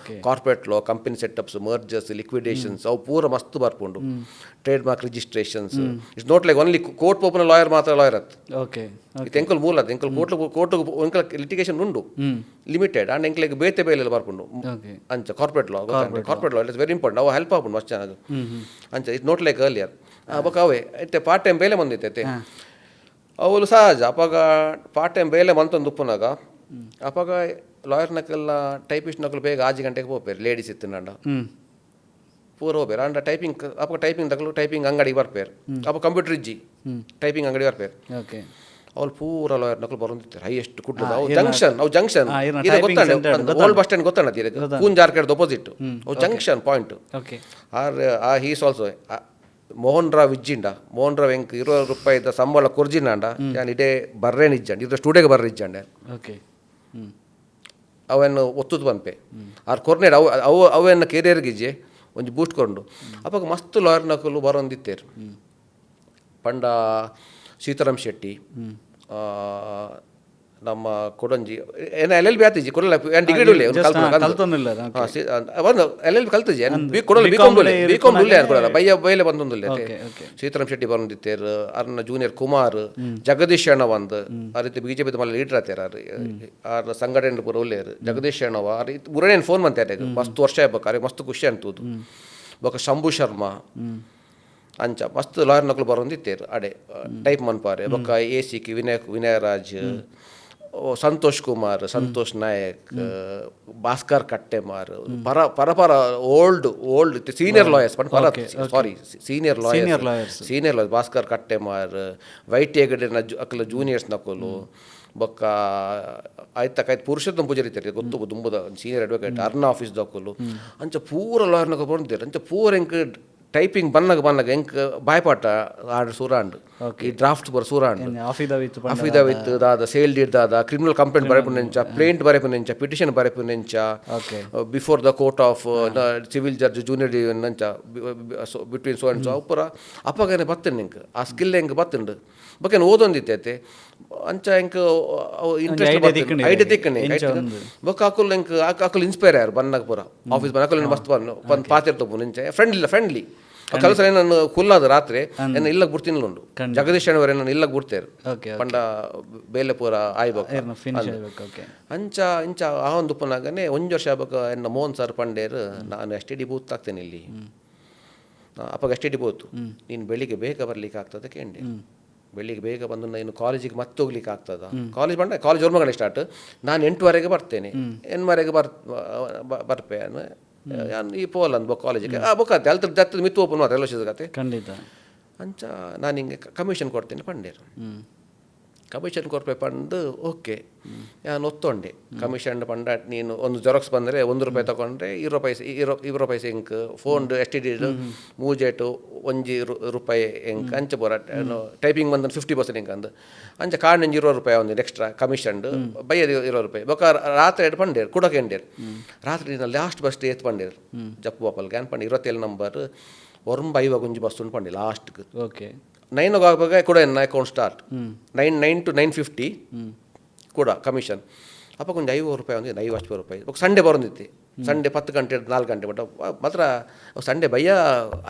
corporate law company setups mergers liquidations ಅವು ಪೂರ ಮಸ್ತ್ ಬರ್ಕೊಂಡು trade mark registrations it's not like only court open lawyer ಮಾತ್ರ ಲಾಯರ್ ಅತ್ ಇದು ಎಂಕಲ್ ಮೂಲ ಅದು ಎಂಕಲ್ ಕೋರ್ಟ್ ಎಂಕಲ್ ಲಿಟಿಗೇಷನ್ ಉಂಡು ಲಿಮಿಟೆಡ್ ಅಂಡ್ ಎಂಕ್ಲೆಗ್ ಬೇತೆ ಬೇಲೆಲ್ಲ ಬರ್ಕೊಂಡು ಅಂಚ corporate law it's very important ಅವು ಹೆಲ್ಪ್ ಆಪುಂಡು ಮಸ್ತ್ ಚೆನ್ನಾಗಿ ಅಂಚ ಇಟ್ಸ್ ನಾಟ್ ಲೈಕ್ ಅರ್ಲಿಯರ್ ಅವಾಗ ಅವೇ ಐತೆ ಪಾರ್ಟ್ ಟೈಮ್ ಬೇಲೆ ಬಂದಿತ್ತೈತೆ ಅವಳು ಸಹಜ ಅಪ್ಪಾಗ ಪಾರ್ಟ್ ಟೈಮ್ ಬೇಲೆ ಮಂತೊಂದು ಉಪ್ಪುನಾಗ ಅಪ್ಪಾಗ ಲಾಯರ್ನಕ್ಕೆಲ್ಲ ಟೈಪಿಸ್ಟ್ ನಕಲು ಬೇಗ 6 ಗಂಟೆಗೆ ಹೋಗ್ಬೇರು ಲೇಡೀಸ್ ಇತ್ತು ನಂಡ ಪೂರ ಹೋಗ್ಬೇರು ಅಂಡ ಟೈಪಿಂಗ್ ಅಪ್ಪ ಟೈಪಿಂಗ್ ತಗೊಳ್ಳು ಟೈಪಿಂಗ್ ಅಂಗಡಿಗೆ ಬರ್ಪೇರು ಅಪ್ಪ ಕಂಪ್ಯೂಟರ್ ಇಜ್ಜಿ ಟೈಪಿಂಗ್ ಅಂಗಡಿ ಬರ್ಪೇರು ಓಕೆ ಅವ್ರು ಪೂರ ಲಾಯರ್ ನಕಲು ಬರೋದಿರ್ತಾರೆ ಹೈಯೆಸ್ಟ್ ಕುಟ್ಟದ ಅವು ಜಂಕ್ಷನ್ ಇದು ಗೊತ್ತಾಂಡ ಓಲ್ಡ್ ಬಸ್ ಸ್ಟ್ಯಾಂಡ್ ಗೊತ್ತಾಂಡ ಕೂಂಜಾರ್ಕೆಡ್ ಅಪೋಸಿಟ್ ಅವು ಜಂಕ್ಷನ್ ಪಾಯಿಂಟ್ ಓಕೆ ಆ ಹೀಸ್ ಆಲ್ಸೋ ಮೋಹನ್ ರಾವ್ ಇಜ್ಜಿಂಡ ಮೋಹನ್ ರಾವ್ ಎಂಕ್ ₹20 ಸಂಬಳ ಕೊರ್ಜಿನಾಂಡ ನಾನು ಇಡೇ ಬರ್ರೇನು ಇಜ್ಜಂಡ ಇದು ಸ್ಟುಡಿಯೋಗೆ ಬರ್ರೆ ಇಜ್ಜಂಡೆ ಓಕೆ ಅವನ್ನು ಒತ್ತುದು ಬಂಪೆ ಆರ್ ಕೊರ್ನೇಡ್ ಅವೆನ್ನ ಕೆರಿಯರ್ಗಿಜ್ಜೆ ಒಂಜಿ ಬೂಸ್ಟ್ ಕೊಂಡು ಅಪ್ಪಾಗ ಮಸ್ತ್ ಲಾಯರ್ ನಕಲು ಬರೋಂದಿತ್ತೇರು ಪಂಡ ಸೀತಾರಾಮ್ ಶೆಟ್ಟಿ ನಮ್ಮ ಕೊಡಂಜಿ ಏನ ಎಲ್ ಬಿ ಆತಿಜಿ ಕೊಡಲ್ಲ ಡಿಗ್ರಿ ಉಳ್ಳೆ ಒಂದು ಎಲ್ ಕಲ್ತಿಜಿ ಕೊಡಲ್ಲ ಬಿಕಾಮ್ ಉಳ್ಳೆ ಕೊಡಲ್ಲ ಬೈಲೆ ಬಂದೊಂದುಲ್ಲೆ ಸೀತಾರಾಮ್ ಶೆಟ್ಟಿ ಬಂದಿತ್ತೇರು ಅರ್ನ ಜೂನಿಯರ್ ಕುಮಾರ್ ಜಗದೀಶ್ ಅಣ್ಣ ಒಂದು ಆ ರೀತಿ ಬಿಜೆಪಿ ಮಲ್ಲ ಲೀಡರ್ ಆತೇರ ಆರ್ ಸಂಘಟನೆ ಪೂರ ಉಳ್ಳೇರು ಜಗದೀಶ್ ಅಣ್ಣವ ಆ ರೀತಿ ಬುರನೇನು ಫೋನ್ ಮಂತೆ ಮಸ್ತ್ ವರ್ಷ ಆಗ್ಬೇಕಾರೆ ಮಸ್ತ್ ಖುಷಿ ಅಂತದ್ದು ಬೊಕ ಶಂಭು ಶರ್ಮಾ ಅಂಚ ಮಸ್ತ್ ಲಾಯರ್ ನಕಲು ಬರೋಂದಿತ್ತೇರು ಅಡೆ ಟೈಪ್ ಮನ್ಪಾರೆ ಬೊಕ್ಕ ಎ ಸಿಕ್ ವಿನಯರಾಜ್ ಸಂತೋಷ್ ಕುಮಾರ್ ಸಂತೋಷ್ ನಾಯಕ್ ಭಾಸ್ಕರ್ ಕಟ್ಟೆಮಾರ್ ಪರ old senior lawyers sorry senior lawyers Bhaskar Kattemar ವೈಟ್ ಹೆಗಡೆ ಅಕಲ ಜೂನಿಯರ್ಸ್ ನಕಲು ಬೊಕ್ಕ ಆಯ್ತಕಾಯ್ತು ಪುರುಷೋತ್ತಮ ಪೂಜಾರಿ ಇರ್ತಾರೆ ಗೊತ್ತು ದುಂಬುದ ಸೀನಿಯರ್ ಅಡ್ವೊಕೇಟ್ ಅರ್ನ ಆಫೀಸ್ ದಕ್ಕಲು ಅಂಚ ಪೂರ ಲಾಯರ್ ನಕಲು ಬಂದಿದ್ದಾರೆ ಅಂಚ ಪೂರ ಎಂಕ್ ಟೈಪಿಂಗ್ ಬನ್ನಗ ಎಂಕ್ ಬಾಯ್ಪಾಟ ಆರ್ಡರ್ ಸೂರಾಂಡ್ ಈ ಡ್ರಾಫ್ಟ್ ಬರ ಸೂರಾಂಡ್ ಅಫಿದಾವಿತ್ ದಾದ ಸೇಲ್ ಡೀಡ್ ದಾದ ಕ್ರಿಮಿನಲ್ ಕಂಪ್ಲೇಂಟ್ ಬರೆಪುನೆಂಚ ಪ್ಲೇಂಟ್ ಬರೆಪುನೆಂಚ ಪಿಟಿಷನ್ ಬರೆಪುನೆಂಚ before the court of civil judge junior ನಂಚ ಬಿಟ್ವೀನ್ ಸೋ ಅಂಡ್ ಸೋ ಅಪ್ಪರ ಅಪ್ಪಗೇನೆ ಬತ್ತೇನೆ ನಿಂಕ್ ಆ ಸ್ಕಿಲ್ ಹೆಂಗೆ ಬತ್ತುಂಡು ಬಕ್ಕೇನು ಓದೊಂದಿತ್ತೈತೆ ಅಂಚ ಎಂಕ್ ಇಂಟ್ರೆಸ್ಟ್ ಐಡಿಯಾ ತಿಕ್ಕನೆ ಬೊಕ್ಕ ಹಾಕಲ್ ಎಂಕ್ ಹಾಕಲ್ ಇನ್ಸ್ಪೈರ್ ಯಾರು ಬನ್ನಾಗ ಪೂರ ಆಫೀಸ್ ಬನ್ನ ಮಸ್ತ್ ಬಂದು ಪಾತಿರ್ತಪ್ಪು ನಿಂಚೆ ಫ್ರೆಂಡ್ಲಿ ಕೆಲಸ ನಾನು ಕುಲ್ಲಾದ ರಾತ್ರಿ ಏನು ಇಲ್ಲಗ್ ಬಿಡ್ತೀನಿ ಉಂಡು ಜಗದೀಶ್ ಅಣ್ಣವರೇ ನಾನು ಇಲ್ಲಗ್ ಬಿಡ್ತೇರು ಪಂಡ ಬೇಲೆ ಪೂರ ಆಯ್ಬೇಕು ಅಂಚ ಇಂಚ ಆ ಒಂದು ಉಪ್ಪನಾಗನೆ ಒಂಜು ವರ್ಷ ಆಗ್ಬೇಕು ಎನ್ನ ಮೋಹನ್ ಸರ್ ಪಂಡೇರು ನಾನು ಎಸ್ ಟಿ ಡಿ ಬೂತ್ ಆಗ್ತೇನೆ ಇಲ್ಲಿ ಅಪ್ಪಾಗ ಎಸ್ ಟಿ ಡಿ ಬೂತು ನೀನು ಬೆಳಿಗ್ಗೆ ಬೇಗ ಬರ್ಲಿಕ್ಕೆ ಆಗ್ತದೆ ಕೇಂಡೆ ಬೆಳಿಗ್ಗೆ ಬೇಗ ಬಂದು ನಾನು ಕಾಲೇಜಿಗೆ ಮತ್ತೆ ಹೋಗ್ಲಿಕ್ಕೆ ಆಗ್ತದ ಕಾಲೇಜ್ ಓರ್ಮಗಡೆ ಸ್ಟಾರ್ಟ್ ನಾನು 8:00 ಬರ್ತೇನೆ 8:00 ಬರ್ಪೆ ಈ ಪೋಲ್ ಅಂದ್ ಕಾಲೇಜಿಗೆ ಬೊಕ್ಕತ್ತೆ ಅಲ್ತ ಜತ್ತದ ಮಿತ್ತು ಓಪನ್ ಮಾತ್ರ ಎಲ್ಲ ಸಿಗತ್ತೆ ಖಂಡಿತ ಅಂಚ ನಾನು ಹಿಂಗೆ ಕಮಿಷನ್ ಕೊಡ್ತೀನಿ ಪಂಡೇರು ಕಮಿಷನ್ ಕೊಡ್ಪೆ ಪಂಡು ಓಕೆ ನಾನು ಒತ್ತೊಂಡೆ ಕಮಿಷನ್ ಪಂಡ ನೀನು ಒಂದು ಜೆರಾಕ್ಸ್ ಬಂದರೆ ₹1 ತಗೊಂಡ್ರೆ ₹20 ಎಂಕ್ ಫೋನ್ ಎಸ್ ಟಿ ಡಿ ಮೂಜೆಟು ₹1 ಎಂಕ್ ಅಂಚೆ ಬೋರ ಟೈಪಿಂಗ್ ಬಂದು 50% ಎಂಕ್ ಅಂದು ಅಂಚೆ ಕಾರ್ಡ್ ₹20 ಒಂದು ಎಕ್ಸ್ಟ್ರಾ ಕಮಿಷನ್ ಬೈಯದು ₹20 ಬೊಕ್ಕ ರಾತ್ರಿ ಪಂಡೇರು ಕುಡಕ್ಕೆ ಎಂಡೇರು ರಾತ್ರಿ ಲಾಸ್ಟ್ ಬಸ್ ಏತ್ ಪಂಡೇರು ಜಪ್ಪು ಬಾಪಲ್ಗೆ ಅನ್ ಪಂಡಿ 27 ನಂಬರ್ ಒರಂಬೈವ ಗುಂಜಿ ಬಸ್ ಉಂಡು ಪಂಡಿ ಲಾಸ್ಟ್ಗೆ ಓಕೆ 9 ಆಗುವಾಗ ಕೂಡ ಎನ್ನ ಅಕೌಂಟ್ ಸ್ಟಾರ್ಟ್ 9 to 9:50 ಕೂಡ ಕಮಿಷನ್ ಅಪ್ಪ ಕೊಂಚ ₹50 ಒಂದು ₹50 ಸಂಡೇ ಬರೋದಿತ್ತು ಸಂಡೇ 10 ಗಂಟೆ 4 ಗಂಟೆ ಬಟ್ ಮಾತ್ರ ಸಂಡೇ ಬಯ್ಯ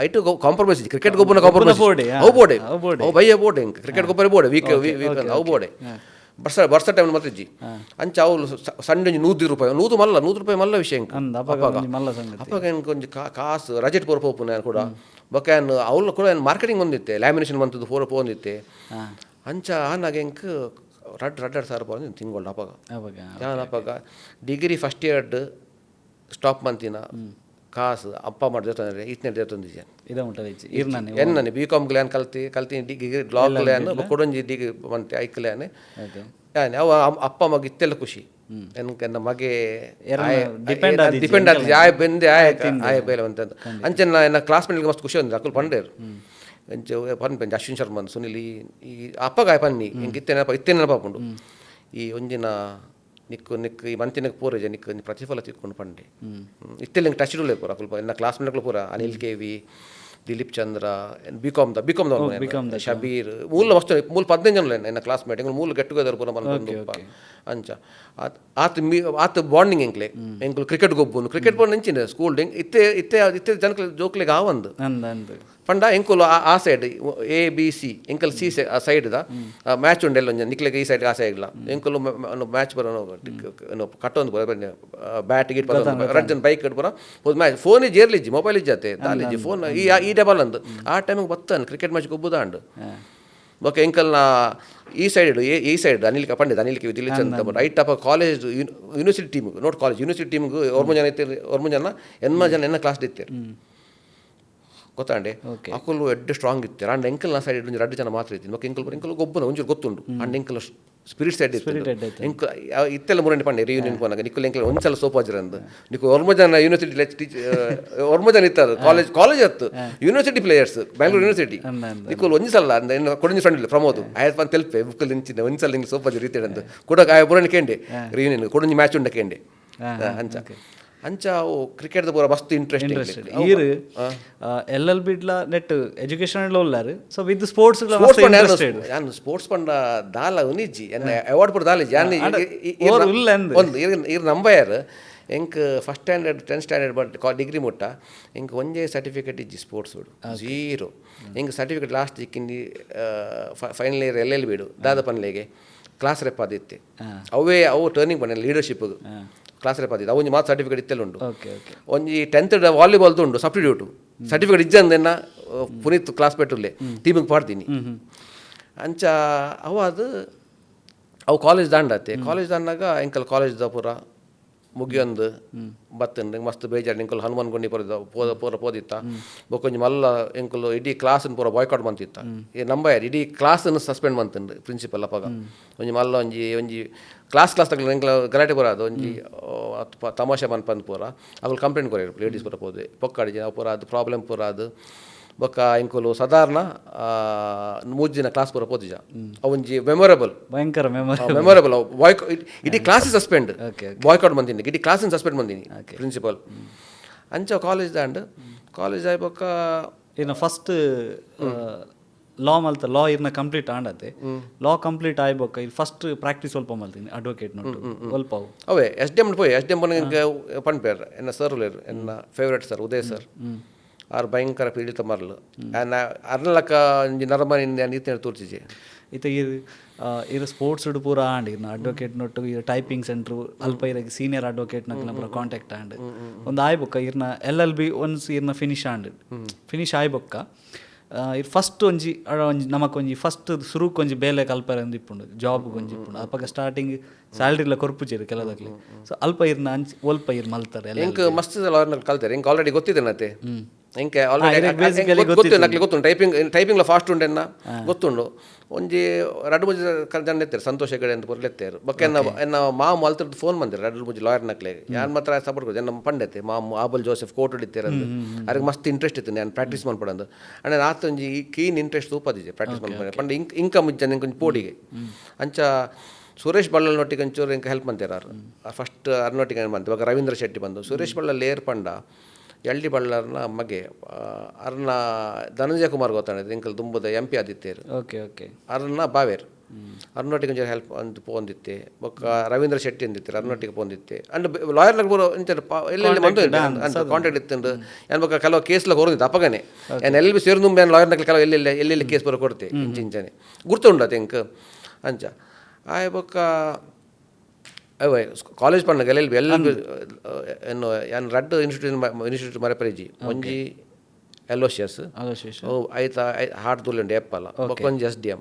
ಐಟು ಕಾಂಪ್ರಮೈಸ್ ಕ್ರಿಕೆಟ್ ಗೊಬ್ಬರ ಕಾಂಪ್ರಮೈಸ್ ಅವು ಬೋಡೆ ಅವು ಬಯ್ಯ ಬೋಡೆ ಕ್ರಿಕೆಟ್ ಗೊಬ್ಬರ ಬೋಡೆ ವೀಕ್ ಅವು ಬೋಡೆ ಬರ್ಸ ಟೈಮ್ ಮಾತ್ರ ಇಜ್ಜಿ ಅಂಚ ಅವ್ರು ಸಂಡೆ ₹100 ₹100 ಮಲ್ಲ ವಿಷಯ ಅಪ್ಪಾಗ ಕೊಂಚ ಕಾಸು ರಜೆಟ್ ಪೂರ ಪೋಪು ನಾನು ಕೂಡ ಬೊಕ್ಕ ಅವ್ಳು ಕೂಡ ಮಾರ್ಕೆಟಿಂಗ್ ಒಂದಿತ್ತೆ ಲ್ಯಾಮಿನೇಷನ್ ಬಂತದ್ದು ಪೂರ ಪೋಂದಿತ್ತೆ ಅಂಚ ಆನಾಗ ಎಂಕ್ ₹2,000 ಬಂದು ತಿಂಗಳು ಅಪ್ಪಾಗ ಡಿಗ್ರಿ ಫಸ್ಟ್ ಇಯರ್ ಸ್ಟಾಪ್ ಮಂತಿನ ಕಾಸು ಅಪ್ಪ ಮಾಡಿ ಜೊತೆ ಇತ್ತನೇ ತಂದಿದ್ದೆ ಎನ್ನ ಬಿ ಕಾಮ್ ಗ್ಲ್ಯಾನ್ ಕಲ್ತೀನಿ ಡಿಗ್ರಿ ಲಾ ಗ್ಲ್ಯಾನ್ ಕೊಡೊಂಜಿ ಡಿಗ್ರಿ ಮಂತೆ ಐಕ್ಲ್ಯಾನ್ ಅವ ಅಪ್ಪ ಮಗ ಇತ್ತೆಲ್ಲ ಖುಷಿ ಎನ್ನ ಮಗೆ ಡಿಪೆಂಡ್ ಆಗ್ತದೆ ಆಯ್ ಬಂದೆ ಆಯ ಬೇಲೆ ಅಂತಂದು ಅಂಚೆ ಎನ್ನ ಕ್ಲಾಸ್ಮೇಟ್ಗೆ ಮಸ್ತ್ ಖುಷಿ ಒಂದು ಅಕ್ಕಲು ಪಂಡೇರು ಅಂಚೆ ಪನ್ಪೆಂಚ್ ಅಶ್ವಿನ್ ಶರ್ಮನ್ ಸುನಿಲ್ ಈ ಅಪ್ಪಗಾಯ ಪನ್ನಿ ಹಿಂಗೆ ಇತ್ತೇನೆ ಪಾಪುಂಡು ಈ ಒಂದಿನ ನಿಕ್ಕು ಈ ಮಂತಿನಕ್ಕೆ ಪೂರ ನಿಕ್ಕು ಪ್ರತಿಫಲ ತಿಕ್ಕೊಂಡು ಪಂಡೆ ಇತ್ತೆಲ್ಲ ಹಿಂಗೆ ಟಚ್ ಇಡಲೇ ಪೂರ ಸ್ವಲ್ಪ ಎನ್ನ ಕ್ಲಾಸ್ಮೇಟ್ಗಳು ಪೂರ ಅನಿಲ್ KV ದಿಲೀಪ್ ಚಂದ್ರ ಬಿಕಾಮ್ ಶಬೀರ್ ಮೂಲ ಮಸ್ತ್ ಮೂಲ 15 ಜನ ಎನ್ನ ಕ್ಲಾಸ್ಮೇಟ್ ಎಂಗಳು ಮೂಲ ಗೆಟ್ ಟುಗೆದರ್ ಪೂರ ಬಂದು ಅಂಚ ಆತ ಬಾಂಡಿಂಗ್ ಎಂಕ್ಲು ಕ್ರಿಕೆಟ್ ಗೊಬ್ಬನು ಕ್ರಿಕೆಟ್ ಬೋರ್ಡ್ ನೆಂಚಿನ ಸ್ಕೂಲ್ ಇತ್ತೆ ಜನಕ್ಕೆ ಜೋಕ್ಲಿಗೆ ಆವಂದು ಪಂಡ ಎಂಕುಲು ಆ ಸೈಡ್ ABC ಎಂಕಲ್ C ಸೈಡ್ದ ಮ್ಯಾಚ್ ಉಂಡೆಲ್ಲ ನಿಕ್ಲೆಗೆ ಈ ಸೈಡ್ ಆ ಸೈಡ್ ಇಲ್ಲ ಎಂಕುಲು ಮ್ಯಾಚ್ ಬರೋ ಕಟ್ಟೊಂದು ಬ್ಯಾಟ್ ಗಿಟ್ ರಡ್ಜನ್ ಬೈಕ್ ಇಟ್ ಬರೋ ಮ್ಯಾಚ್ ಫೋನ್ ಜೇರ್ಲಿಜ್ಜಿ ಮೊಬೈಲ್ ಇಜ್ಜತ್ತೆ ದಾಲಿಜ್ಜಿ ಫೋನ್ ಈ ಡಬಲ್ ಅಂದು ಆ ಟೈಮಿಗೆ ಬತ್ತಾನೆ ಕ್ರಿಕೆಟ್ ಮ್ಯಾಚ್ ಗೊಬ್ಬುದಾಂಡು ಓಕೆ ಎಂಕಲ್ನ ಈ side Anil KV Dilip Chandra right ಅಪ್ಪ ಕಾಲೇಜ್ ಯೂನಿವರ್ಸಿಟಿ ಟೀಮ್ಗೆ ನೋಟ್ ಕಾಲೇಜ್ ಯೂನಿವರ್ಸಿಟಿ ಟೀಮ್ಗೆ 9 ಜನ ಎನ್ನ ಕ್ಲಾಸ್ ಇತ್ತೇರು ಗೊತ್ತಾಂಡೆ ಅಕುಲು ಎಡ್ಡೆ ಸ್ಟ್ರಾಂಗ್ ಇತ್ತು ಅಂಡ್ ಎಂಕಲ್ ನಾ ಸೈಡ್ ರಡ್ಡು ಜನ ಮಾತ್ರ ಇತ್ತು ಮತ್ತೆ ಎಂಕಲ್ ಗೊಬ್ಬನ ಒಂಚೂರು ಗೊತ್ತುಂಡು ಅಂಡ್ ಎಂಕಲ್ ಸ್ಪಿರಿಟ್ ಸೈಡ್ ಇತ್ತು ಎಂಕ ಇತ್ತೆಲ್ಲ ಮೂರನೇ ಪಂಡೆ ರಿಯೂನಿಯನ್ ಪೋನಾಗ ನಿಕ್ಕಲು ಎಂಕಲ್ ಒಂದ್ಸಲ ಸೋಪಾಜಿರಂದು ನಿಕ್ಕು ಜನ ಯೂನಿವರ್ಸಿಟಿ ಜನ ಇತ್ತಾರೆ ಕಾಲೇಜ್ ಹತ್ತು ಯೂನಿವರ್ಸಿಟಿ ಪ್ಲೇಯರ್ಸ್ ಬ್ಯಾಂಗ್ಳೂರ್ ಯೂನಿವರ್ಸಿಟಿ ನಿಕ್ಕಲು ಒಂದ್ಸಲ ಅಂದ್ರೆ ಕೊಡಂಜಿ ಫ್ರೆಂಡ್ ಇಲ್ಲ ಪ್ರಮೋದ್ ಆಯ್ತು ಅಂತ ತೆಲ್ಪೆ ಬುಕ್ಕಲ್ಲಿ ನಿಂಚಿದ್ದೆ ಒಂದ್ಸಲ ನಿಂಗೆ ಸೋಪಾಜಿ ರೀತಿ ಅಂತ ಕೂಡ ಪುರಾಣ ಕೇಂಡೆ ರಿಯೂನಿಯನ್ ಕೊಡಂಜಿ ಮ್ಯಾಚ್ ಉಂಡ ಕೇಂಡೆ ಅಂಚ ಅವು ಕ್ರಿಕೆಟ್ ಪೂರ ಮಸ್ತ್ ಇಂಟ್ರೆಸ್ಟ್ ಈರು LLB ನೆಟ್ ಎಜುಕೇಶನ್ ಉಳ್ಳಾರು ಸೊ ವಿತ್ ಸ್ಪೋರ್ಟ್ಸ್ ನಾನು ಸ್ಪೋರ್ಟ್ಸ್ ಪಂಡ ದಾಲ ಉನಿಜ್ಜಿ ಅವಾರ್ಡ್ ಪೂರ ದಾಲಿಜ್ಜಿ ಒಂದು ಇರ್ ನಂಬಯರ್ ಎಂಕ್ first standard 10th standard but degree ಮುಟ್ಟ ಎಂಕ್ ಒಂದೇ ಸರ್ಟಿಫಿಕೇಟ್ ಇಜ್ಜಿ ಸ್ಪೋರ್ಟ್ಸ್ ಬಿಡು 0 ಎಂಕ್ ಸರ್ಟಿಫಿಕೇಟ್ ಲಾಸ್ಟ್ ಇಕ್ಕಿಂದು ಫೈನಲ್ ಇಯರ್ LLB ದಾದ ಪನ್ಲೆಗೆ ಕ್ಲಾಸ್ ರೆಪ್ ಆದಿತ್ತೆ ಅವು ಟರ್ನಿಂಗ್ ಪಂಡ ಲೀಡರ್ಶಿಪ್ ಕ್ಲಾಸ್ ರೇಪ್ ಆದಿದ್ದು ಅವೊಂದು ಮಾತು ಸರ್ಟಿಫಿಕೇಟ್ ಇತ್ತೆಲ್ಲ ಉಂಟು ಒಂಜಿ 10th ವಾಲಿಬಾಲ್ ಉಂಟು ಸಬ್ಸ್ಟಿಟ್ಯೂಟ್ ಸರ್ಟಿಫಿಕೇಟ್ ಇಜ್ಜಂದೆನ್ನ ಪುನೀತ್ ಕ್ಲಾಸ್ ಪೆಟ್ಟುಲ್ಲೆ ಟೀಮಿಗೆ ಪಾಡ್ತೀನಿ ಅಂಚ ಅವು ಕಾಲೇಜ್ ದಾಂಡತ್ತೆ ಕಾಲೇಜ್ ದಾಂಡಾಗ ಎಂಕಲ್ ಕಾಲೇಜ್ದ ಪೂರ ಮುಗಿಯೊಂದು ಬತ್ತಂಡು ಮಸ್ತ್ ಬೇಜಾರು ಎಂಕಲ್ ಹನುಮಾನ್ ಗುಂಡಿ ಪೂರ ಪೋದಿತ್ತ ಬೊಕೊಂಜಿ ಮಲ್ಲ ಎಂಕಲ್ ಇಡೀ ಕ್ಲಾಸನ್ನು ಪೂರ ಬಾಯ್ಕಾಟ್ ಬಂತಿತ್ತ ನಂಬಾಯರ್ ಇಡೀ ಕ್ಲಾಸನ್ನು ಸಸ್ಪೆಂಡ್ ಬಂತಂಡು ಪ್ರಿನ್ಸಿಪಲ್ ಅಪ್ಪಾಗ ಒಂಜಿ ಮಲ್ಲ ಒಂಜಿ ಕ್ಲಾಸ್ ತಗೊಳ್ಳಿ ಎಂಕಲ್ ಗಲಾಟೆ ಪೂರ ಅದು ಒಂಜಿ ತಮಾಷೆ ಬಂದು ಪೂರ ಅವಾಗ ಕಂಪ್ಲೇಂಟ್ ಕೊರಿಯರು ಲೇಡೀಸ್ ಪೂರ ಪೋದೆ ಪೊಕ್ಕಾಡಿ ಜನ ಪೂರ ಅದು ಪ್ರಾಬ್ಲಮ್ ಪೂರ ಅದು ಬೊಕ್ಕ ಎಂಕುಲು ಸಾಧಾರಣ 3 ದಿನ ಕ್ಲಾಸ್ ಪೂರ ಪೋದಿಜ ಅವೊಂಜಿ ಮೆಮೊರೇಬಲ್ ಭಯಂಕರ ಮೆಮೊರೇಬಲ್ ಇಡೀ ಕ್ಲಾಸ್ ಸಸ್ಪೆಂಡ್ ಬಾಯ್ಕಾಟ್ ಬಂದಿನಿ ಇಡೀ ಕ್ಲಾಸ್ ಸಸ್ಪೆಂಡ್ ಬಂದಿನಿ ಪ್ರಿನ್ಸಿಪಲ್ ಅಂಚ ಕಾಲೇಜ್ ಕಾಲೇಜ್ ಆಯ್ಬೊಕ್ಕ ಇನ್ನು ಫಸ್ಟ್ ಲಾ ಮಲ್ತ ಲಾ ಇರ್ನ ಕಂಪ್ಲೀಟ್ ಆಂಡತೆ ಲಾ ಕಂಪ್ಲೀಟ್ ಆಯ್ಬೊಕ್ಕ ಇದು ಫಸ್ಟ್ ಪ್ರಾಕ್ಟೀಸ್ ಸ್ವಲ್ಪ ಮಲ್ತೀನಿ ಅಡ್ವೊಕೇಟ್ ನೋಟು ಸ್ವಲ್ಪ ಅವೇ SDM ಪೋಯ್ SDM ಪನ್ಪೇರ್ ಎನ್ನ ಸರ್ ಉಳ್ಳೇರು ಎನ್ನ ಫೇವ್ರೇಟ್ ಸರ್ ಉದಯ್ ಸರ್ ಆರು ಭಯಂಕರ ಪೀಡಿತ ಮರಲು ಅರ್ನಲಕ್ಕ ಒಂಜಿ ನರಮನಿ ನೀತಿ ತೋರ್ಸಿಜೆ ಇತ್ತ ಇರು ಸ್ಪೋರ್ಟ್ಸ್ ಪೂರ ಆಂಡ್ ಇರ್ನ ಅಡ್ವೊಕೇಟ್ ನೊಟ್ಟು ಇರು ಟೈಪಿಂಗ್ ಸೆಂಟ್ರು ಅಲ್ಪ ಇರಗೆ ಸೀನಿಯರ್ ಅಡ್ವೊಕೇಟ್ ನಕ್ಲ ಪೂರ ಕಾಂಟ್ಯಾಕ್ಟ್ ಆಂಡ್ ಒಂದು ಆಯ್ಬೊಕ್ಕ ಇರ್ನ LLB ಒನ್ಸ್ ಇರ್ನ ಫಿನಿಶ್ ಆಯ್ಬೊಕ್ಕ ಇದು ಫಸ್ಟ್ ಒಂಜಿ ನಮಕೊಂಜಿ ಫಸ್ಟ್ ಸುರುಕ್ ಒಂಜಿ ಬೇಲೆ ಕಲ್ಪರೆ ಒಂದು ಇಪ್ಪುಂಡು ಜಾಬ್ ಒಂಜಿ ಇಪ್ಪುಂಡು ಅಪ್ಪಾಗ ಸ್ಟಾರ್ಟಿಂಗ್ ಸ್ಯಾಲ್ರಿಲ್ಲ ಕೊರ್ಪುಜೇರು ಕೆಲದಕ್ಲಿ ಸೊ ಅಲ್ಪ ಇರ್ನ ಒಲ್ಪ ಇರ್ ಮಲ್ತಾರೆ ಎಂಕ್ ಮಸ್ತ್ ಕಲ್ತಾರೆ ಎಂಕ್ ಆಲ್ರೆಡಿ ಗೊತ್ತಿದೆ ನತೆ ಎಂಕೆ ಆಲ್ರೆಡಿ ಗೊತ್ತು ಟೈಪಿಂಗ್ ಫಾಸ್ಟ್ ಉಂಡೆನ್ನ ಗೊತ್ತುಂಡು ಒಂಜಿ 2-3 ಜನ ಎತ್ತೇರು ಸಂತೋಷ ಹೆಗಡೆ ಅಂತ ಪೂರ ಎತ್ತೇರು ಬೊಕ್ಕ ಎನ್ನ ಮಾವು ಮಲ್ತಿರ್ದು ಫೋನ್ ಬಂದಿರು 2-3 ಲಾಯರ್ ನಕ್ಲೆಗೆ ಯಾನ್ ಮಾತ್ರ ಸಪೋರ್ಟ್ ಕೊಡ್ತು ಎನ್ನ ಪಂಡೆತ್ತೆ ಮಾವು ಆಬಲ್ ಜೋಸೆಫ್ ಕೋರ್ಟ್ ಹಿಡಿತೇರಂದು ಅವ್ರಿಗೆ ಮಸ್ತ್ ಇಂಟ್ರೆಸ್ಟ್ ಇತ್ತು ನಾನು ಪ್ರಾಕ್ಟೀಸ್ ಮಾಡ್ಪಡಂದು ಅಣ್ಣ ನಾತು ಒಂಜಿ ಕೀನ್ ಇಂಟ್ರೆಸ್ಟ್ ತೂಪದಿಜೆ ಪ್ರಾಕ್ಟೀಸ್ ಮಾಡ್ಕೊಂಡು ಪಂಡ ಇಂಕಮ್ ಇಜ್ಜನ ಕೊಂಚ ಪೋಡಿಗೆ ಅಂಚ ಸುರೇಶ್ ಬಳ್ಳಲ್ನೊಟ್ಟಿಗೆ ಒಂಚೂರು ಎಂಕ ಹೆಲ್ಪ್ ಅಂತಾರೆ ಫಸ್ಟ್ ಅರ್ನೊಟ್ಟಿಗೆ ಬಂತು ಇವಾಗ ರವೀಂದ್ರ ಶೆಟ್ಟಿ ಬಂದು ಸುರೇಶ್ ಬಳ್ಳಲ್ ಏರ್ ಪಂಡ LD ಬಳ್ಳಾರ್ನ ಮಗೆ ಅರ್ನ ಧನಂಜಯ ಕುಮಾರ್ ಗೊತ್ತಾಣಿದ್ದು ಎಂಕಲ್ ತುಂಬದ MP ಆದಿತ್ತೇರು ಅರ್ನ ಬಾವೇರು ಅರ್ನೊಟ್ಟಿಗೆ ಒಂಚೂರು ಹೆಲ್ಪ್ ಅಂತ ಪೋಂದಿತ್ತೆ ಬೊಕ್ಕ ರವೀಂದ್ರ ಶೆಟ್ಟಿ ಅಂದಿತ್ತು ಅರ್ನೊಟ್ಟಿಗೆ ಪೋಂದಿತ್ತೆ ಅಂಡ್ ಲಾಯರ್ನಾಗ ಪೂರ ಎಲ್ಲೆಲ್ಲಿ ಬಂದು ಅಂತ ಕಾಂಟ್ಯಾಕ್ಟ್ ಇತ್ತಂಡು ಏನು ಬೊಕ್ಕ ಕೆಲವು ಕೇಸ್ಲ ಹೊರದಿತ್ತು ಅಪ್ಪಗನೆ ಏನು LLB ಸೇರಿ ತುಂಬ ಏನು ಲಾಯರ್ನಾಗ ಕೆಲವು ಎಲ್ಲೆಲ್ಲಿ ಕೇಸ್ ಪೂರ ಕೊಡ್ತೆ ಇಂಚಿಂಚನೆ ಗುರ್ತುಂಡತ್ತೆ ಎಂಕ್ ಅಂಚ ಆಯ್ ಬೊಕ್ಕ ಅವೇ ಕಾಲೇಜ್ ಪಂಡ LLB ಏನು ಏನು 2 ಇನ್ಸ್ಟಿಟ್ಯೂಟ್ ಮರೆಪರಿಜಿ ಒಂಜಿ LOCS ಐತ ಹಾರ್ಟ್ ತುಳ್ಳಿ ಎಪ್ಪಲ್ಲ ಬೊಕ್ಕೊಂಜಿ SDM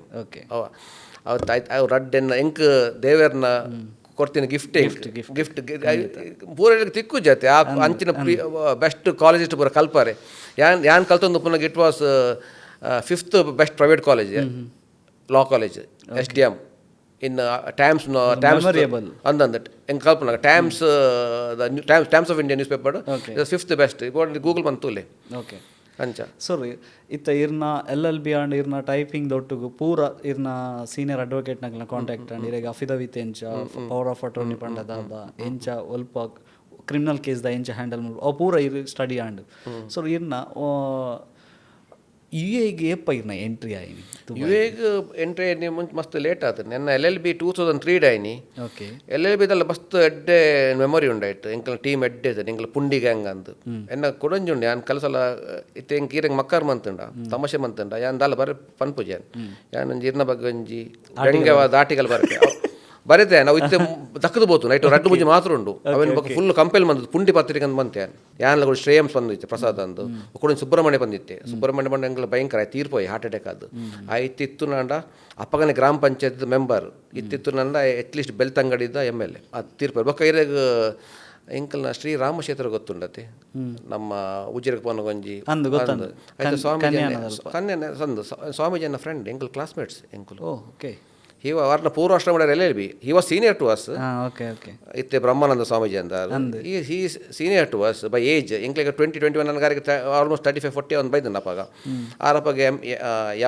ಅವು 2 ಎಂಕ್ ದೇವೇರ್ನ ಕೊಡ್ತೀನಿ ಗಿಫ್ಟ್ ಪೂರ ತಿಕ್ಕು ಜತೆ ಅಂಚಿನ ಬೆಸ್ಟ್ ಕಾಲೇಜ್ ಪೂರ ಕಲ್ಪಾರೆ ಯಾನ್ ಕಲ್ತೊಂದು ಪುನಃ it was 5th best private college law college SDM in Times ಅಂದಂದ ಎಂಗೆ ಕಲ್ಪನಾಗ Times of India newspaper 5th best Google ಬಂತೂಲೆ ಅಂಚ ಸರಿ ಇತ್ತ ಇರ್ನ LLB ಆಂಡ್ ಇರ್ನ ಟೈಪಿಂಗ್ ದೊಟ್ಟುಗು ಪೂರ ಇರ್ನ ಸೀನಿಯರ್ ಅಡ್ವೊಕೇಟ್ ನಕ್ಲ ಕಾಂಟ್ಯಾಕ್ಟ್ ಆಂಡ್ ಇರೆಗ್ ಅಫಿಡವಿಟ್ ಎಂಚ ಪವರ್ ಆಫ್ ಅಟಾರ್ನಿ ಪಂಡದ ಎಂಚ ಒಲ್ಪ ಕ್ರಿಮಿನಲ್ ಕೇಸ್ ದ ಎಂಚ ಹ್ಯಾಂಡಲ್ ಅವು ಪೂರ ಇರು ಸ್ಟಡಿ ಆಂಡ್ ಸೊ ಇರ್ನ UAE ಎಪ್ಪ ಇರ್ನ ಎಂಟ್ರಿ ಆಯ್ನಿ UAE ಎಂಟ್ರಿ ಆಯ್ನಿ ಮುಂಚೆ ಮಸ್ತ್ ಲೇಟ್ ಆಯ್ತು ನನ್ನ LLB 2003 ಆಯ್ನಿ LLB ದಲ್ಲ ಮಸ್ತ್ ಎಡ್ಡೆ ಮೆಮೊರಿ ಉಂಡಾಯ್ತು ಎಂಕಲ್ ಟೀಮ್ ಎಡ್ಡೆ ಎಂಕಲ್ ಪುಂಡಿ ಗ್ಯಾಂಗ್ ಅಂತ ಎನ್ನ ಕೊಡಂಜುಂಡೆ ಯಾನ್ ಕಲಸಲ ಇತ್ತೆ ಎಂಕ್ ಈರಂಗ್ ಮಕ್ಕಾರ್ ಮಂತಂಡ ತಮಾಷೆ ಮಂತಂಡ ಯಾನ್ ದಾಲ ಬರ ಪನ್ಪುಜಿ ಯಾನ್ ಒಂಜಿ ಇರ್ನ ಬಗ್ಗೆ ಒಂಜಿ ವ್ಯಂಗ್ಯವಾದ ಆರ್ಟಿಕಲ್ ಬರತೆ ಬರೀತೆ ನಾವು ಇತ್ತೆ ದಕ್ಕದು ಬೋತು ನೈಟ್ 2 ಮಾತ್ರ ಉಂಡು ಅವನ ಬಗ್ಗೆ ಫುಲ್ ಕಂಪೇಲ್ ಬಂದದ್ದು ಪುಂಡಿ ಪತ್ರಿಕೆ ಅಂತ ಬಂತೆ ಯಾನ್ಲ ಶ್ರೇಯಮ್ಸ್ ಬಂದಿತ್ತೆ ಪ್ರಸಾದ್ ಅಂದು ಕೂಡ ಸುಬ್ರಹ್ಮಣ್ಯ ಬಂದಿತ್ತೆ ಸುಬ್ರಹ್ಮಣ್ಯ ಬಂದ ಎಂಗ್ಲ ಭಯಂಕರ ತೀರ್ಪೋಯ್ ಹಾರ್ಟ್ ಅಟ್ಯಾಕ್ ಅದು ಇತ್ತಿತ್ತು ನಂಡ ಅಪ್ಪಗನೆ ಗ್ರಾಮ ಪಂಚಾಯತ್ ಮೆಂಬರ್ ಇತ್ತಿತ್ತು ನಂದ ಅಟ್ಲೀಸ್ಟ್ ಬೆಲ್ತಂಗಡಿದ MLA ಅದು ತೀರ್ಪೋಯ್ ಬೊಕ್ಕ ಇರಾಗ ಎಂಕಲ್ನ ಶ್ರೀ ರಾಮಕ್ಷೇತ್ರ ಗೊತ್ತುಂಡತೆ ನಮ್ಮ ಉಜಿರೆಗೆ ಪೋನ ಗೊಂಜಿ ಗೊತ್ತಂದು ಆಯ್ತು ಸ್ವಾಮೀಜಿ ಸಂದು ಸ್ವಾಮೀಜಿ ನನ್ನ ಫ್ರೆಂಡ್ ಎಂಕಲ್ ಕ್ಲಾಸ್ಮೇಟ್ಸ್ ಎಂಕುಲು okay warna purvashramada LLB. He was senior to us. Okay, okay. Itte Brahmananda Swamiji andar. He is senior to us by age. Inklege 20-21 angarige almost 35-40 on by the napaga. Arapage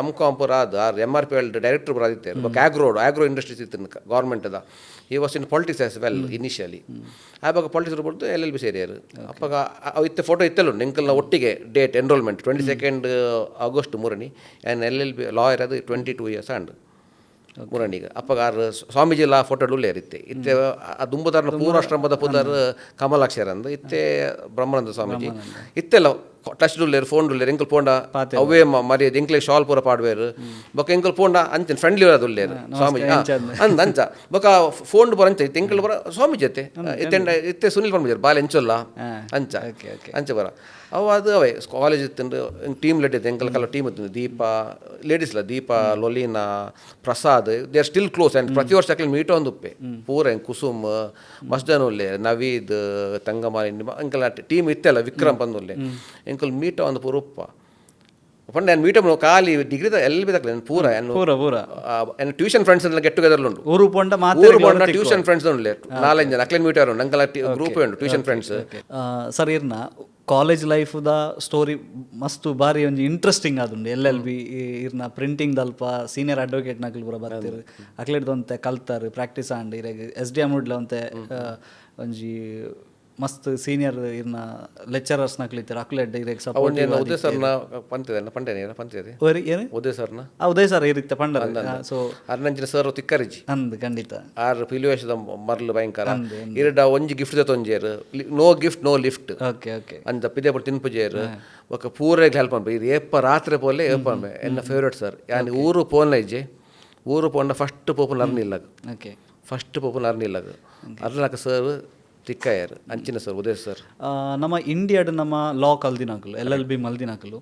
MCOM purad or MRPL director puraditte. But agro industries in government da. He was in politics as well initially. ಆವಾಗ politics ಬರ್ದು LLB ಸೇರಿಯಾರು. ಅಪ್ಪಾಗ ಇತ್ತೆ ಫೋಟೋ ಇತ್ತಲ್ಲ ಎಂಕಲ್ನ ಒಟ್ಟಿಗೆ ಡೇಟ್ ಎನ್ರೋಲ್ಮೆಂಟ್ 22 ಆಗಸ್ಟ್ ಮೂರನಿ ಆ್ಯಂಡ್ LLB ಲಾಯರ್ ಅದು 22 ಇಯರ್ಸ್ ಅಂಡ್ ಮೂರನಿಗೆ ಅಪ್ಪಾಗ ಸ್ವಾಮೀಜಿ ಲಾ ಫೋಟೋ ಇರುತ್ತೆ ಇತ್ತೆ ದುಂಬದಾರ್ನ ಪೂರ್ವಾಶ್ರಮದ ಪುದರ್ ಕಮಲಾಕ್ಷರ ಅಂದು ಇತ್ತೆ ಬ್ರಹ್ಮಾನಂದ ಸ್ವಾಮೀಜಿ ಇತ್ತೆಲ್ಲ ಟಚ್ ಡುಲ್ಲೇರು ಫೋನ್ ಡುಲ್ಲೇರು ಎಂಕಲ್ ಪೋಂಡ ಅವೇ ಮರ್ಯಾದೆ ಎಂಕ್ಲೆ ಶಾಲ್ ಪೂರ ಪಾಡ್ವೇರು ಬೊಕ ಎಂಕಲ್ ಪೋಂಡ ಅಂಚನ್ ಫ್ರೆಂಡ್ಲಿ ದುಲ್ಲೇರು ಸ್ವಾಮೀಜಿ ಅಂಚ ಬೊಕ ಫೋನ್ ಬರ ಅಂಚ ಇತ್ತೆ ಎಂಕಲ್ ಬರ ಸ್ವಾಮೀಜಿ ಜೊತೆ ಇತ್ತೆ ಸುನಿಲ್ ಪಂಡ್ಬಿಜರ್ ಬಾಲ್ ಎಂಚೊಲ್ಲ ಅಂಚ ಅಂಚ ಬರ ಅವು ಅದು ಅವೇ ಕಾಲೇಜ್ ಇತ್ತು ಟೀಮ್ ಲೆಟ್ ಇತ್ತು ಎಂಕಲ್ ಕಲ ಟೀಮ್ ಇತ್ತು ದೀಪ ಲೇಡೀಸ್ಲ Deepa Lolina Prasad they are still close and ಪ್ರತಿ ವರ್ಷ ಮೀಟ್ ಒಂದು ಉಪ್ಪೆ ಪೂರ ಹೆಂಗೆ ಕುಸುಮ್ ಮಸ್ದನುಲ್ಲೆ ನವೀದ್ ತಂಗಮಾಲಿನಿ ಎಂಕಲ್ ಟೀಮ್ ಇತ್ತೆಲ್ಲ ವಿಕ್ರಮ್ ಬಂದುಲ್ಲೆ ಎಂಕಲ್ ಮೀಟ ಒಂದು ಪೂರ ಉಪ್ಪ ಪಂಡ ಏನು ಮೀಟ ಖಾಲಿ ಡಿಗ್ರಿ ಎಲ್ಲಿ ಬಿದ್ದಾಗಲಿ ಪೂರ ಏನು ಟ್ಯೂಷನ್ ಫ್ರೆಂಡ್ಸ್ ಎಲ್ಲ ಗೆಟ್ ಟುಗೆದರ್ ಉಂಟು ಊರು ಪೋಂಡ ಟ್ಯೂಷನ್ ಫ್ರೆಂಡ್ಸ್ ಉಂಟು 4 ಜನ ಅಕ್ಲೇನ್ ಮೀಟರ್ ಉಂಟು ಅಂಕಲ್ ಗ್ರೂಪ್ ಉಂಟು ಟ್ಯೂಷನ್ ಫ್ರೆಂಡ್ಸ್ ಸರ್ ಇರ್ನ ಕಾಲೇಜ್ ಲೈಫ್ದ ಸ್ಟೋರಿ ಮಸ್ತ್ ಬಾರಿ ಒಂಜಿ ಇಂಟ್ರೆಸ್ಟಿಂಗ್ ಆದುಂಡು LLB ಇರ್ನ ಪ್ರಿಂಟಿಂಗ್ ದಲ್ಪ ಸೀನಿಯರ್ ಅಡ್ವೊಕೇಟ್ ನಕಲ್ ಪೂರ ಬರ್ತಿರು ಅಕ್ಲೆಡ್ದೊಂತೆ ಕಲ್ತಾರು ಪ್ರಾಕ್ಟೀಸ್ ಆಂಡ್ ಇರೆಗ್ SDM ಉಡ್ಲ ಒಂತೆ ಒಂಜಿ ಮಸ್ತ್ ಸೀನಿಯರ್ ಇರ್ನ ಲೆಕ್ಚರರ್ಸ್ ನಕ್ಲಿತ್ತಾರೆ ಅಕ್ಲೆಡ್ ಇರೆಗ್ ಸಪೋರ್ಟ್ ಉದಯ ಸರ್ನ ಪಂತಿದೆ ಪಂತಿದೆ ಉದಯ ಸರ್ನ ಉದಯ ಸರ್ ಇರುತ್ತೆ ಪಂಡರ ಸೊ ಅರ್ನಂಚಿನ ಸರ್ ತಿಕ್ಕರಿಜಿ ಅಂದ್ ಖಂಡಿತ ಆರ್ ಪಿಲಿವೇಶದ ಮರ್ಲು ಭಯಂಕರ ಇರಡ ಒಂಜಿ ಗಿಫ್ಟ್ ದೊಂಜೇರು no gift no lift okay okay ಅಂದ ಪಿದೆ ಪಡ ತಿನ್ಪುಜೇರು ఒక ಪೂರೆಗ್ ಹೆಲ್ಪ್ ಅನ್ಪ ಇದು ಏಪ ರಾತ್ರಿ ಪೋಲೆ ಏಪ ಅನ್ಪೆ ಎನ್ನ ಫೇವ್ರೇಟ್ ಸರ್ ಯಾನ್ ಊರು ಪೋನ್ಲ ಇಜ್ಜೆ ಊರು ಪೋಂಡ ಫಸ್ಟ್ ಪೋಪುಲ್ ಅರ್ನಿಲ್ಲಗ ಓಕೆ ಫಸ್ಟ್ ಪೋಪುಲ್ ಅರ್ನಿಲ್ಲಗ ಅರ್ನಕ ಸರ್ ತಿಕ್ಕಾಯರು ಅಂಚಿನ ಸರ್ ಉದಯ ಸರ್ ನಮ್ಮ ಇಂಡಿಯಾಡ್ ನಮ್ಮ ಲಾ ಕಲ್ದಿನಾಕಲು LLB ಮಲ್ದಿನಾಕಲು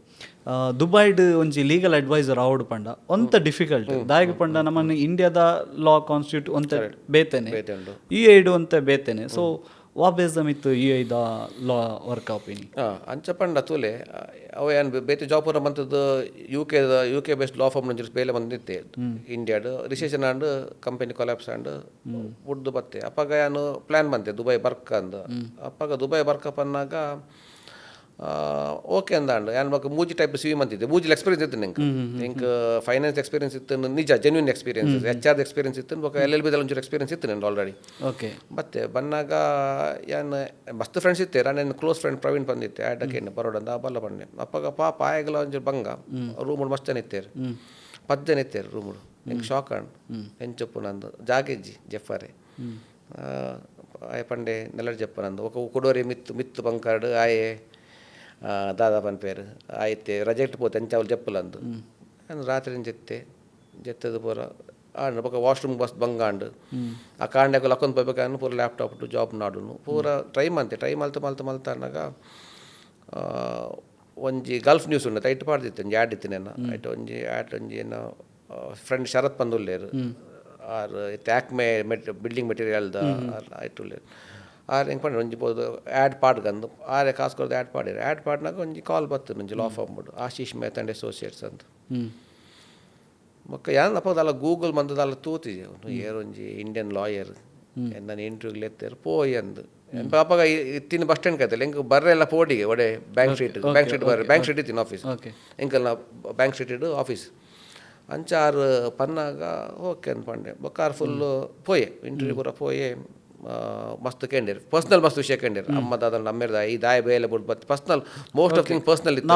ದುಬೈಡ್ ಒಂಜಿ ಲೀಗಲ್ ಅಡ್ವೈಸರ್ ಆವಡ್ ಪಂಡ ಒಂತ ಡಿಫಿಕಲ್ಟ್ ದಾಯಕ ಪಂಡ ನಮ್ಮ ಇಂಡಿಯಾದ ಲಾ ಕಾನ್ಸ್ಟಿಟ್ಯೂಟ್ ಒಂತ ಬೇತೇನೆ UAE ಒಂತೆ ಬೇತೇನೆ ಸೊ ವಾ ಬೇಸ್ ಮಿತ್ತು UAE ಲಾ ವರ್ಕ್ ಆಪಿನಿ ಅಂಚ ಪಂಡ ತೂಲೆ ಅವ ಏನು ಬೇತೆ ಜಾಬ್ ಪೂರ ಬಂತದ್ದು UK ಬೇಸ್ಡ್ ಲಾ ಫಾರ್ಮ್ ನಂಜಿ ಬೇಲೆ ಬಂದಿತ್ತೆ ಇಂಡಿಯಾಡ್ recession and company collapse and ಉಡ್ದು ಬತ್ತೆ ಅಪ್ಪಾಗ ಏನು ಪ್ಲ್ಯಾನ್ ಬಂತೆ ದುಬೈ ಬರ್ಕ ಅಂದ ಅಪ್ಪಾಗ ದುಬೈ ಬರ್ಕ ಪನ್ನಾಗ ಓಕೆ ಅಂದಾಂಡು ಏನು ಬಗ್ಗೆ ಮೂಜಿ ಟೈಪ್ ಸ್ವಿಮ್ ಅಂತಿದ್ದೆ ಮೂಜಿಲ್ ಎಕ್ಸ್ಪೀರಿಯನ್ಸ್ ಇತ್ತು ನಿಂಗೆ ಫೈನಾನ್ಸ್ ಎಕ್ಸ್ಪೀರಿಯನ್ಸ್ ಇತ್ತು ನಿಜ ಜೆನ್ಯೂನ್ ಎಕ್ಸ್ಪೀರಿಯನ್ಸ್ HR ಎಕ್ಸ್ಪೀರಿಯನ್ಸ್ ಇತ್ತು ಬೊಕ LLB ದಲ್ಲಿ ಒಂಚೂರು ಎಕ್ಸ್ಪೀರಿಯನ್ಸ್ ಇತ್ತು ನಂದು ಆಲ್ರೆಡಿ ಓಕೆ ಮತ್ತೆ ಬಂದಾಗ ಏನು ಮಸ್ತ್ ಫ್ರೆಂಡ್ಸ್ ಇತ್ತೆ ನನ್ನ ಕ್ಲೋಸ್ ಫ್ರೆಂಡ್ ಪ್ರವೀಣ್ ಬಂದಿತ್ತೆ ಆಡಕ್ಕೆ ಬರೋಡಂದ ಬಲ್ಲ ಬಂದೆ ಅಪ್ಪಾಗ ಪಾಪ ಆಯಗಲ ಒಂಚೂರು ಬಂಗ ರೂಮ್ ಮಸ್ತ್ ಜನ ಇತ್ತೇರು 10 ಜನ ಇತ್ತೇರು ರೂಮ್ ಹಿಂಗೆ ಶಾಕ್ ಅಂಡ್ ಹೆಂಚಪ್ಪು ನಂದು ಜಾಗೆಜ್ಜಿ ಜೆಫಾರೆ ಆಯ ಪಂಡೆ ನೆಲ್ಲಡ್ ಜಪ್ಪ ನಂದು ఒక ಕೊಡೋರಿ ಮಿತ್ತು ಬಂಕಾಡು ಆಯೆ ದಾದಾ ಪನ್ ಪೇರು ಆಯ್ತೆ ರಜೆಕ್ಟ್ ಪೋತೆ ಅಂಚಾವಲ್ ಜಪ್ಪಲಂದು ನಾನು ರಾತ್ರಿ ಜೆತ್ತದು ಪೂರ ಆಂಡ್ ಬೊಕ ವಾಶ್ರೂಮ್ ಬಸ್ ಬಂಗಾಂಡು ಆ ಕಾಂಡಕ್ಕೆ ಲಕ್ಕೊಂದು ಹೋಗ್ಬೇಕಾದ್ರೆ ಪೂರ ಲ್ಯಾಪ್ಟಾಪ್ ಟು ಜಾಬ್ ನಾಡುನು ಪೂರ ಟ್ರೈ ಮಲ್ತ ಅನ್ನಾಗ ಒಂಜಿ ಗಲ್ಫ್ ನ್ಯೂಸ್ ಉಂಡು ಐಟ್ ಪಾಡ್ದಿತ್ತು ಒಂಜಿ ಆ್ಯಡ್ ಇತ್ತು ನಾನು ಐಟ್ ಒಂಜಿ ಏನೋ ಫ್ರೆಂಡ್ ಶರತ್ ಪಂದುಲ್ಲೇರು ಆರ್ ಆ್ಯಕ್ಮೆ ಬಿಲ್ಡಿಂಗ್ ಮೆಟೀರಿಯಲ್ದ ಆಯ್ತುಲ್ಲೇರು ಆರು ಹೆಂಗೆ ಪಂಡ ಒಂಜಿ ಬೋದು ಆ್ಯಡ್ ಪಾಡ್ಗಂದು ಆರೆ ಕಾಸು ಕೊಡ್ದು ಆ್ಯಡ್ ಪಾಡಿರು ಆ್ಯಡ್ ಪಾಡ್ನಾಗ ಒಂಜಿ ಕಾಲ್ ಬತ್ತು ಒಂಜಿ ಲಾ ಫಾರ್ಮ್ ಬಿಡು ಆಶೀಶ್ ಮೆಹ್ತಾ ಆ್ಯಂಡ್ ಅಸೋಸಿಯೇಟ್ಸ್ ಅಂತ ಮೊಕ್ಕ ಏನಪ್ಪ ಅಲ್ಲ ಗೂಗಲ್ ಬಂದದಲ್ಲ ತೂತಿಜೆ ಏರ್ ಒಂಜಿ ಇಂಡಿಯನ್ ಲಾಯರ್ ನನ್ನ ಇಂಟರ್ವ್ಯೂಗ್ಲಿ ಎತ್ತೇರು ಪೋಯ್ ಅಂದು ಅಪ್ಪಾಗ ಇತ್ತಿನ ಬಸ್ ಸ್ಟ್ಯಾಂಡ್ ಕೈತಲ್ಲ ಹೆಂಗೆ ಬರ್ರೆಲ್ಲ ಪೋಡಿಗೆ ಒಡೆ ಬ್ಯಾಂಕ್ ಸ್ಟ್ರೀಟ್ ಬರ್ರಿ ಬ್ಯಾಂಕ್ ಸ್ಟ್ರೀಟ್ ಇತ್ತಿನ ಆಫೀಸ್ ಹೆಂಕಲ್ ನಾ ಬ್ಯಾಂಕ್ ಸ್ಟ್ರೀಟ್ ಇಡು ಆಫೀಸ್ ಅಂಚಾರು ಪನ್ನಾಗ ಓಕೆ ಅನ್ಪಂಡೆ ಬೊಕ್ಕಾರು ಫುಲ್ಲು ಪೋಯೆ ಇಂಟರ್ವ್ಯೂ ಪೂರ ಪೋಯೆ ಮಸ್ತ್ ಕೇಂದಿರು ಪರ್ಸ್ನಲ್ ಮಸ್ತ್ ವಿಷಯ ಕೇಂದಿರು ಅಮ್ಮ ದಾದ ನಮ್ಮೇರ್ದ ಈ ದಾಯ ಬೇಲೆ ಬಿಟ್ಟು ಬತ್ತು personal most of thing personal ಇತ್ತು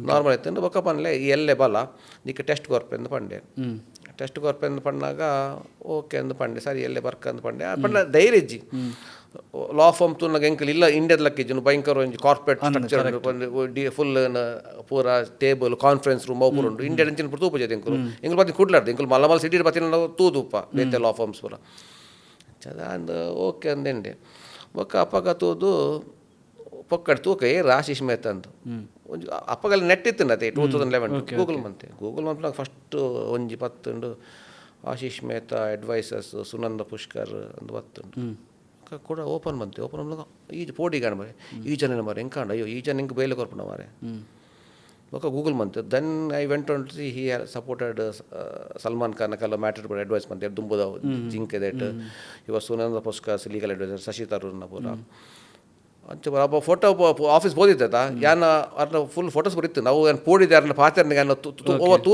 ನಾರ್ಮಲ್ ಇತ್ತು ಬೊಕ್ಕ ಪನ್ಲೆ ಈ ಎಲ್ಲೇ ಬಲ ನೀಕೆ ಟೆಸ್ಟ್ ಕೊರ್ಪೆ ಅಂದು ಪಂಡೆ ಟೆಸ್ಟ್ ಕೊರ್ಪೆ ಅಂದು ಪಣ್ಣಾಗ ಓಕೆ ಅಂದು ಪಂಡೆ ಸರಿ ಎಲ್ಲೇ ಬರ್ಕ ಅಂದು ಪಂಡೆ ಪಂಡ ಧೈರ್ಯ ಇಜ್ಜಿ ಲಾ ಫಾರ್ಮ್ ತುನ್ನಾಗ ಎಂಕಲ್ ಇಲ್ಲ ಇಂಡಿಯಾದ ಲಕ್ಕಿಜ್ಜು ಭಯಂಕರ ಒಂಜಿ ಕಾರ್ಪೊರೇಟ್ ಸ್ಟ್ರಕ್ಚರ್ ಫುಲ್ ಪೂರ ಟೇಬಲ್ ಕಾನ್ಫರೆನ್ಸ್ ರೂಮ್ ಅವು ಪೂರ ಉಂಟು ಇಂಡಿಯಾದ ಎಂಚಿನ ಪೂರ ತೂಪುಜೈತೆ ಎಂಕಲ್ ಬತ್ತಿ ಕುಡ್ಲಾರ್ದು ಎಂಕಲ್ ಮಲ್ಲ ಸಿಟಿ ಬತ್ತಿನ ನಾವು ತೂದುಪ್ಪ ಬೇತೆ ಲಾ ಫಾರ್ಮ್ಸ್ ಪೂರ ಅಂದು ಓಕೆ ಅಂದೆಂಡೆ ಬೊಕ್ಕ ಅಪ್ಪಗ ತೂದು ಪೊಕ್ಕಡ್ ತೂಕ ಆಶೀಶ್ ಮೆಹ್ತಾ ಅಂದು ಒಂಜಿ ಅಪ್ಪಗಲ್ಲಿ ನೆಟ್ ಇತ್ತು ನತೆ 2011 ಗೂಗಲ್ ಮಂತ್ನಾಗ ಫಸ್ಟ್ ಒಂಜಿ ಪತ್ತುಂಡು ಆಶೀಶ್ ಮೆಹ್ತಾ ಅಡ್ವೈಸರ್ಸ್ ಸುನಂದ ಪುಷ್ಕರ್ ಅಂದು ಬತ್ತುಂಡು ಬೊಕ್ಕ ಕೂಡ ಓಪನ್ ಬಂತು ಓಪನ್ ಬಂದಾಗ ಈಜು ಪೋಡಿ ಕಾಣ ಮರೆ ಈ ಜನ ಮರೆ ಹೆಂಗೆ ಕಾಂಡ ಅಯ್ಯೋ ಈ ಜನ ಹಿಂಗೆ ಬೇಲೆ ಕೊರ್ಪಣ ಮಾರೆ ಬೊಕ್ಕ ಗೂಗಲ್ ಬಂತು then I went on to see he supported Salman Khan ಕಲ್ಲ ಮ್ಯಾಟರ್ ಪೂರ ಅಡ್ವೈಸ್ ಬಂತೆ ದುಂಬುದ ಜಿಂಕೆ ದಟ್ ಇವ ಸುನಂದ ಪುಸ್ಕಾಸ್ ಲೀಗಲ್ ಅಡ್ವೈಸರ್ ಶಶಿ ತರೂರ್ನ ಪೂರ ಅಂಚೆ ಅಪ್ಪ ಫೋಟೋ ಆಫೀಸ್ ಬೋದಿತ್ತ ಯಾನ ಅರ್ನ ಫುಲ್ ಫೋಟೋಸ್ ಬರೀತು ನಾವು ಏನು ಪೋಡಿದೆ ಅರ್ನ ಪಾತ್ರೆ ಯಾನ ಓವರ್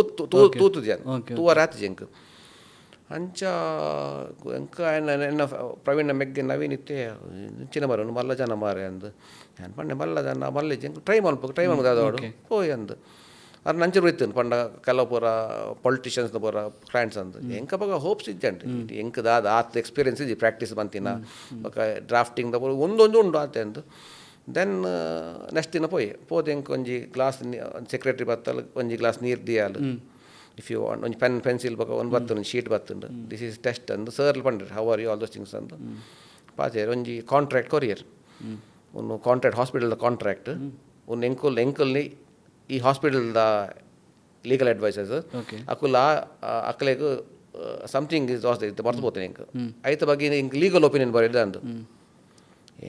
ತೂತುದು ಯಾನು ತೂವರ ಆತು ಜಂಕ್ ಅಂಚ ಎಂಕ ಎನ್ನ ಪ್ರವೀಣ ಮೆಗ್ಗೆ ನವೀನ್ ಇತ್ತೆ ಚಿನ್ನ ಮರ ಮಲ್ಲ ಜನ ಮಾರೆ ಅಂದು ನಾನು ಪಂಡೆ ಮಲ್ಲ ಜನ ಮಲ್ಲೆ ಜಂಕ್ ಟ್ರೈ ಮಾಡ್ಬೇಕು ದಾದವಾಡು ಹೋಯ್ ಅಂದು ಅದು ನಂಚರು ಇತ್ತು ಪಂಡ ಕೆಲವು ಪೂರ ಪೊಲಿಟಿಷಿಯನ್ಸ್ ಪೂರ ಕ್ಲೈಂಟ್ಸ್ ಅಂದು ಎಂಕ ಬಗ ಹೋಪ್ಸ್ ಇದ್ದಂಟು ಎಂಕ ದಾದ ಆತ ಎಕ್ಸ್ಪೀರಿಯನ್ಸ್ ಇದ್ದಿ ಪ್ರಾಕ್ಟೀಸ್ ಬಂತಿನ ಬೊಕ ಡ್ರಾಫ್ಟಿಂಗ್ ಪೂರ ಒಂದೊಂದು ಉಂಡು ಆತೆ ಅಂದು ದೆನ್ ನೆಕ್ಸ್ಟ್ ದಿನ ಪೋದೆ ಎಂಕ ಒಂಜಿ ಗ್ಲಾಸ್ ಸೆಕ್ರೆಟರಿ ಬತ್ತಲ್ಲ ಒಂಜಿ ಗ್ಲಾಸ್ ನೀರು ದಿಯಾಲು ಇಫ್ ಯು ವಾಂಟ್ ಒಂದು ಪೆನ್ಸಿಲ್ ಬೊಕ ಒಂದು ಬತ್ತುಂಡು ಶೀಟ್ ಬತ್ತುಂಡು ದಿಸ್ ಈಸ್ ಟೆಸ್ಟ್ ಅಂದು ಸರ್ಲ್ ಪಂಡ್ರೆ how are you all those things ಅಂದು ಪಾಚೇರು ಒಂಜಿ ಕಾಂಟ್ರಾಕ್ಟ್ ಕೊರಿಯರ್ ಒಂದು ಕಾಂಟ್ರಾಕ್ಟ್ ಹಾಸ್ಪಿಟಲ್ದ ಕಾಂಟ್ರಾಕ್ಟ್ ಒಂದು ಎಂಕಲ್ನಿ ಈ ಹಾಸ್ಪಿಟಲ್ದ ಲೀಗಲ್ ಅಡ್ವೈಸರ್ಸ್ ಅಕುಲ ಅಕ್ಕಲೆಗೂ ಸಮಥಿಂಗ್ ಇಸ್ ವಾಸ್ ಇತ್ತು ಮರ್ತಬೋತೇನೆ ಎಂಕ ಐತ ಬಗ್ಗೆ ಇಂಕ ಲೀಗಲ್ ಒಪಿನಿಯನ್ ಬರೆದ ಅಂದು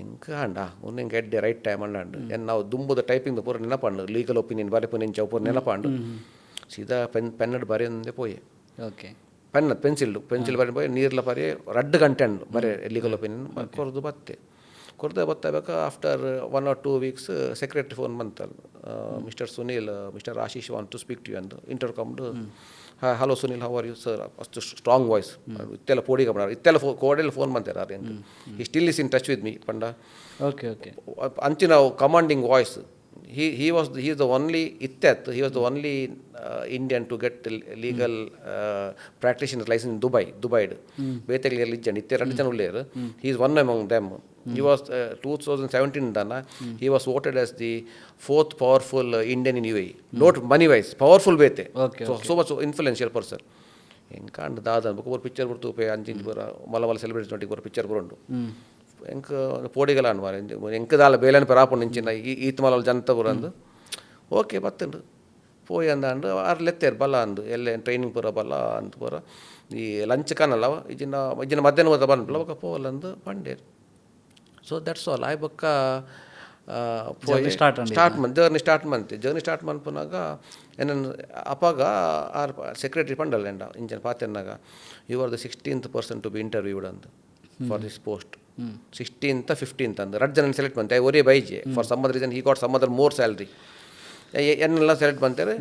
ಎಂಕ ಅಂಡ ಒಂದು ಎಂಕ ಎಡ್ಡೆ ರೈಟ್ ಟೈಮ್ ಅಂಡು ಏನು ನಾವು ದುಂಬುದ ಟೈಪಿಂಗ್ ಪೂರ ನೆನಪಂಡು ಲೀಗಲ್ ಒಪಿನಿಯನ್ ಬರೆಪು ನಿಂಚ ಪೂರ ನೆನಪಂಡು ಸೀದಾ ಪೆನ್ನಡ್ ಬರೆಯಂದೆ ಪೋಯೆ ಓಕೆ ಪೆನ್ಸಿಲ್ ಬರೆದು ಪೋಯಿ ನೀರ್ಲ ಬರೀ 2 ಗಂಟೆ ಅಂಡು ಬರೀ ಲೀಗಲ್ ಒಪಿನಿಯನ್ ಕೊರದು ಬತ್ತೆ ಕೊರದೆ ಬತ್ತಬೇಕಾ after 1 or 2 weeks secretary phone ಬಂತಲ್ಲ mister Sunil mister Ashish want to speak to you ಅಂದು ಇಂಟರ್ಕಮ್ಡು hello Sunil how are you sir ಅಷ್ಟು ಸ್ಟ್ರಾಂಗ್ ವಾಯ್ಸ್ ಇತ್ತೆಲ್ಲ ಪೋಡಿಗೆ ಮಾಡ್ಯಾರ ಇತ್ತೆಲ್ಲ ಕೋಡೆಲ್ಲ ಫೋನ್ ಬಂತಾರೆ ಅದು ಹೆಂಗೆ ಈ still is in touch with me ಪಂಡ ಓಕೆ ಅಂಚಿನ commanding voice he was the only he was the only Indian to get legal practitioner license in Dubai ಬೇತೆಗೆ ಇಜ್ಜಂಡು ಇತ್ತೆ 2 ಜನ ಉಳ್ಳೇರು he is one among them. He was 2017 dana he was voted as the 4th powerful Indian in UAE, not money wise, powerful bete, so much influential person. ಎಂಕಾಂಡ್ ದಾದ ಬೊಕ ಪಿಕ್ಚರ್ ಬರ್ತು ಪೇ ಅಂಚಿಂಚ ಬರ ಮಲ್ಲ ಸೆಲೆಬ್ರೇಟ್ ನೋಡಿ ಬರ ಪಿಕ್ಚರ್ ಬರೋಂಡು ಎಂಕ ಪೋಡಿಗಲ ಅನ್ವಾರ ಎಂಕ ದಾಲ ಬೇಲನ ಪರಾಪುಂಡು ಇಂಚಿನ ಈತ್ ಮಲ ಜನತ ಬರಂದು ಓಕೆ ಬತ್ತುಂಡು ಪೋಯಿ ಅಂದಾಂಡು ಆರು ಲೆತ್ತೇರು ಬಲ ಅಂದು ಎಲ್ಲ ಟ್ರೈನಿಂಗ್ ಪೂರ ಬಲ ಅಂತ ಪೂರ ಈ ಲಂಚ್ ಕಾನಲ್ಲ ಇಜ್ಜಿನ ಮಧ್ಯಾಹ್ನ ಹೋದ ಬಂದ್ಬಿಲ್ಲ ಬೊಕ ಪೋಲಂದು ಪಂಡೇರು. ಸೊ ದಟ್ಸ್ ಆಲ್ ಆಯ್ ಬೊಕ್ಕ ಜರ್ನಿ ಸ್ಟಾರ್ಟ್ ಮನ್ಪುನಾಗ ಏನನ್ನು ಅಪ್ಪಾಗ ಆರ್ ಸೆಕ್ರೆಟರಿ ಪಂಡಲ್ಲ ಎಂಡ ಇಂಚನ ಪಾತೆನ್ನಾಗ you are the 16th person to be interviewed ಅಂದು for this post 16th 15th ಅಂದು 2 ಜನ ಸೆಲೆಕ್ಟ್ ಬಂತೆ ಒರೇ ಬೈಜೆ for some other reason he got some other more salary ಎನ್ನೆಲ್ಲ ಸೆಲೆಕ್ಟ್ ಬಂತಾರೆ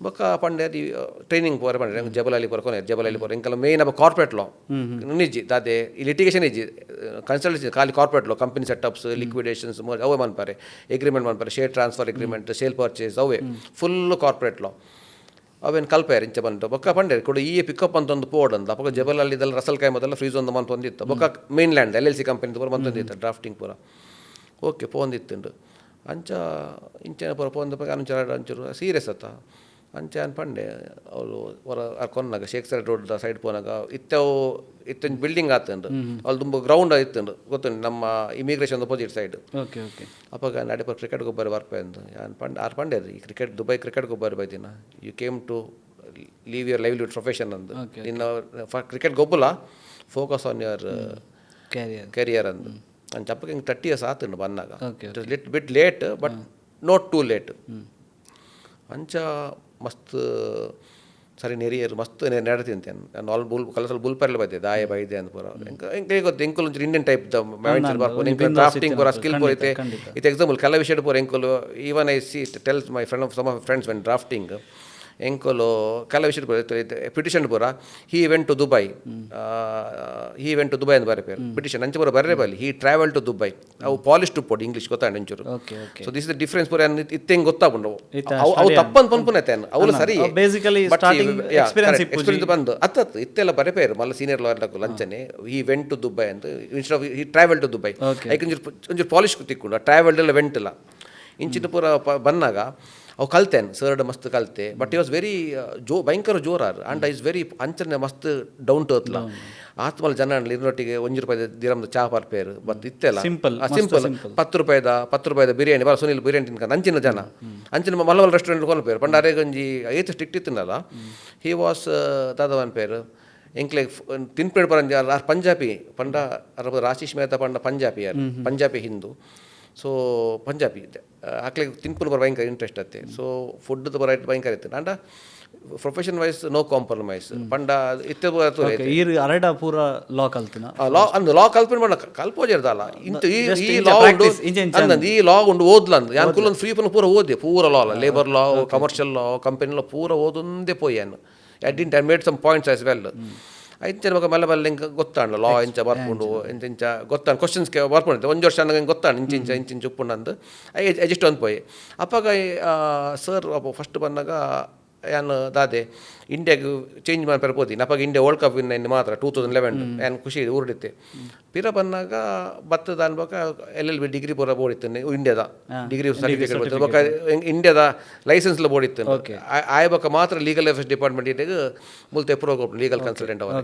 ಬೊಕ್ಕ ಪಂಡೆ ಟ್ರೈನಿಂಗ್ ಪೋರ ಪಂಡೆ ಜಬಲಲ್ಲಿ ಪೋರ ಜಬಲಲ್ಲಿ ಪೋರ ಇಂಕಲ್ಲ ಮೇನ್ ಅಪ್ಪ ಕಾರ್ಪೊರೇಟ್ ಲಾ ನಿಜ್ಜಿ ದಾದೆ ಈ ಲಿಟಿಗೇಷನ್ ಇಜ್ಜಿ ಕನ್ಸಲ್ಟೆನ್ಸಿ ಖಾಲಿ corporate law company setups liquidations ಅವೇ ಮನ್ಪಾರೆ ಅಗ್ರಿಮೆಂಟ್ ಮನ್ಪಾರೆ share transfer agreement sale purchase ಅವೇ ಫುಲ್ ಕಾರ್ಪೊರೇಟ್ ಲಾ ಅವೇನು ಕಲ್ಪೆಯರು ಇಂಚೆ ಬಂತು ಬೊಕ್ಕ ಪಂಡೆ ಕೂಡ ಈ ಪಿಕಪ್ ಅಂತ ಒಂದು ಪೋಡ್ ಅಂತ ಬೊಕ್ಕ ಜಬಲಲ್ಲಿ ಇದೆಲ್ಲ ರಸಲ್ ಕಾಯಿ ಮೊದಲ ಫ್ರೀಸ್ ಒಂದು ಮಂತ್ ಒಂದಿತ್ತು ಬೊಕ್ಕ ಮೇನ್ಲ್ಯಾಂಡ್ LLC ಕಂಪನಿ ಪೂರ ಮಂತೊಂದಿತ್ತು ಡ್ರಾಫ್ಟಿಂಗ್ ಪೂರ ಓಕೆ ಪೋಂದಿತ್ತುಂಡು ಅಂಚ ಇಂಚೆನ ಪೂರ ಪೋಂದ ಅಂಚೂರು ಸೀರಿಯಸ್ ಅತ್ತ ಅಂಚೆ ಪಂಡೆ ಅವಳು ಹೊರ ಕೊನ್ನಾಗ ಶೇಖ್ ಸರ್ ರೋಡ್ ಸೈಡ್ ಪೋನಾಗ ಇತ್ತೊಂದು ಬಿಲ್ಡಿಂಗ್ ಆತಂಡು ಅಲ್ಲಿ ತುಂಬ ಗ್ರೌಂಡ್ ಇತ್ತುಂಡು ಗೊತ್ತುಂಡು ನಮ್ಮ ಇಮಿಗ್ರೇಷನ್ ಅಪೋಸಿಟ್ ಸೈಡ್ ಅಪ್ಪಾಗ ನಡೆ ಕ್ರಿಕೆಟ್ ಗೊಬ್ಬರ ಬರ್ಪೆ ಅಂದು ಪಂಡೆ ಈ ಕ್ರಿಕೆಟ್ ದುಬೈ ಕ್ರಿಕೆಟ್ ಗೊಬ್ಬರ ಬೈದಿನ you came to leave your livelihood profession ಅಂದು ಇನ್ನು ಕ್ರಿಕೆಟ್ ಗೊಬ್ಬಲ ಫೋಕಸ್ ಆನ್ ಯುವರ್ ಕೆರಿಯರ್ ಅಂದು ಅಂಚ ಅಪ್ಪಗೆ ಹಿಂಗೆ 30 years ಆತುಂಡು ಬಂದಾಗ it was bit late but not too late ಅಂಚ ಮಸ್ತ್ ಸರಿ ನೆರಿಯರು ಮಸ್ತ್ ನಡತಿಂತೆ ನಾನು ಆಲ್ ಕಲಸಲ್ಲಿ ಬುಲ್ಪರ್ಲಿ ಬೈದೆ ದಾಯ ಬೈದೆ ಅಂತ ಪೂರ ಎಂಕ ಗೊತ್ತು ಎಂಕಲ್ ಒಂಚೂರು ಇಂಡಿಯನ್ ಟೈಪ್ ಡ್ರಾಫ್ಟಿಂಗ್ ಪೂರ ಸ್ಕಿಲ್ ಪೂರೈತೆ ಇದು ಎಕ್ಸಾಂಪಲ್ ಕೆಲ ವಿಷಯ ಪೂರ ಎಂಕಲು even I see tells my friends when drafting ಎಂಕಲು ಕೆಲ ವಿಷಯ ಪಿಟಿಷನ್ ಪೂರ ಹಿ ವೆಂಟ್ ಟು ದುಬೈ ಅಂತ ಬರೀ ಪೇರು ಪಿಟಿಷನ್ ಅಂಚೆ ಪೂರ ಬರ್ರೆ ಬಲ್ಲಿ ಹಿ ಟ್ರಾವೆಲ್ ಟು ದುಬೈ ಅವು ಪಾಲಿಶ್ ಟು ಪೋಡ್ ಇಂಗ್ಲೀಷ್ ಗೊತ್ತಾಂಡು ಒಂಚೂರು so this is the difference ಪೂರ ಇತ್ತೆಂಗೆ ಗೊತ್ತಾಗ್ಬಿಡು ಅವು ತಪ್ಪಂತ ಪನ್ಪುನೈತೆ ಅವಳು ಸರಿ ಎಕ್ಸ್ಪೀರಿಯನ್ಸ್ ಬಂದು ಅತ್ತತ್ತು ಇತ್ತೆಲ್ಲ ಬರೀ ಪೇರು ಮಲ್ಲ ಸೀನಿಯರ್ ಲಾಯರ್ ಲಂಚನೆ ಹಿ ವೆಂಟ್ ಟು ದುಬೈ ಅಂತ instead of he travel to Dubai ಐಕೆ ಒಂಚೂರು ಪಾಲಿಶ್ ತಿಕ್ಕೊಂಡು ಟ್ರಾವೆಲ್ಡ್ ಎಲ್ಲ ವೆಂಟ್ ಇಲ್ಲ ಇಂಚಿನ ಪೂರ ಬಂದಾಗ ಅವು ಕಲ್ತೇನೆ ಸರ್ಡ್ ಮಸ್ತ್ ಕಲ್ತೆ ಬಟ್ ಈ ವಾಸ್ ವೆರಿ ಭಯಂಕರ ಜೋರಾರು ಆ್ಯಂಡ್ ಐಸ್ ವೆರಿ ಅಂಚನೆ ಮಸ್ತ್ ಡೌನ್ ಟು ಅರ್ತ್ಲ ಆತ್ಮಲ್ ಜನ ಇರೋಟಿಗೆ ₹1 ದಿರಮ್ದು ಚಾ ಪರ್ಪೇರು ಬಟ್ ಇತ್ತೆಲ್ಲ ಸಿಂಪಲ್ ₹10 ಬಿರಿಯಾನಿ ಬರ ಸುನಿಲ್ ಬಿರಿಯಾನಿ ತಿನ್ಕೊಂಡು ಅಂಚಿನ ಜನ ಅಂಚಿನ ಮಲವಲ್ ರೆಸ್ಟೋರೆಂಟ್ ಕೊಲ್ಪೇರು ಪಂಡ ಅರೇಗಂಜಿ ಏತ್ ಸ್ಟ್ರಿಕ್ಟ್ ಇತ್ತಿನಲ್ಲ ಹಿ ವಾಸ್ ದಾದವನ್ ಪೇರು ಎಂಕ್ಲೆ ತಿನ್ಪೇಡು ಪರಂಜ ಪಂಜಾಬಿ ಪಂಡ ರಾಶೀಶ್ ಮೆಹ್ತಾ ಪಂಡ ಪಂಜಾಬಿ ಯಾರು ಪಂಜಾಬಿ ಹಿಂದೂ ಸೊ ಪಂಜಾಬಿ ಆಕ್ಲಿಗೆ ತಿನ್ಪುನ ಬರ ಭಯಂಕರ ಇಂಟ್ರೆಸ್ಟ್ ಅತ್ತೆ ಸೊ ಫುಡ್ ಬರ ಭಯಂಕರ ಇತ್ತು ಅಂಡ ಪ್ರೊಫೆಷನ್ ವೈಸ್ ನೋ ಕಾಂಪ್ರಮೈಸ್ ಪಂಡ ಇತ್ತೆ ಈರು ಅರಡ ಪೂರ ಲಾ ಕಲ್ತಿನ ಲಾ ಅಂದು ಲಾ ಕಲ್ಪನೆ ಮಾಡ ಕಲ್ಪೋಜಿರ್ದಲ್ಲ ಇಂತ ಈ ಲಾ ಉಂಡು ಅಂದಂದು ಈ ಲಾ ಉಂಡು ಓದ್ಲಂದು ಯಾನ್ ಕುಲ್ಲೊಂದು ಫ್ರೀ ಪೂರ ಓದಿ ಪೂರ ಲಾ ಅಲ್ಲ labour law commercial law company law ಪೂರ ಓದೊಂದೇ ಪೋಯ್ಯಾನು I made some points as well ಐತೆ ಮಗ ಮಲ್ಲ ಮಲ್ಲ ಹಿಂಗೆ ಗೊತ್ತಾಂಡ ಲಾ ಇಂಚ ಬರ್ಕೊಂಡು ಇಂಚ ಗೊತ್ತಾಂಡು ಕ್ವಶನ್ಸ್ಗೆ ಬರ್ಕೊಂಡಿದ್ದೆ ಒಂದು ವರ್ಷ ನನಗೆ ಗೊತ್ತಾಂಡು ಇಂಚಿಂಚ ಉಪ್ಪುಂಡು ಅಂದು ಎಜೆಸ್ಟ್ ಒಂದು ಪೋಯಿ ಅಪ್ಪಾಗ ಸರ್ ಫಸ್ಟ್ ಬಂದಾಗ ಏನು ದಾದೆ ಇಂಡಿಯಾಗೆ ಚೇಂಜ್ ಮಾಡಿ ಬೋದು ನಪ್ಪಾಗ ಇಂಡಿಯಾ ವರ್ಲ್ಡ್ ಕಪ್ ವಿನ್ ಇನ್ನು ಮಾತ್ರ 2011 ಏನು ಖುಷಿ ಊರಿಡಿತ್ತೆ ಪಿರ ಬಂದಾಗ ಬತ್ತದ ಅನ್ಬೇಕ LLB ಡಿಗ್ರಿ ಪೂರ ಬೋಡಿತ್ತು ಇಂಡಿಯಾದ ಡಿಗ್ರಿ ಸರ್ಟಿಫಿಕೇಟ್ ಬೋಡಿತ್ತು ಬೊಕ್ಕ ಇಂಡಿಯಾದ ಲೈಸೆನ್ಸ್ ಬೋಡಿತ್ತು ಆಯ್ಬಕ್ಕ ಮಾತ್ರ ಲೀಗಲ್ ಅಫೇರ್ಸ್ ಡಿಪಾರ್ಟ್ಮೆಂಟ್ ಇದ್ದಾಗ ಮುಲ್ತೆ ಎಪ್ರೋ ಲೀಗಲ್ ಕನ್ಸಲ್ಟೆಂಟ್ ಅವ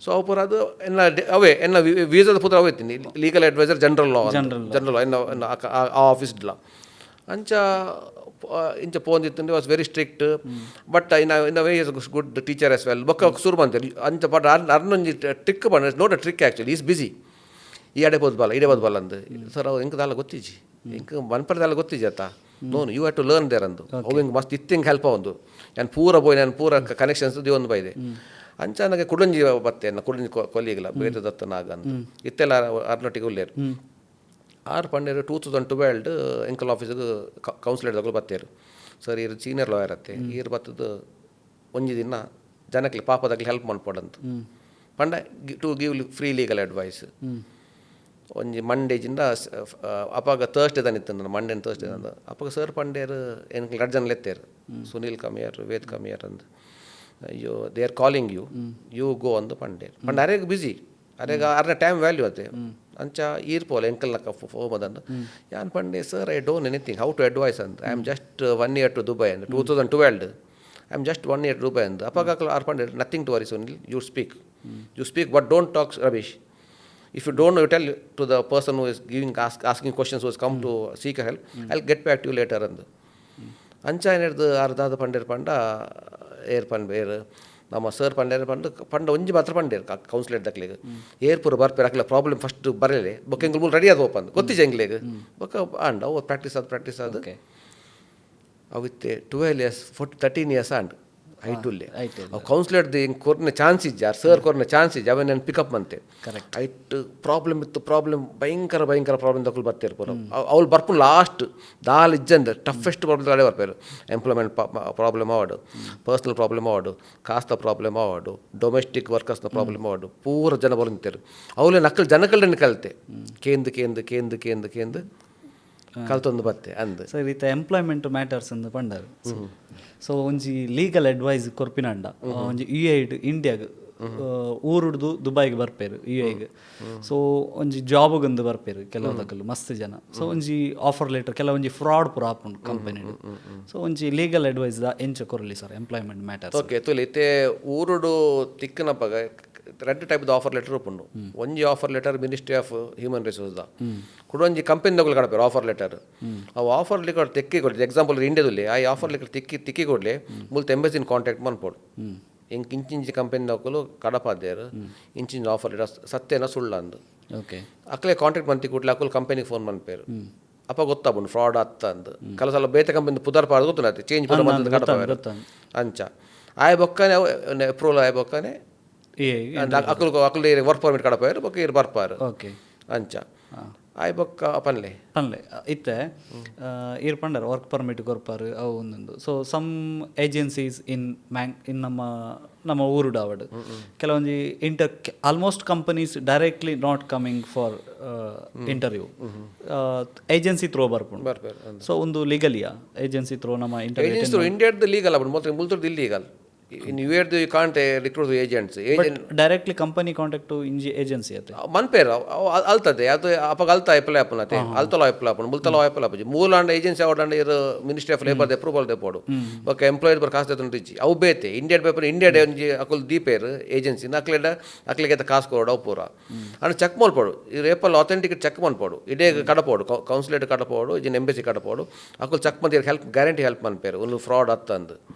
ಸೊ ಅವು ಪೂರ ಅದು ಎನ್ನ ಅವೇ ಎನ್ನ ವೀಸಾದ ಪೂರ ಅವೈತೀನಿ ಲೀಗಲ್ ಅಡ್ವೈಸರ್ ಜನರಲ್ ಲಾ ಎನ್ನ ಆ ಆಫೀಸ್ ಲಾ ಅಂಚ ಇಂಚ ಪೋಂದಿತ್ತು was very strict but in way is good teacher as well ಬೊಕ್ಕ ಸುರು ಬಂತೇಳಿ ಅಂಚ ಬಟ್ ಅರ್ನೊಂಜಿ ಟ್ರಿಕ್ ಬಂದ not a trick actually is busy ಈ ಅಡೆ ಬೋದು ಬಲ್ಲ ಇಡೆ ಬೋದು ಬಲ್ಲ ಅಂದು ಸರ್ ಅವ್ರು ಹೆಂಗೆ ದಾಲ ಗೊತ್ತಿಜಿ ಹೆಂಗೆ ಮನ್ಪರದಾಲ ಗೊತ್ತಿಜಿ ಆತ ನೋನು you have to learn there ಅಂದು ಅವು ಹಿಂಗೆ ಮಸ್ತ್ ಇತ್ತಿಂಗೆ ಹೆಲ್ಪ್ ಒಂದು ನಾನು ಪೂರ ಬೋಯ್ ನಾನು ಪೂರ ಕನೆಕ್ಷನ್ಸ್ ಒಂದು ಬೈದೆ ಅಂಚ ನನಗೆ ಕುಡಂಜಿ ಬತ್ತೆ ಕುಡಂಜಿ ಕೊಲ್ಲಿಗಿಲ್ಲ ಬೇರೆ ದತ್ತನಾಗ ಅಂತ ಇತ್ತೆಲ್ಲ ಅರ್ನೊಟ್ಟಿಗೆ ಉಳ್ಳೇರು ಆರು ಪಂಡೇರು 2012 ಎಂಕಲ್ ಆಫೀಸಿಗೆ ಕೌನ್ಸಿಲರ್ ತಗೊಳ್ಳಿ ಬತ್ತೇರು ಸರ್ ಇರು ಸೀನಿಯರ್ ಲಾಯರ್ ಅತ್ತೆ ಈರು ಬತ್ತದು ಒಂಜಿ ದಿನ ಜನಕ್ಕೆ ಪಾಪದಾಗಲಿ ಹೆಲ್ಪ್ ಮಾಡ್ಕೊಡಂತ ಪಂಡ to give free legal advice ಒಂಜಿ ಮಂಡೇಜಿಂದ ಅಪ್ಪಾಗ ತರ್ಸ್ಡೇ ತನಿತ್ತು ನಾನು ಮಂಡೇನ ತರ್ಸ್ಡೇ ಅಂದ ಅಪ್ಪಾಗ ಸರ್ ಪಂಡೇರು ಏನಕ್ಕೆ 2 ಜನ ಎತ್ತೇರು ಸುನೀಲ್ ಕಮಿಯರ್ ವೇದ್ ಕಮಿಯರ್ ಅಂದು ಅಯ್ಯೋ they are calling you go ಅಂದು ಪಂಡೇರು ಪಂಡ ಅರೆಗೆ ಬ್ಯುಸಿ ಅರೆಗ ಅರ್ನ ಟೈಮ್ ವ್ಯಾಲ್ಯೂ ಅತ್ತೆ ಅಂಚ ಈರ್ಪೋಲ್ ಎಂಕಲ್ನಕ್ಕ ಫೋಮದಂದು ಯಾನ್ ಪಂಡೆ sir I don't anything how to advise and I am just 1 year to Dubai and 2012 I am just 1 year to Dubai and ಅಪ್ಪಾಗ ಆರ್ ಪಂಡೆ nothing to worry Sunil you speak but don't talk ರಬೀಶ್ if you don't you tell to the person who is giving asking questions who is come to seek help I will get back to you later ಅಂದು ಅಂಚ ಏನಿಡ್ದು ಅರ್ಧಾದ ಪಂಡೇರು ಪಂಡ ಏರ್ ಬೇರು ನಮ್ಮ ಸರ್ ಪಂಡೇರು ಪಂಡ ಒಂಜಿ ಮಾತ್ರ ಪಂಡೇರು ಕೌನ್ಸಿಲರ್ ದಕ್ಲಿಗೆ ಏರ್ಪುರ ಬರ್ಪೇರು ಅಕ್ಲ ಪ್ರಾಬ್ಲಮ್ ಫಸ್ಟ್ ಬರಲೇ ಬೊಕ್ಕ ಎಂಗ್ಳು ಮೂಲ ರೆಡಿ ಆದ ಓಪಂದು ಗೊತ್ತಿಜ ಎಂಗ್ಲಿಗೆ ಬೊಕ್ಕ ಅಂಡ ಅವು ಪ್ರಾಕ್ಟೀಸ್ ಆದ ಅವಿತ್ತೆ 12 years 13 years ಅಂಡ್ ಐಟುಲ್ಲೆ ಅವು ಕೌನ್ಸಿಲರ್ದು ಹಿಂಗೆ ಕೊರ್ನ ಚಾನ್ಸ್ ಇಜ್ಜ ಸರ್ ಕೊರ್ನ ಚಾನ್ಸ್ ಇಜ್ಜ ಅವನ್ ನಾನು ಪಿಕಪ್ ಮಂತೆ ಐಟ್ ಪ್ರಾಬ್ಲಮ್ ಇತ್ತು ಪ್ರಾಬ್ಲಮ್ ಭಯಂಕರ ಪ್ರಾಬ್ಲಮ್ ತಗೊಳ್ಳಿ ಬರ್ತಾರೆ ಪೂರ ಅವ್ಳು ಬರ್ಪು ಲಾಸ್ಟ್ ದಾಲ್ ಇಜ್ಜಂದ ಟಫೆಸ್ಟ್ ಪ್ರಾಬ್ಲಮ್ ತಗಡೆ ಬರ್ಪೇರು ಎಂಪ್ಲಾಯ್ಮೆಂಟ್ ಪ್ರಾಬ್ಲಮ್ ಅವಾರ್ಡು ಪರ್ಸ್ನಲ್ ಪ್ರಾಬ್ಲಮ್ ಅವಾರ್ಡು ಕಾಸ್ತ ಪ್ರಾಬ್ಲಮ್ ಅವಾರ್ಡು ಡೊಮೆಸ್ಟಿಕ್ ವರ್ಕರ್ಸ್ನ ಪ್ರಾಬ್ಲಮ್ ಅವಾರ್ಡು ಪೂರ ಜನ ಬರಂತೇರು ಅವಳೆ ನಕ್ಕಲು ಜನಗಳನ್ನ ಕಲಿತೆ ಕೇಂದು ಕಲ್ತೊಂದು ಬತ್ತೆ ಅಂದು ಸೊ ಈ ಎಂಪ್ಲಾಯ್ಮೆಂಟ್ ಮ್ಯಾಟರ್ಸ್ ಅಂದು ಪಂಡಾರು ಸೊ ಒಂಜಿ ಲೀಗಲ್ ಅಡ್ವೈಸ್ ಕೊರ್ಪಿನಂಡ ಒಂಜಿ UAE ಇಂಡಿಯಾಗ ಊರುಡ್ದು ದುಬೈಗೆ ಬರ್ಪೇರು UAE ಸೊ ಒಂಜಿ ಜಾಬ್ಗಂದು ಬರ್ಪೇರು ಕೆಲವದಕ್ಕಲು ಮಸ್ತ್ ಜನ ಸೊ ಒಂಜಿ ಆಫರ್ ಲೆಟರ್ ಕೆಲವೊಂಜಿ ಫ್ರಾಡ್ ಪೂರ ಆಪುಂಡು ಕಂಪನಿಡು ಸೊ ಒಂಜಿ ಲೀಗಲ್ ಅಡ್ವೈಸ್ ದ ಎಂಚ ಕೊರಲಿ ಸರ್ ಎಂಪ್ಲಾಯ್ಮೆಂಟ್ ಮ್ಯಾಟರ್ಸ್ ಓಕೆ ತುಲಿ ಇತ್ತೆ ಊರುಡು ತಿಕ್ಕನಪ್ಪಗ 2 ಟೈಪ್ದ ಆಫರ್ ಲೆಟರ್ ಉಪ್ಪುಂಡು ಒಂಜಿ offer letter ministry of human ರಿಸೋರ್ಸ್ದ ಕುಡೊಂಜಿ ಕಂಪನಿದಗಳು ಕಡಪೇರು ಆಫರ್ ಲೆಟರ್ ಅವು ಆಫರ್ ಲೆಟರ್ ತೆಕ್ಕಿ ಕೊಡ್ಲಿ ಎಕ್ಸಾಂಪಲ್ ಇಂಡಿಯಾದಲ್ಲಿ ಆ ಆಫರ್ ಲೆಟರ್ ತಿಕ್ಕಿ ಕೊಡ್ಲಿ ಮುಲ್ತ ಎಂಬಸಿನ ಕಾಂಟ್ಯಾಕ್ಟ್ ಮಾಡ್ಬೋದು ಹಿಂಗೆ ಇಂಚಿಂಚಿ ಕಂಪನಿದಕ್ಕಲು ಕಡಪಾದೇರು ಇಂಚಿನ ಆಫರ್ ಲೆಟರ್ ಸತ್ಯನ ಸುಳ್ಳ ಅಂದು ಓಕೆ ಅಕ್ಲೇ ಕಾಂಟ್ಯಾಕ್ಟ್ ಮಂತಿ ಕೊಡ್ಲಿ ಅಕ್ಕಲು ಕಂಪನಿಗೆ ಫೋನ್ ಮಾಡ್ಪೇರು ಅಪ್ಪ ಗೊತ್ತಾಗ್ಬೋದು ಫ್ರಾಡ್ ಅತ್ತ ಅಂದು ಕೆಲಸಲ ಬೇತೆ ಕಂಪನಿ ಪುದರ್ ಪಾಡು ಗೊತ್ತು ಚೇಂಜ್ ಪೂರ ಬಂದು ಕಡಪೇರು ಅಂಚ ಆಯ್ ಬೊಕ್ಕನೆ ಅಪ್ರೂವಲ್ ಆಯ್ ಬೊಕ್ಕನೆ ಅಕ್ಕಲು ವರ್ಕ್ ಪರ್ಮಿಟ್ ಕಡಪೇರು ಬೊಕ್ಕ ಇರು ಬರ್ಪಾರು ಅಂಚ ಆಯ್ ಬೊಕ್ಕ ಪನ್ಲೆ ಇತ್ತೆ ಇರ್ ಪಂಡರ್ ವರ್ಕ್ ಪರ್ಮಿಟ್ ಕೊರ್ಪಾರು ಅವು ಒಂದೊಂದು ಸೊ ಸಮ್ ಏಜೆನ್ಸೀಸ್ ಇನ್ ನಮ್ಮ ಊರುಡು ಅವಡು ಕೆಲವೊಂಜಿ almost companies directly not coming for interview agency through ಬರ್ಪುಂಡು ಸೊ ಒಂದು ಲೀಗಲಿಯಾ ಏಜೆನ್ಸಿ ಥ್ರೋ ನಮ್ಮ ಇಂಡಿಯಾದ ಲೀಗಲ್ ಆಗ್ಬಿಡು ಮುಲ್ತುರ್ದು illegal in UAE you can't recruit the agents directly company contact to agency ate manpera altade adu apaga alta apply apunate altalo apply apun multalo apply apuji moolanda agency award ir ministry of labor de approval de podu okay employed per cost de rich au bete india paper india de onji akul deeper agency nakle get cost code pura and check malpodu ir apple authenticate check malpodu ide kadapodu consulate kadapodu in embassy kadapodu akul check mandir help guarantee help manperu only fraud attand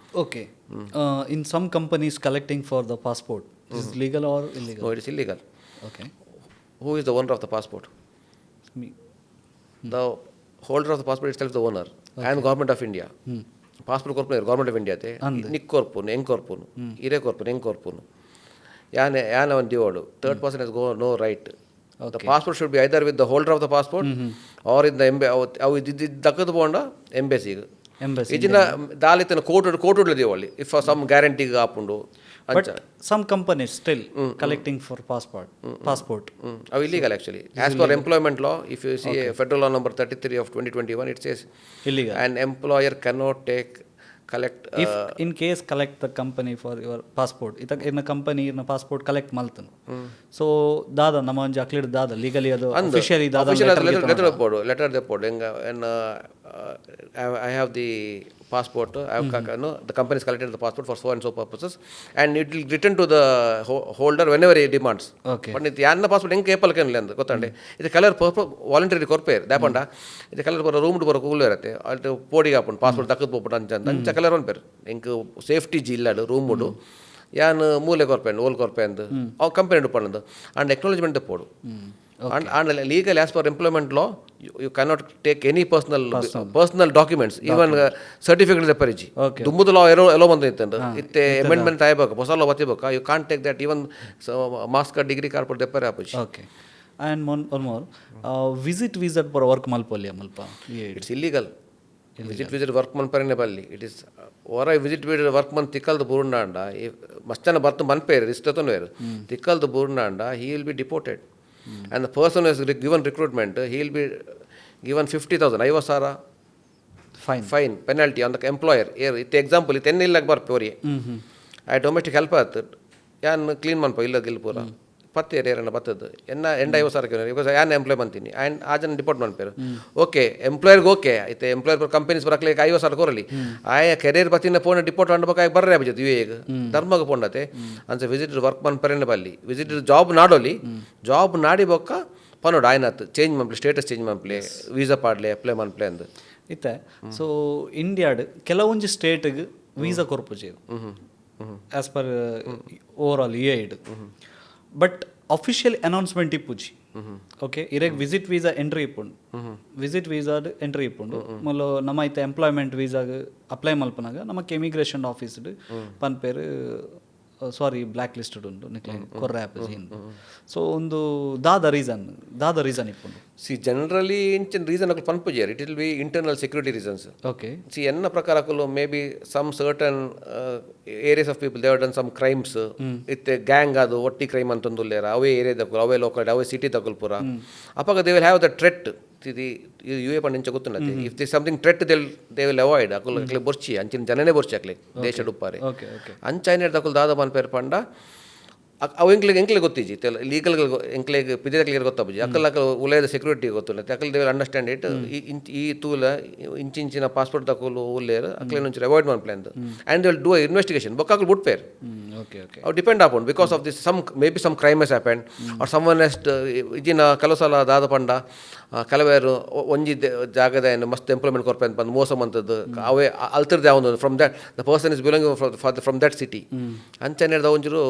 okay in some companies collecting for the passport Is it legal or illegal? No, it is illegal. Okay. Who is the owner of the passport? Me. The holder of the passport itself is the owner. And government of India. Passport corpone government of India te nik corpunu eng corpunu ire corpunu eng corpunu yana one divodu third person has go no right. The passport should be either with the holder of the passport or in the embassy dakkadu ponda embassy ijina dalitena court divolli if for some guarantee apundu. But some companies still collecting for passport. Illegal actually. As per employment law, if you see Federal Law number 33 of 2021, it says illegal. An employer cannot collect. If in case collect the company for your passport, in a company in a passport collect maltan. So dada namanji aklid dada legally ado officially dada letter de podu and I have the passport. The company has collected the passport for so and so purposes, and it will return to the holder whenever he demands. Okay. But it yanna passport eng capable can lend gottande ಇದು ಕಲರ್ ವಾಲಂಟರಿ ಕೊರ್ಪೇರ್ ದಾಪಂಡ ಇದು ಕಲರ್ ಬರೋ ರೂಮ್ ಬರೋ ಕೂಲ್ ಇರುತ್ತೆ ಅದು ಪೋಡಿಗೆ ಹಾಕೊಂಡು ಪಾಸ್ಪೋರ್ಟ್ ತಕ್ಕದು ಹೋಗ್ಬಿಟ್ಟು ಅಂಚ ಕಲರ್ ಒಂದು ಪೇರು ಎಂಕ್ ಸೇಫ್ಟಿ ಜಿಲ್ಲಾಡು ರೂಮ್ ಮುಡು ಯಾನ್ ಮೂಲೆ ಕೊರ್ಪೇಂಡು ಓಲ್ ಕೊರ್ಪೇಂದು ಅವು ಕಂಪನಿ ಪಣ್ಣದು ಅಂಡ್ ಎಕ್ನಾಲಜ್ಮೆಂಟ್ ಪೋಡು and legal as per employment law you cannot take any personal documents even certificate de pariji dumbudu law elo banditende itte amendment ayibaka hosa law batibaka you can't take that even master degree card de pare apuchi. Okay. And one more visit for work malpolya malpa it's illegal. Visit work man parene balli it is or I visit work man tikkaldu burunanda mastana bartu man pere istatonu ver tikkaldu burunanda he will be deported. And the person who has given recruitment, he will be given 50,000 ಐವತ್ತು fine penalty on the employer. Here, example, it any like bar pori. I domestic helper, yan clean man po illa gil pura. ಪತ್ತೆ ಏರಿಯಾರನ್ನ ಬರ್ತದ್ದು ಎಂಡ 50,000 ಬಿಕಾಸ್ ಯಾನ್ ಎಂಪ್ಲಾಯ್ ಬಂತೀನಿ ಆ್ಯಂಡ್ ಆ ಜನ ಡಿಪಾರ್ಟ್ಮೆಂಟ್ ಪೇರು ಓಕೆ ಎಂಪ್ಲಾಯರ್ಗೆ ಓಕೆ ಐತೆ ಎಂಪ್ಲಾಯರ್ ಕಂಪನೀಸ್ ಬರಕ್ಲಿಕ್ಕೆ 50,000 ಕೊರಲಿ ಆಯ ಕೆರಿಯರ್ ಬತ್ತಿನ ಪೋಣ ಡಿಪಾರ್ಟ್ ಅಂಡ್ಬೇಕಾಗಿ ಬರ್ರೆ ಬಜತ್ ಯುಎಗೆ ಧರ್ಮಗ ಪೋಂಡತೆ ಅಂಚ ವಿಸಿಟರ್ ವರ್ಕ್ ಮನ್ ಪರೆನೆ ಬಲ್ಲಿ ವಿಸಿಟರ್ ಜಾಬ್ ನಾಡೋಲಿ ಜಾಬ್ ನಾಡಿ ಬೊಕ್ಕ ಪನೋಡು ಆಯ್ನತ್ತು ಚೇಂಜ್ ಮನ್ಪ್ಲೆ ಸ್ಟೇಟಸ್ ಚೇಂಜ್ ಮನ್ಪ್ಲೆ ವೀಸಾ ಪಾಡ್ಲೆ ಅಪ್ಲೈ ಮನ್ಪ್ಲೆ ಅಂದು ಇತ್ತೆ ಸೊ ಇಂಡಿಯಾಡ್ ಕೆಲವೊಂದು ಸ್ಟೇಟ್ಗೆ ವೀಸಾ ಕೊರ್ಪುಜೇರು as per over all UAE but official announcement ಇಪ್ಪುಜಿ ಓಕೆ ಇರೆಗ್ ವಿಸಿಟ್ ವೀಸಾ ಎಂಟ್ರಿ ಇಪ್ಪುಂಡು ವಿಸಿಟ್ ವೀಸಾಡ್ ಎಂಟ್ರಿ ಇಪ್ಪುಂಡು ಮಲ್ಲ ನಮ್ಮ ಐತೆ ಎಂಪ್ಲಾಯ್ಮೆಂಟ್ ವೀಸಾಗ್ ಅಪ್ಲೈ ಮಲ್ಪನಾಗ ನಮಕ್ ಇಮಿಗ್ರೇಷನ್ ಆಫೀಸ್ಡ್ ಪನ್ಪೇರು ಸಾರಿ ಬ್ಲ್ಯಾಕ್ ಲಿಸ್ಟೆಡ್ ಉಂಡು ನಿಕ್ಲೆ ಕೊರ್ರೆ ಆಪಜಿ ಸೊ ಒಂದು ದಾದ ರೀಸನ್ ಇಪ್ಪುಂಡು ಸಿ ಜನರಲಿ ಇಂಚಿನ reason Akal ಪನ್ಪುಜೇರ್ it will be internal security reasons okay see ಎನ್ನ ಪ್ರಕಾರ ಅಕಲು may be some certain areas of people they have done some crimes ಇತ್ತೆ ಗ್ಯಾಂಗ್ ಅದು ಒಟ್ಟಿ ಕ್ರೈಮ್ ಅಂತಂದುಲ್ಲೇರ ಅವೇ ಏರಿಯಾದ ಅವೇ ಲೋಕಲ್ ಅವೇ ಸಿಟಿ ತಕಲ್ ಪೂರ ಅಪ್ಪಾಗ they will have the threat ఇది UAE పండించ గుర్తున్నది if the something threat they will avoid అకులు బొర్చి అంచిన జననే బొర్చి అక్లే ದೇಶ ಡುಪ್ಪಾರೆ ಅಂಚೈನ ತಕುಲ್ ದಾದ ಮನ್ ಪೇರ್ ಪಂಡ ಅವು ಎಂಕ್ಲೆ ಗೊತ್ತಿಜಿ ಲೀಗಲ್ ಎಂಕ್ಲೆಗೆ ಪಿದಿರಕ್ಲಿಗೆ ಗೊತ್ತಾಬುಜಿ ಅಕ್ಕಲ್ ಉಲೇದ ಸೆಕ್ಯೂರಿಟಿ ಗೊತ್ತುಲ್ಲತ್ತೆ ಅಕ್ಕಲ್ ದೇ ವಿಲ್ ಅಂಡರ್ಸ್ಟ್ಯಾಂಡ್ ಇಟ್ ಈ ತೂಲ ಇಂಚಿನ ಪಾಸ್ಪೋರ್ಟ್ ತಕುಲು ಉಲ್ಲೇರು ಅಕ್ಲೆ నుంచి ಅವಾಯ್ಡ್ ಮನ್ plan and they will do investigation ಬೊಕ್ಕ ಅಕ್ಕಲ್ ಬುಟ್ ಪೇರ್ ಅವು depend upon because of this some may be some crime has happened or someone has ಇಜಿನ ಕೆಲವು ಸಲ ದಾದ ಪಂಡ ಕೆಲವೇರು ಒಂಜಿ ಜಾಗದ ಏನು ಮಸ್ತ್ ಎಂಪ್ಲಾಯ್ಮೆಂಟ್ ಕೊರ್ಪೆ ಅಂತ ಬಂದು ಮೋಸ ಮಂತದ್ದು ಅವೇ ಅಲ್ತಿರ್ದೆ ಅವನು from that the person is belonging from that city ಅಂಚನೇರ್ದ ಒಂಚೂರು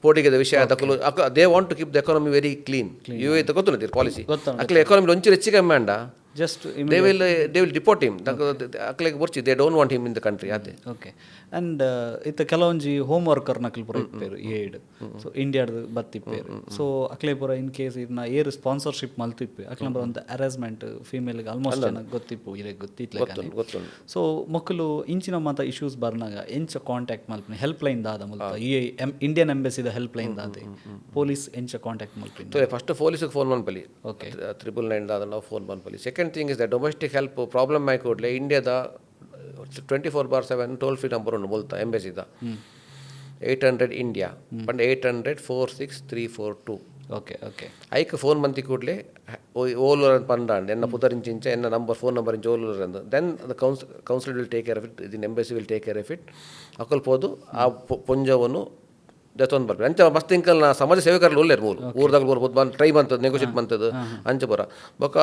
ಪೋಟಿಗೆದ ವಿಷಯ ತಕಲು they want to keep the economy very clean UAE ಗೊತ್ತುನತಿ ಪಾಲಿಸಿ ಅಕ್ಲೆ ಎಕಾನಮಿ ಒಂಚೂರು ಹೆಚ್ಚಿಗೆ ಕಮ್ಮಿ just they will deport him akle borchi they don't want him in the country ade okay and ita kelonji home worker nakal pura ipperu aid so india adu battipperu so akle pura in case idna air sponsorship maltippe akle pura ಒಂದು harassment female ಗೆ almost jana gottippu ire gottitla gottu so mokkulu inchina mata issues barnaga encha contact malpne helpline daada multa indian embassy da helpline daade police encha contact malpne so first police ಗೆ phone manpali okay 999 daada ನಾವು phone manpali second thing is that domestic help problem mai kodle India da 24/7 toll free number undu bolta embassy da 800 India but 800-46342 okay aik phone manti kodle olur pandand enna pudarincincha enna number phone number inch olur and then the consulate will take care of it the embassy will take care of it akal podu aa ponjavanu ದೆತ್ತೊಂದು ಬರ್ಬೇಕು ಅಂಚ ಮಸ್ತ್ ಇಂಕಲ್ ಸಮಾಜ ಸೇವಕರಲ್ಲಿ ಒಳ್ಳೆರು ಮೂರು ಊರ್ದಾಗ ಬರ್ಬೋದು ಬಂದು ಟ್ರೈ ಬಂತದ್ದು ನೆಗೋಷಿಯೇಟ್ ಬಂತದ್ದು ಅಂಚ ಬರ ಬೊಕ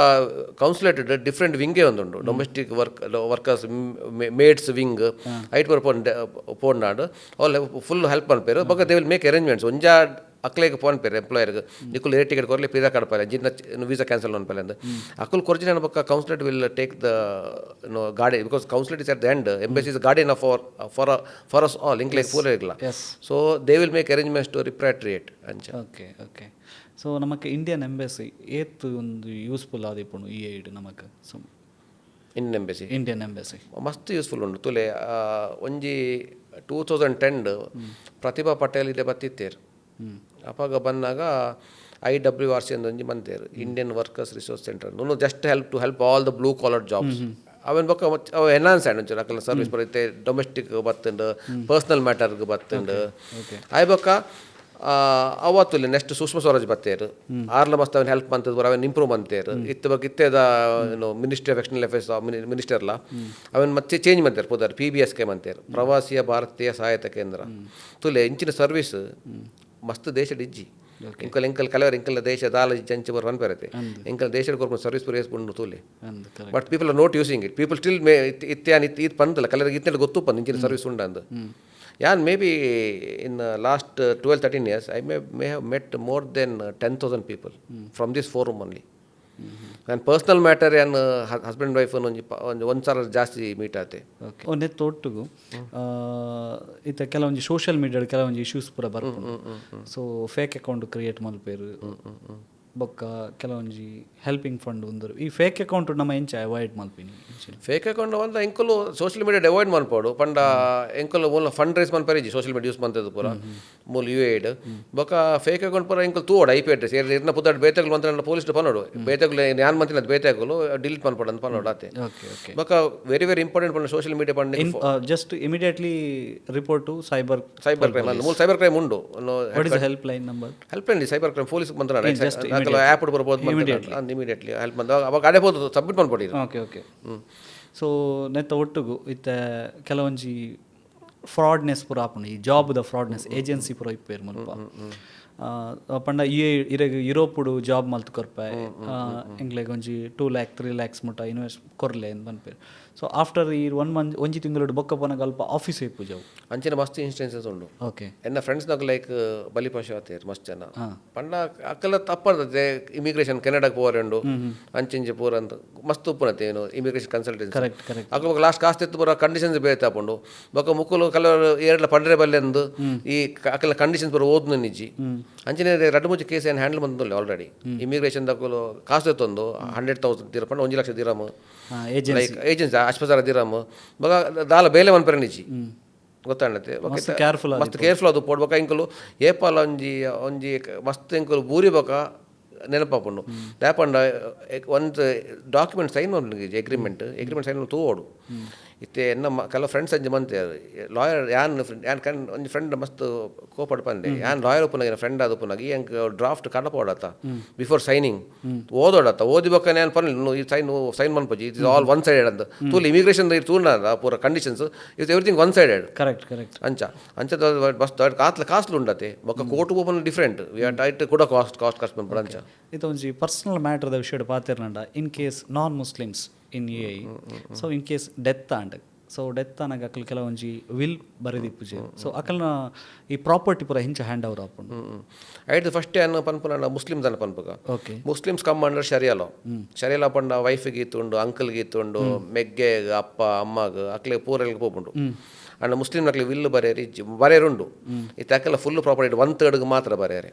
ಕೌನ್ಸಿಲೇಟೆಡ್ ಡಿಫ್ರೆಂಟ್ ವಿಂಗೇ ಒಂದುಂಡು ಡೊಮೆಸ್ಟಿಕ್ ವರ್ಕರ್ಸ್ ಮೇಡ್ಸ್ ವಿಂಗ್ ಐಟ್ ಬರ ಪೋಂಡಾಡು ಅವ್ರು ಫುಲ್ ಹೆಲ್ಪ್ ಅನ್ಪೇರು ಬೊಕ ದೇ ವಿಲ್ ಮೇಕ್ ಅರೇಂಜ್ಮೆಂಟ್ಸ್ ಒಂಜಾ ಅಕ್ಲೆಗೆ ಫೋನ್ ಪೇರು ಎಂಪ್ಲಾಯರ್ಗೆ ನಿಕ್ಕುಲು ಏರ್ ಟಿಕೆಟ್ ಕೊರಲಿ ಪಿಜ್ಜಾ ಕಡ್ಪಾರೆ ಜಿನ್ನ ವೀಸಾ ಕ್ಯಾನ್ಸಲ್ ಅನ್ಪಲೆ ಅಂದು ಅಕ್ಕುಲ್ ಕೊರ್ಜಿನ ಬೊಕ ಕೌನ್ಸಿಲೇಟ್ ವಿಲ್ ಟೇಕ್ ದ ಗಾಡಿ because consulate is at the end embassy is guardian for us all ಇಂಕ್ಲೇಕ್ ಪೂರ ಇರಲ್ಲ so they will make arrangements to ರಿಪ್ಯಾಟ್ರಿಯೇಟ್ ಅಂಚ ಓಕೆ ಓಕೆ ಸೊ ನಮಗೆ ಇಂಡಿಯನ್ ಎಂಬಸಿ ಏತ್ ಒಂದು ಯೂಸ್ಫುಲ್ ಆದಿಪ್ಪುಂಡು ಈ ಏಡ್ ನಮಗೆ ಸೊ ಇಂಡಿಯನ್ ಎಂಬಸಿ ಮಸ್ತ್ ಯೂಸ್ಫುಲ್ ಉಂಡು ತುಲೆ ಒಂಜಿ 2010 ಪ್ರತಿಭಾ ಪಟೇಲ್ ಇದೆ ಬತ್ತಿತ್ತೇರು ಅಪಾಗ ಬಂದಾಗ IWRC ಅಂದೊಂಜಿ ಬಂತೇರು ಇಂಡಿಯನ್ ವರ್ಕರ್ಸ್ ರಿಸೋರ್ಸ್ ಸೆಂಟರ್ ನೋನು just help all the blue collar jobs ಅವನ್ ಬೊಕ್ಕ ಅವು ಎನ್ಹಾನ್ಸ್ ಆ್ಯಂಡ್ ಒಂಚೂರು ಅಕಲ್ನ ಸರ್ವಿಸ್ ಬರುತ್ತೆ ಡೊಮೆಸ್ಟಿಕ್ ಬತ್ತುಂಡು ಪರ್ಸ್ನಲ್ ಮ್ಯಾಟರ್ಗೆ ಬತ್ತುಂಡು ಆಯ್ ಬೊಕ್ಕ ಅವತ್ತುಲ್ಲಿ ನೆಕ್ಸ್ಟ್ ಸುಷ್ಮಾ ಸ್ವರಾಜ್ ಬತ್ತೇರು ಆರ್ಲ ಮಸ್ತ್ ಅವನ್ ಹೆಲ್ಪ್ ಬಂತದ್ದು ಬರ ಅವನ್ ಇಂಪ್ರೂವ್ ಬಂತೇರು ಇತ್ತ ಬಗ್ಗೆ ಇತ್ತೇದ ಮಿನಿಸ್ಟ್ರಿ ಆಫ್ ಎಕ್ಸ್ಟರ್ನಲ್ ಅಫೇರ್ಸ್ ಮಿನಿಸ್ಟರ್ಲ ಅವನ್ ಮತ್ತೆ ಚೇಂಜ್ ಮಾಡ್ತಾರೆ ಪೋದಾರು PBSK ಮಂತೇರು ಪ್ರವಾಸಿಯ ಭಾರತೀಯ ಸಹಾಯತ ಕೇಂದ್ರ ತುಲೆ ಇಂಚಿನ ಸರ್ವಿಸ್ ಮಸ್ತ್ ದೇಶ ಡಿಜ್ಜಿ ಎಂಕಲ್ ಕೆಲವರು ಎಂಕಲ್ ದೇಶ ದಾಲ ಜಂಚ ಬರ್ ಅನ್ ಬರುತ್ತೆ ಎಂಕಲ್ ದೇಶದ ಕೊರ್ಕೊಂಡು ಸರ್ವಿಸ್ ಪೂರೈಸ್ಕೊಂಡು ತೂಲೆ but people are not using it people still ಇತ್ಯಾನ್ ಇದು ಬಂದಲ್ಲ ಕೆಲವರಿಗೆ ಇತ್ತೆಲ್ಲ ಗೊತ್ತು ಬಂದು ಇಂಚಿನ ಸರ್ವಿಸ್ ಉಂಡಂದು ಯಾನ್ may be in last 12-13 years I may have met more than 10,000 people from this forum only. And personal matter and husband and wife ಒಂದು ಸಲ ಜಾಸ್ತಿ ಮೀಟ್ ಆತೆ. ಒಂದೇ ತೋಟಗೂ ಇತ್ತ ಕೆಲವೊಂದು ಸೋಷಿಯಲ್ ಮೀಡಿಯಾದ ಕೆಲವೊಂದು ಇಶ್ಯೂಸ್ ಪೂರ ಬರ್ಬೋದು. ಸೊ ಫೇಕ್ ಅಕೌಂಟ್ ಕ್ರಿಯೇಟ್ ಮಲ್ಪೇರು ಬೊಕ್ಕ ಕೆಲವೊಂಜಿ ಹೆಲ್ಪಿಂಗ್ ಫಂಡ್ ಒಂದರು ಈ ಫೇಕ್ ಅಕೌಂಟ್ ನಮ್ಮ ಎಂಚ ಅವಾಯ್ಡ್ ಮಲ್ಪಿನಿ. ಫೇಕ್ ಅಕೌಂಟ್ ಒಂದು ಎಂಕಲು ಸೋಷಿಯಲ್ ಮೀಡಿಯಾ ಅವಾಯ್ಡ್ ಮಲ್ಪೋಡು ಪಂಡ ಎಂಕಲು ಮೂಲ ಫಂಡ್ ರೈಸ್ ಮಲ್ಪೇರಿಜಿ ಸೋಷಿಯಲ್ ಮೀಡಿಯಾ ಯೂಸ್ ಮಂತದ್ದು ಪೂರ ಮೂಲ UAE ಬೊಕ್ಕ ಫೇಕ್ ಅಕೌಂಟ್ ಪೂರ ಎಂಕಲು ತೂವಡು IP ಅಡ್ರೆಸ್ ಇರ್ನ ಪುದ್ದಾಡು ಬೇತೆಗಳು ಮಂತ್ರ ಪೊಲೀಸ್ ಪನ್ನೋಡು ಬೇತೆಗಳು ಯಾನ್ ಮಂತಿನ ಬೇತೆಗಳು ಡಿಲೀಟ್ ಮನ್ಪೋಡು ಅಂತ ಪನ್ನೋಡು ಆತೆ ಬೊಕ್ಕ ವೆರಿ ವೆರಿ ಇಂಪಾರ್ಟೆಂಟ್ ಪಂಡ ಸೋಷಿಯಲ್ ಮೀಡಿಯಾ ಪಂಡ just immediately report to cyber crime ಮೂಲ ಸೈಬರ್ ಕ್ರೈಮ್ ಉಂಡು. What is the helpline number? Helpline cyber crime police ಮಂತ್ರ ಆ್ಯಪ್ ಬರ್ಬೋದು ಇಮಿಡಿಯೇಟ್ಲಿ ಹೆಲ್ಪ್ ಬಂದ ಅವಾಗ ಅಡೆಬೋದು ಸಬ್ಮಿಟ್ ಮಾಡ್ಕೊಡಿ. ಓಕೆ ಸೊ ನೆತ್ತ ಒಟ್ಟಿಗೂ ಇತ್ತ ಕೆಲವೊಂಜಿ ಫ್ರಾಡ್ನೆಸ್ ಪೂರ ಆಪುಂಡು ಈ ಜಾಬ್ದ ಫ್ರಾಡ್ನೆಸ್ ಏಜೆನ್ಸಿ ಪೂರ ಇಪ್ಪೇರು ಮಲ್ಪ ಪಂಡ ಯುರೋಪುಡು ಜಾಬ್ ಮಲ್ತು ಕೊರ್ಪಾಯ್ ಎಂಗ್ಲೆಗ್ ಒಂಜಿ 2 lakh 3 lakhs ಮುಟ್ಟ ಇನ್ವೆಸ್ಟ್ ಕೊರ್ಲೆ ಅಂತ ಬಂದ್ಪೇರು. ಸೊ ಆಫ್ಟರ್ ಈ 1 month ಒಂಜಿ ತಿಂಗಳು ಬೊಕ್ಕ ಪೋನಾಗ ಅಲ್ಪ ಆಫೀಸ್ ಪೂಜಾವು ಅಂಚಿನ ಮಸ್ತ್ ಇನ್ಸ್ಟೆನ್ಸಸ್ ಉಂಡು. ಓಕೆ ಎನ್ನ ಫ್ರೆಂಡ್ಸ್ನಾಗ ಲೈಕ್ ಬಲಿಪಾಶ ಆತೇರು ಮಸ್ತ್ ಜನ ಪಂಡ ಅಕ್ಕಲ್ಲ ತಪ್ಪದೆ ಇಮಿಗ್ರೇಷನ್ ಕೆನಡಾಗೆ ಪೋರೆಂಡು ಅಂಚಿಂಜಿ ಪೂರ ಅಂತ ಮಸ್ತ್ ಉಪ್ಪುನತೆ ಏನು ಇಮಿಗ್ರೇಷನ್ ಕನ್ಸಲ್ಟೆನ್ಸಿ ಅಕ್ಕ ಲಾಸ್ಟ್ ಕಾಸ್ಟ್ ಎತ್ತು ಪೂರ ಕಂಡೀಷನ್ಸ್ ಬೇತಾಪುಂಡು ಬೊಕ್ಕ ಮುಕ್ಕಲು ಕೆಲವರು ಏರ್ಲ ಪಂಡ್ರೆ ಬಲ್ಲೆಂದು ಈ ಅಕ್ಕಲ್ಲ ಕಂಡೀಷನ್ಸ್ ಪೂರ ಓದ್ನು ನಿಜ್ಜಿ ಅಂಚಿನ 2-3 ಕೇಸ್ ಏನು ಹ್ಯಾಂಡಲ್ ಬಂದಿಲ್ಲ ಆಲ್ರೆಡಿ ಇಮಿಗ್ರೇಷನ್ ದಕ್ಕಲು ಕಾಸು ಎತ್ತೊಂದು 100,000 ದಿರಮ್ ಪಂಡ 1 ಲಕ್ಷ ದಿರಮ್ ಲೈಕ್ ಏಜೆನ್ಸಿ ಅಶ್ಪಸಾರ ದಿರಮ್ ಬೊಕ ದಾಲ ಬೇಲೆ ಮನ್ಪರೆ ನಿಜ್ಜಿ ಗೊತ್ತಾಣತೆ ಮಸ್ತ್ ಕೇರ್ಫುಲ್ ಅದು ಪೋಡ್ಬೇಕ ಇಂಕಲು ಏಪಾಲ ಒಂಜಿ ಮಸ್ತ್ ಇಂಕಲು ಬೂರಿ ಬೊಕ ನೆನಪಾಪುಂಡು ದಾಪಂಡ ಒಂದು ಡಾಕ್ಯುಮೆಂಟ್ ಸೈನ್ ಮಾಡಿ ಅಗ್ರಿಮೆಂಟ್ ಸೈನ್ ಮಾಡಿ ತೂವೋಡು ಇತ್ತೆ ನಮ್ಮ ಕೆಲವು ಫ್ರೆಂಡ್ಸ್ ಅಂಜಿ ಮಂತೆ ಲಾಯರ್ ಯಾನ್ ಒಂಜಿ ಫ್ರೆಂಡ್ ಮಸ್ತ್ ಕೋಪಡ್ ಪಂದೆ ಯಾನ್ ಲಾಯರ್ ಉಪ್ಪುನಾಗ ಫ್ರೆಂಡ್ ಅದು ಉಪ್ಪುನಾಗ ಈ ಅಂಕ್ ಡ್ರಾಫ್ಟ್ ಕಡಪೋಡತ್ತ ಬಿಫೋರ್ ಸೈನಿಂಗ್ ಓದೋಡತ್ತ ಓದಿ ಬೊಕ್ಕ ನಾನು ಪರ್ಲಿಲ್ಲ ಈ ಸೈನ್ ಮನ್ಪಜಿ it is all one sided ಅಂತ ತೂಲ್ ಇಮಿಗ್ರೇಷನ್ ತೂರ್ನ ಪೂರ conditions it's everything one sided correct ಅಂಚದ ಮಸ್ತ್ ಕಾಸ್ಟ್ಲಿ ಉಂಡತೆ ಬೊಕ್ಕ court open different we are tight ಕೂಡ ಕಾಸ್ಟ್ ಬಂದ್ಬಿಡ ಅಂಚ ಇದು ಒಂಜಿ ಪರ್ಸನಲ್ ಮ್ಯಾಟರ್ದ ವಿಷಯ ಪಾತಿರ್ನಂಡ in case non Muslims in UAE so in case death and so death ಆನಾಗ ಅಕಲ್ ಕೆಲವೊಂಜಿ ವಿಲ್ ಬರೆದಿಪ್ಪುಜೆ ಸೊ ಅಕಲ್ನ ಈ ಪ್ರಾಪರ್ಟಿ ಪೂರ ಹಿಂಚ ಹ್ಯಾಂಡ್ ಓವರ್ ಆಪುಂಡು ಐಟ್ ಫಸ್ಟ್ ಏನು ಪನ್ಪುನ ಮುಸ್ಲಿಮ್ಸ್ ಅನ್ನ ಪನ್ಪುಗ ಓಕೆ ಮುಸ್ಲಿಮ್ಸ್ ಕಮ್ ಅಂಡರ್ ಶರಿಯಾಲೋ ಪಂಡ ವೈಫಿಗೆ ಇತ್ತುಂಡು ಅಂಕಲ್ಗೆ ಇತ್ತುಂಡು ಮೆಗ್ಗೆ ಅಪ್ಪ ಅಮ್ಮಗ ಅಕ್ಲೆ ಪೂರಲ್ಗೆ ಹೋಗ್ಬುಂಡು ಅಂಡ್ ಮುಸ್ಲಿಮ್ ಅಕ್ಲೆ ವಿಲ್ ಬರೆಯರುಂಡು ಇತ್ತು ಅಕ್ಕೆಲ್ಲ ಫುಲ್ ಪ್ರಾಪರ್ಟಿ 1/3 ಮಾತ್ರ ಬರೆಯರೆ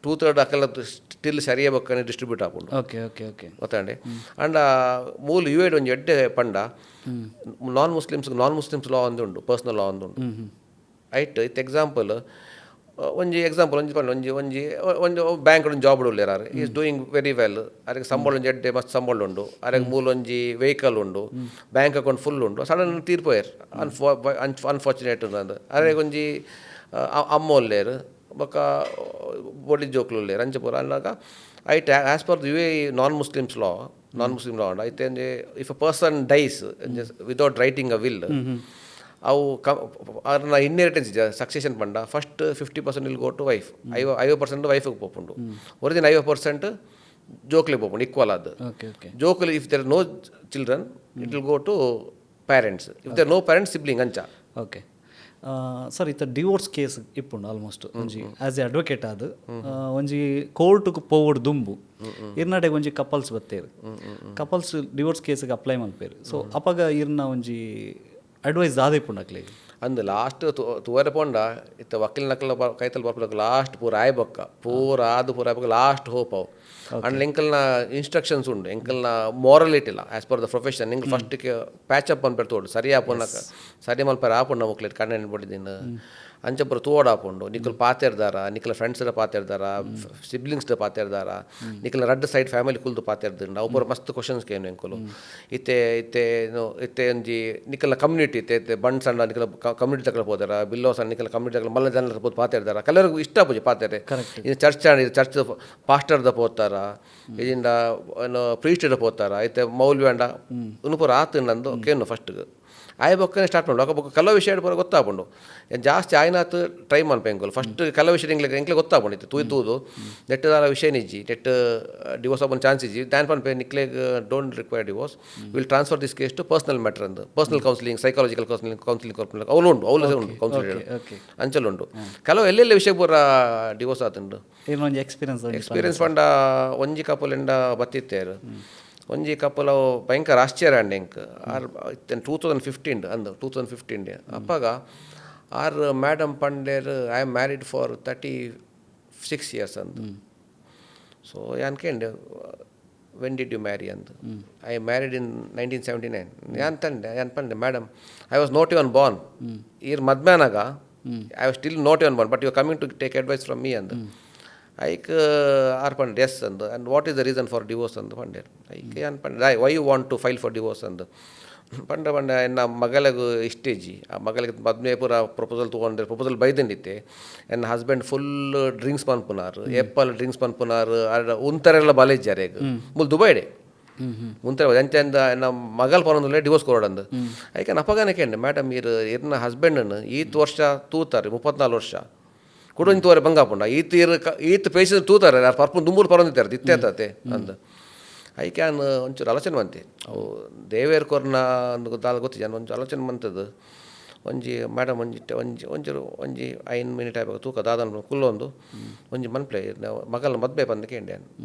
2/3 ಅಕ್ಕೆಲ್ಲ ಸ್ಟಿಲ್ ಸರಿಯ ಬೊಕ್ಕನೆ ಡಿಸ್ಟ್ರಿಬ್ಯೂಟ್ ಆಪುಂಡು ಓಕೆ ಗೊತ್ತಾಂಡೆ ಅಂಡ್ ಮೂಲ UAE ಒಂಜಿ ಎಡ್ಡೆ ಪಂಡ ನಾನ್ ಮುಸ್ಲಿಮ್ಸ್ ಲಾ ಒಂದುಂಡು ಪರ್ಸನಲ್ ಲಾ ಒಂದುಂಡು ಐಟ್ ಇತ್ತು ಎಕ್ಸಾಂಪಲ್ ಒಂಜಿ ಪಂಡ ಒಂಜಿ ಬ್ಯಾಂಕ್ ಒಂದು ಜಾಬ್ ಉಳ್ಳೇರಾರು ಈಸ್ ಡೂಯಿಂಗ್ ವೆರಿ ವೆಲ್ ಅದಕ್ಕೆ ಸಂಬಳ ಒಂಜಿ ಎಡ್ಡೆ ಮಸ್ತ್ ಸಂಬಳ ಉಂಡು ಅದಕ್ಕೆ ಮೂಲ ಒಂಜಿ ವೆಹಿಕಲ್ ಉಂಡು ಬ್ಯಾಂಕ್ ಅಕೌಂಟ್ ಫುಲ್ ಉಂಡು ಸಡನ್ ತೀರ್ಪೋಯರ್ ಅನ್ಫಾರ್ಚುನೇಟ್ ಅಂದು ಅದಕ್ಕೆ ಒಂಜಿ ಅಮ್ಮ ಒಲ್ಲೇರು ಬೊಕ್ಕ ಬೊಡಿ ಜೋಕ್ಲು ಉಳ್ಳೇರು ಅಂಚೆ ಪೂರ ಅನ್ನಾಗ ಐಟ್ as per UAE non Muslim law ಉಂಡು ಐತೆ if a person dies without writing a will ಅವು ಅವ್ರನ್ನ ಇನ್ಹೆರಿಟೆನ್ಸ್ ಇದೆ ಸಕ್ಸೆಷನ್ ಪಂಡ first 50% will go to wife 50% ವೈಫಿಗೆ ಪೋಪುಂಡು ಒರಿಜಿನ 50% ಜೋಕ್ಲಿಗೆ ಪೋಪುಂಡು ಈಕ್ವಲ್ ಅದು ಜೋಕ್ಲಿ if there no children it will go to parents if there no parents sibling ಅಂಚ. ಓಕೆ ಸರ್ ಇತ್ತ ಡಿವೋರ್ಸ್ ಕೇಸ್ ಇಪ್ಪುಂಡು ಆಲ್ಮೋಸ್ಟ್ ಒಂಜಿ ಆಸ್ ಎ ಅಡ್ವೊಕೇಟ್ ಆದ್ ಒಂಜಿ ಕೋರ್ಟ್ಗೆ ಪೋವಡ್ ದುಂಬು ಇರ್ನಾಡೆಗ್ ಒಂಜಿ ಕಪಲ್ಸ್ ಬತ್ತೇರು ಕಪಲ್ಸ್ ಡಿವೋರ್ಸ್ ಕೇಸ್ಗೆ ಅಪ್ಲೈ ಮಲ್ಪೇರು ಸೊ ಅಪಗ ಇರ್ನ ಒಂಜಿ ಅಡ್ವೈಸ್ ದಾದ ಇಪ್ಪುಂಡು ಅಂದು ಲಾಸ್ಟ್ ತೂವರೆ ಪೋಂಡ ಇತ್ತ ವಕೀಲ್ ನಕಲ ಕೈತಲ್ ಬರ್ಪಲಕ ಲಾಸ್ಟ್ ಪೂರ ಆಯ್ಬೊಕ್ಕ ಪೂರ ಆದು ಪೂರ ಆಯ್ಬೊಕ್ಕ ಲಾಸ್ಟ್ ಹೋಪ್ ಅವು ಅಂಡ್ ಎಂಕಲ್ನ ಇನ್ಸ್ಟ್ರಕ್ಷನ್ಸ್ ಉಂಡು ಎಂಕಲ್ನ ಮಾರಲಿಟಿ ಇಲ್ಲ ಆ್ಯಸ್ ಪರ್ ದ ಪ್ರೊಫೆಷನ್ ಎಂಕಲ್ ಫಸ್ಟ್ಗೆ ಪ್ಯಾಚ್ ಅಪ್ ಅನ್ಪೇರು ತೋಡು ಸರಿ ಆಪುನಕ ಸರಿ ಮಲ್ಪೇರು ಆಪುಂಡು ಮುಕ್ಲೇಟ್ ಕಣ್ಣೆಣ್ಣೆ ಬಿಟ್ಟಿದ್ದೀನಿ ಅಂಚಪುರ ತೋಡ್ ಆಪುಂಡು ನಿಕ್ಕಲು ಪಾತೆರ್ದಾರ ನಿಕ್ಕಲ ಫ್ರೆಂಡ್ಸ್ಡ ಪಾತೆರ್ದಾರ ಸಿಬ್ಲಿಂಗ್ಸ್ಡ ಪಾತೆರ್ದಾರ ನಿಕ್ಕಲ ರಡ್ಡ್ ಸೈಡ್ ಫ್ಯಾಮಿಲಿ ಕುಲ್ದು ಪಾತೆರ್ದಿಂಡು ಅವು ಪೂರ ಮಸ್ತ್ ಕ್ವಶನ್ಸ್ ಕೇನು ಎಂಕುಲು ಇತ್ತೆ ಒಂಜಿ ನಿಕ್ಕಲ ಕಮ್ಯುನಿಟಿ ಇತ್ತೆ ಬಂಡ್ ಸಣ್ಣ ನಿಕ್ಕಲ ಕಮ್ಯುನಿಟಿ ತಕಲ ಹೋದಾರ ಬಿಲ್ಲೋ ಸಣ್ಣ ನಿಕ್ಕಲ ಕಮ್ಯುನಿಟಿ ತಕಲ ಮಲ್ಲ ಜನರ ಪೋದು ಪಾತೆರ್ದಾರ ಕಲ್ಲರಿಗೂ ಇಷ್ಟ ಪೂಜೆ ಪಾತೆರೆ ಇದು ಚರ್ಚ್ ಪಾಸ್ಟರ್ದ ಪೋತಾರ ಇದರಿಂದ ಏನು ಪ್ರೀಸ್ಟದ ಪೋತಾರ ಇತ್ತೆ ಮೌಲ್ವಿ ಅಂಡ ಉನುಪುರ ಆತಂಡು ಕೇನು ಫಸ್ಟ್ಗೆ ಆಯ್ ಬೊಕ್ಕನೆ ಸ್ಟಾರ್ಟ್ ಮಾಡು ಬೊಕ್ಕ ಕಲ ವಿಷಯ ಪೂರ ಗೊತ್ತಾಪುಂಡು ಜಾಸ್ತಿ ಆಯ್ನಾತ್ ಟ್ರೈ ಮನ್ಪೆಂಕುಲು ಫಸ್ಟ್ ಕಲ ವಿಷಯ ಎಂಕ್ಲೆ ಗೊತ್ತಾಪುಂಡಿತ್ತು ತೂದು ನೆಟ್ಟದಾರ ವಿಷಯ ನಿಜ್ಜಿ ನೆಟ್ ಡಿವೋರ್ಸ್ ಆಪನ್ ಚಾನ್ಸ್ ಇಜ್ಜಿ ದ್ಯಾನ್ ಪನ್ಪೆ ನಿಕ್ಲೆಗ್ don't require divorce will transfer this case to personal matter ಅಂದು ಪರ್ಸನಲ್ ಕೌನ್ಸಿಲಿಂಗ್ ಸೈಕಾಲಜಿಕಲ್ ಕೌನ್ಸಿಲಿಂಗ್ ಕೊರ್ಪುಂಡು ಅವಳು ಉಂಟು ಉಂಟು ಕೌನ್ಸಿಲಿಂಗ್ ಅಂಚಲುಂಟು ಕೆಲವು ಎಲ್ಲೆಲ್ಲ ವಿಷಯ ಪೂರ ಡಿವೋರ್ಸ್ ಆತುಂಡು ಎಕ್ಸ್ಪೀರಿಯನ್ಸ್ ಪಂಡ ಒಂಜಿ ಕಪುಲೆಂಡ ಬತ್ತಿತ್ತೇರು ಒಂಜಿ ಕಪಲ್ ಅವು ಭಯಂಕರ ಆಶ್ಚರ್ಯ ಅಂಡ್ ಎಂಕ್ 2015 ಅಂದು 2015 ಅಪ್ಪಾಗ ಆರ್ ಮೇಡಮ್ ಪಂಡೇರ್ I am married for 36 years ಅಂದು ಸೊ ಅನ್ಕಂಡೆ ವೆನ್ ಡಿಡ್ ಯು ಮ್ಯಾರಿ ಅಂದು ಐ ಮ್ಯಾರಿಡ್ ಇನ್ 1979 ಯಾನ್ ಪಂಡೆ madam I was not even born ಈರ್ ಮದ್ಮ್ಯಾನಾಗ I was still not even born but you are coming to take advice from me ಅಂದು ಐಕ್ ಆರ್ ಪಂಡ್ ಎಸ್ ಅಂದು and what is the reason for divorce ಅಂದು ಪಂಡೇರು ಐಕ್ ಏನ್ ಪಂಡ why you want to file for divorce ಅಂದು ಪಂಡ ಎನ್ನ ಮಗಳಿಗೂ ಇಷ್ಟೇಜಿ ಆ ಮಗಳಿಗೆ ಮದ್ಮೆ ಪೂರ ಪ್ರಪೋಸಲ್ ತೊಗೊಂಡ್ರೆ ಪ್ರಪೋಸಲ್ ಬೈದಂಡಿತ್ತೆ ಎನ್ನ ಹಸ್ಬೆಂಡ್ ಫುಲ್ ಡ್ರಿಂಕ್ಸ್ ಪನ್ಪುನಾರು ಎಪ್ಪಲ್ ಡ್ರಿಂಕ್ಸ್ ಪನ್ಪುನಾರು ಉಂತರೆಲ್ಲ ಬಾಲೇಜ್ಜಾರೆ ಈಗ ಮುಲ್ ದುಬೈಡೆ ಮುಂತಾರೆ ಅಂಚೆಂದ ನಮ್ಮ ಮಗಲ್ ಪರೊಂದುಲ್ಲೆ ಡಿವೋರ್ಸ್ ಕೊರೋಡಂದು ಐಕೆ ನಪಗಾನೆ ಕೇಂಡೆ ಮೇಡಮ್ ಇರ್ನ ಹಸ್ಬೆಂಡನ್ನು ಈತ್ ವರ್ಷ ತೂತಾರೆ 34 ವರ್ಷ ಕುಡೊಂದು ತೋರೆ ಬಂಗಾಪುಂಡ ಈತ್ ಪೇಷನ್ಸ್ ತೂತಾರೆ ಯಾರು ಪರ್ಪುನ್ ದುಂಬೂರು ಪರೊಂದಿತ್ತಾರೆ ದಿತ್ತೇತತೆ ಅಂದು ಐ ಕ್ಯಾನ್ ಒಂಚೂರು ಆಲೋಚನೆ ಮಂತೆ ಅವು ದೇವೇರ್ ಕೊರ್ನ ಒಂದು ದಾಲ್ ಗೊತ್ತಿಜ ಒಂಚೂರು ಆಲೋಚನೆ ಮಂತದ್ದು ಒಂಜಿ ಮೇಡಮ್ ಒಂಚೂರು 5 ಮಿನಿಟ್ ಆಗ್ಬೇಕು ತೂಕ ದಾದನ ಕುಲ್ಲೊಂದು ಒಂಜಿ ಮನ್ಪ್ಲೆ ಮಗಲ ಮದ್ವೆ ಬಂದು ಕೇಂಡೆ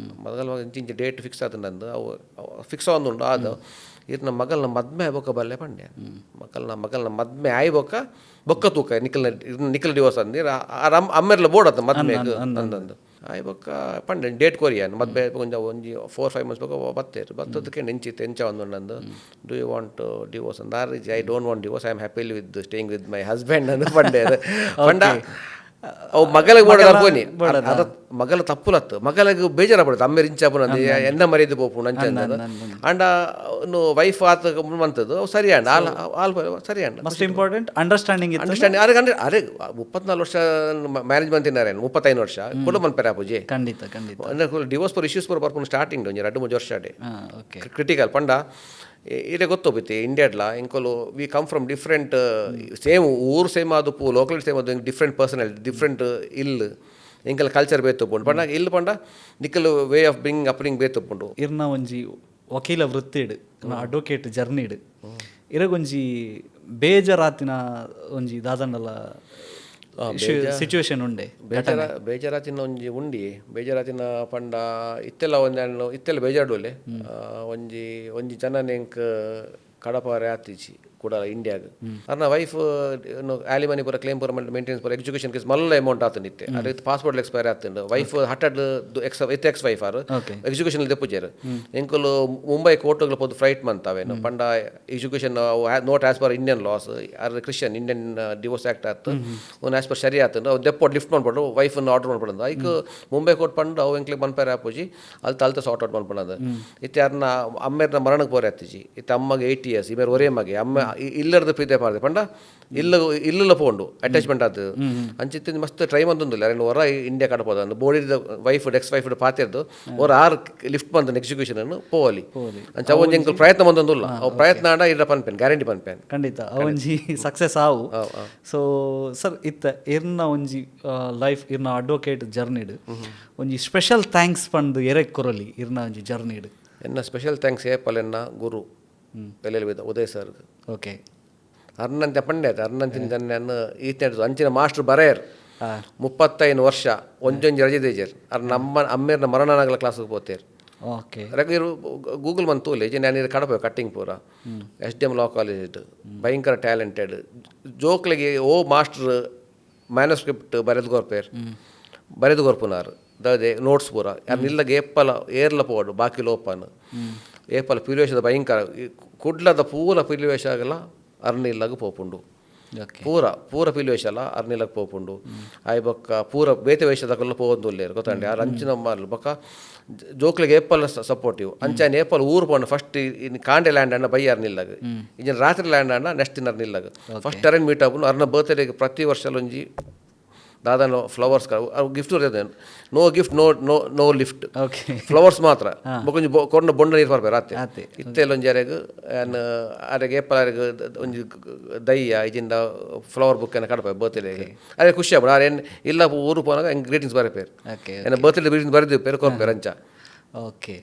ಮಗಲ ಇಂಚಿ ಡೇಟ್ ಫಿಕ್ಸ್ ಆತಂಡು ಅಂದು ಅವು ಫಿಕ್ಸ್ ಆಗೊಂದುಂಡು ಆದ ಇರ್ನ ಮಗಲ್ನ ಮದ್ಮೆ ಆಯ್ಬೊಕ್ಕ ಬಲ್ಲೆ ಪಂಡೆ ಮಗಲ್ನ ಮದ್ಮೆ ಆಯ್ಬೊಕ್ಕ ಬೊಕ್ಕ ತೂಕ ನಿಖಲ್ ಡಿವೋರ್ಸ್ ಅಂದಿರ ಅಮ್ಮೆರ್ಲ ಬೋರ್ಡ್ ಆತ ಮದ್ಮೆ ಅಂದಂದು ಆಯ್ಬೊಕ್ಕ ಪಂಡೆ ಡೇಟ್ ಕೊರಿಯಾನ್ ಮದ್ಮೆ ಒಂಜಿ 4-5 months ಬೇಕು ಬತ್ತದಕ್ಕೆ ಎಂಚ ಒಂದುಂಡು ಡೂ ಯು ವಾಂಟ್ ಡಿವೋರ್ಸ್ ಅಂದ I don't want divorce I am happily with staying with my husband ಅಂದು ಪಂಡೆ ಪಂಡ ಅವು ಮಗಳಿಗೆ ಬೋಡ ಪೋನಿ ಅದ ಮಗಲ ತಪ್ಪುಲತ್ತು ಮಗಳಿಗೆ ಬೇಜಾರ ಪಡುತ್ತೆ ಅಮ್ಮೆ ರಿಂಚ ಪುನಂದು ಎನ್ನ ಮರ್ಯಾದೆ ಪೋಪುಂಡು ಅಂಚಂದದು ಅಂಡ ವೈಫ್ ಆತ ಮಂತದ್ದು ಅವು ಸರಿ ಅಂಡ ಆಲ್ ಸರಿ ಅಂಡ ಮಸ್ಟ್ ಇಂಪಾರ್ಟೆಂಟ್ ಅಂಡರ್ಸ್ಟ್ಯಾಂಡಿಂಗ್ ಅರೆ 34 ವರ್ಷ ಮ್ಯಾನೇಜ್ಮೆಂಟ್ ತಿನ್ನಾರೆ 35 ವರ್ಷ ಕೂಡ ಮನ್ಪೇರ ಪೂಜೆ ಖಂಡಿತ ಅಂದ್ರೆ ಡಿವೋರ್ಸ್ ಪರ್ ಇಶ್ಯೂಸ್ ಪರ್ ಬರ್ಪುಂಡು ಸ್ಟಾರ್ಟಿಂಗ್ ಒಂಜಿ 2-3 ವರ್ಷ ಕ್ರಿಟಿಕಲ್ ಪಂಡ ಇದೇ ಗೊತ್ತೋಗುತ್ತೆ ಇಂಡಿಯಾಡ್ಲ ಇಂಕೊಲು we come from different same ಊರು ಸೇಮ್ ಆದು ಲೋಕಲ್ ಸೇಮ್ ಆದು ಡಿಫ್ರೆಂಟ್ ಪರ್ಸನಾಲಿಟಿ ಡಿಫ್ರೆಂಟ್ ಇಲ್ ಇಂಕಲ್ ಕಲ್ಚರ್ ಬೇತೊಪ್ಪುಂಡು ಪಂಡ ಇಲ್ಲಿ ಪಂಡ ನಿಕ್ಕಲು ವೇ ಆಫ್ ಬ್ರಿಂಗ್ ಅಪ್ರಿಂಗ್ ಬೇತೊಪ್ಪುಂಡು ಇರ್ನ ಒಂಜಿ ವಕೀಲ ವೃತ್ತಿಡ್ ಅಡ್ವೊಕೇಟ್ ಜರ್ನಿಡ್ ಇರಗೊಂಜಿ ಬೇಜಾರಾತಿನ ಒಂಜಿ ದಾದಂಡಲ ಸಿಚುವೇಶನ್ ಉಂಡೆ ಬೇಜಾರಾತಿನ ಒಂಜಿ ಉಂಡಿ ಬೇಜಾರಾತಿನ ಪಂಡ ಇತ್ತೆಲ್ಲ ಇತ್ತೆಲ್ಲ ಬೇಜಾರ್ಡೋಲೆ ಒಂಜಿ ಜನನೆಂಕ್ ಕಡಪಾರೆ ಆತಿಜಿ ಕೂಡ ಇಂಡಿಯಾಗ ಅರ್ನ ವೈಫ್ ಆಲಿಮನಿ ಪೂರ ಕ್ಲೇಮ್ ಪೂರ ಮೇಂಟೆನೆನ್ಸ್ ಪೂರ ಎಜುಕೇಷನ್ ಕೇಸ್ ಮಲ್ಲ ಅಮೌಂಟ್ ಆತಂದಿತ್ತೆ ಅದೇ ಪಾಸ್ಪೋರ್ಟ್ ಎಕ್ಸ್ಪೈರ್ ಆತಂಡು ವೈಫ್ ಹಟ್ಟಡ್ ಎಕ್ಸ್ ವೈಫ್ ಆರು ಎಜುಕೇಷನ್ ದೆಪ್ಪುಜೇರು ಎಂಕುಲು ಮುಂಬೈ ಕೋರ್ಟ್ಗಳು ಪೋದು ಫ್ಲೈಟ್ ಮಂತಾವೇನು ಪಂಡ education not as per Indian laws or Christian Indian divorce act ಆತು ಒಂದು ಆಸ್ ಪರ್ ಸರಿ ಆತಂಡು ಅವು ದೆಪ್ಪೋಟ್ ಲಿಫ್ಟ್ ಮಾಡ್ಬಿಡು ವೈಫನ್ನು ಆರ್ಡರ್ ಮಾಡ್ಬಿಡೋದು ಐಕ್ ಮುಂಬೈ ಕೋರ್ಟ್ ಪಂಡು ಅವು ಎಂಕ್ಲೆ ಮನ್ಪೇರ ಆಪುಜಿ ಅಲ್ತ ಸಾರ್ಟ್ ಔಟ್ ಮಾಡ್ಬಿಡೋದು ಇತ್ತೆ ಯಾರನ್ನ ಅಮ್ಮೇರ್ನ ಮರಣಕ್ಕೆ ಪೋರೆ ಆತಿಜಿ ಇತ್ತೆ ಅಮ್ಮಗೆ 8 years ಇಮೇರು ಒರೇ ಮಗೆ ಅಮ್ಮ ಇಲ್ಲರದ ಪ್ರೀತಿ ಪಾರ್ದೆ ಪಂಡ ಇಲ್ಲ ಪೋಂಡು ಅಟ್ಯಾಚ್ಮೆಂಟ್ ಅದು ಅಂಚಿತ್ತಿನ ಮಸ್ತ್ ಟ್ರೈ ಮಂತೊಂದಿಲ್ಲ ಎರಡು ಹೊರ ಇಂಡಿಯಾ ಕಡಪೋದ ಅಂದು ಬೋಡಿದ ವೈಫ್ ಎಕ್ಸ್ ವೈಫ್ ಪಾತಿರ್ದು ಅವ್ರ ಆರು ಲಿಫ್ಟ್ ಬಂದ ಎಕ್ಸಿಕ್ಯೂಷನ್ ಪೋಲಿ ಅಂಚ ಅವೊಂಜಿ ಎಂಕಲ್ ಪ್ರಯತ್ನ ಬಂದೊಂದುಲ್ಲ ಅವು ಪ್ರಯತ್ನ ಆಡ ಇಡ ಪನ್ಪೇನ್ ಗ್ಯಾರಂಟಿ ಪನ್ಪೇನ್ ಖಂಡಿತ ಅವೊಂಜಿ ಸಕ್ಸಸ್ ಆವು. ಸೊ ಸರ್ ಇತ್ತ ಇರ್ನ ಒಂಜಿ ಲೈಫ್ ಇರ್ನ ಅಡ್ವೊಕೇಟ್ ಜರ್ನಿಡ್ ಒಂಜಿ ಸ್ಪೆಷಲ್ ಥ್ಯಾಂಕ್ಸ್ ಪಂದು ಎರೆಕ್ ಕೊರಲಿ ಇರ್ನ ಒಂಜಿ ಜರ್ನಿಡ್ ಎನ್ನ ಸ್ಪೆಷಲ್ ಥ್ಯಾಂಕ್ಸ್ ಏಪಲೆನ್ನ ಗುರು ಪೆಲೆಲ್ ಉದಯ್ ಸರ್. ಓಕೆ ಅರ್ನಂತೆ ಪಂಡೆ ಅರ್ನಂತಿನ ಈತೇಡ್ದು ಅಂಚಿನ ಮಾಸ್ಟರ್ ಬರೆಯರ್ 35 ವರ್ಷ ಒಂಜೊಂಜಿ ರಜೆ ದೇಜರ್ ಅರ್ ನಮ್ಮ ಅಮ್ಮೇರ್ನ ಮರಣನಾಗಲ ಕ್ಲಾಸ್ಗೆ ಪೋತೇರು. ಓಕೆ ಇರು ಗೂಗಲ್ ಮಂತ್ ತೂಲೆ ನಾನು ಕಡಪೆ ಕಟ್ಟಿಂಗ್ ಪೂರ SDM ಲಾ ಕಾಲೇಜ್ ಭಯಂಕರ ಟ್ಯಾಲೆಂಟೆಡ್ ಜೋಕ್ಲೆಗೆ ಓ ಮಾಸ್ಟರ್ ಮ್ಯಾನುಸ್ಕ್ರಿಪ್ಟ್ ಬರೆದು ಕೊರ್ಪುನಾರು ದೇ ನೋಟ್ಸ್ ಪೂರ ಯಾರನ್ನಿಲ್ಲಗೆ ಏಪಲ ಏರ್ಲ ಪೋಡು ಬಾಕಿ ಲೋಪನ್ ಏಪಲ ಪಿಲಿವೇಶದ ಭಯಂಕರ ಕುಡ್ಲದ ಪೂರ ಪಿಲಿವೇಶ ಆಗಲ್ಲ ಅರ್ನಿಲ್ಲಾಗ ಪೋಪುಂಡು ಪೂರ ಪಿಲಿವೇಶ ಅಲ್ಲ ಅರ್ನಿಲ್ಲಾಗ ಪೋಪುಂಡು ಆಯ್ ಬೊಕ್ಕ ಪೂರ ಬೇತೆ ವೇಷದಾಗೆಲ್ಲ ಪೋವೊಂದುಲ್ಲೇರು ಗೊತ್ತಂಡೆ ಆ ಅಂಚಿನ ಮಾರ್ಲು ಬೊಕ್ಕ ಜೋಕ್ಲಿಗೆ ಏಪಲ್ ಸಪೋರ್ಟಿವ್ ಅಂಚಾನೆ ಏಪಲ್ ಊರು ಪೋಂಡು ಫಸ್ಟ್ ಇನ್ನು ಕಾಂಡೆ ಲ್ಯಾಂಡ್ ಅಣ್ಣ ಬೈ ಅರ್ನಿಲ್ಲಾಗ ಇಂಜಿನ ರಾತ್ರಿ ಲ್ಯಾಂಡ್ ಅಣ್ಣ ನೆಕ್ಸ್ಟ್ ಇನ್ ಅರ್ನಿಲ್ಲಾಗ ಫಸ್ಟ್ ಅರೇಂಜ್ ಮೀಟ್ ಆಪುಂಡು ಅರ್ನ ಬರ್ತ್ಡೇಗೆ ಪ್ರತಿ ವರ್ಷ ಒಂಜಿ ದಾದಾನು flowers gift no gift no lift flowers ಮಾತ್ರ ಬೊಕೊಂಜಿ ಕೊಂಡ ಬೊಂಡ ನೀರು ಬರ್ಬೇಕು ರಾತ್ರಿ ಇತ್ತೆಲ್ಲ ಒಂಜಿ ಅರೆಗೆ ಅರೆಗೆ ಏಪಲ್ ಅರೆಗೆ ಒಂಜಿ ದಯ್ಯ ಇಜಿಂದ ಫ್ಲವರ್ ಬುಕ್ ಏನ ಕಡಪ ಬರ್ತ್ಡೇಗೆ ಅದೇ ಖುಷಿ ಆಗ್ಬಿಡ ಅರೇನು ಇಲ್ಲ ಊರು ಪೋನಾಗ ಹೆಂಗೆ ಗ್ರೀಟಿಂಗ್ಸ್ ಬರಪೇರು ಏನ ಬರ್ತ್ಡೇ ಗ್ರೀಟಿಂಗ್ಸ್ ಬರೆದು ಪೇರು ಕೊರ್ಪೇರು ಅಂಚ. ಓಕೆ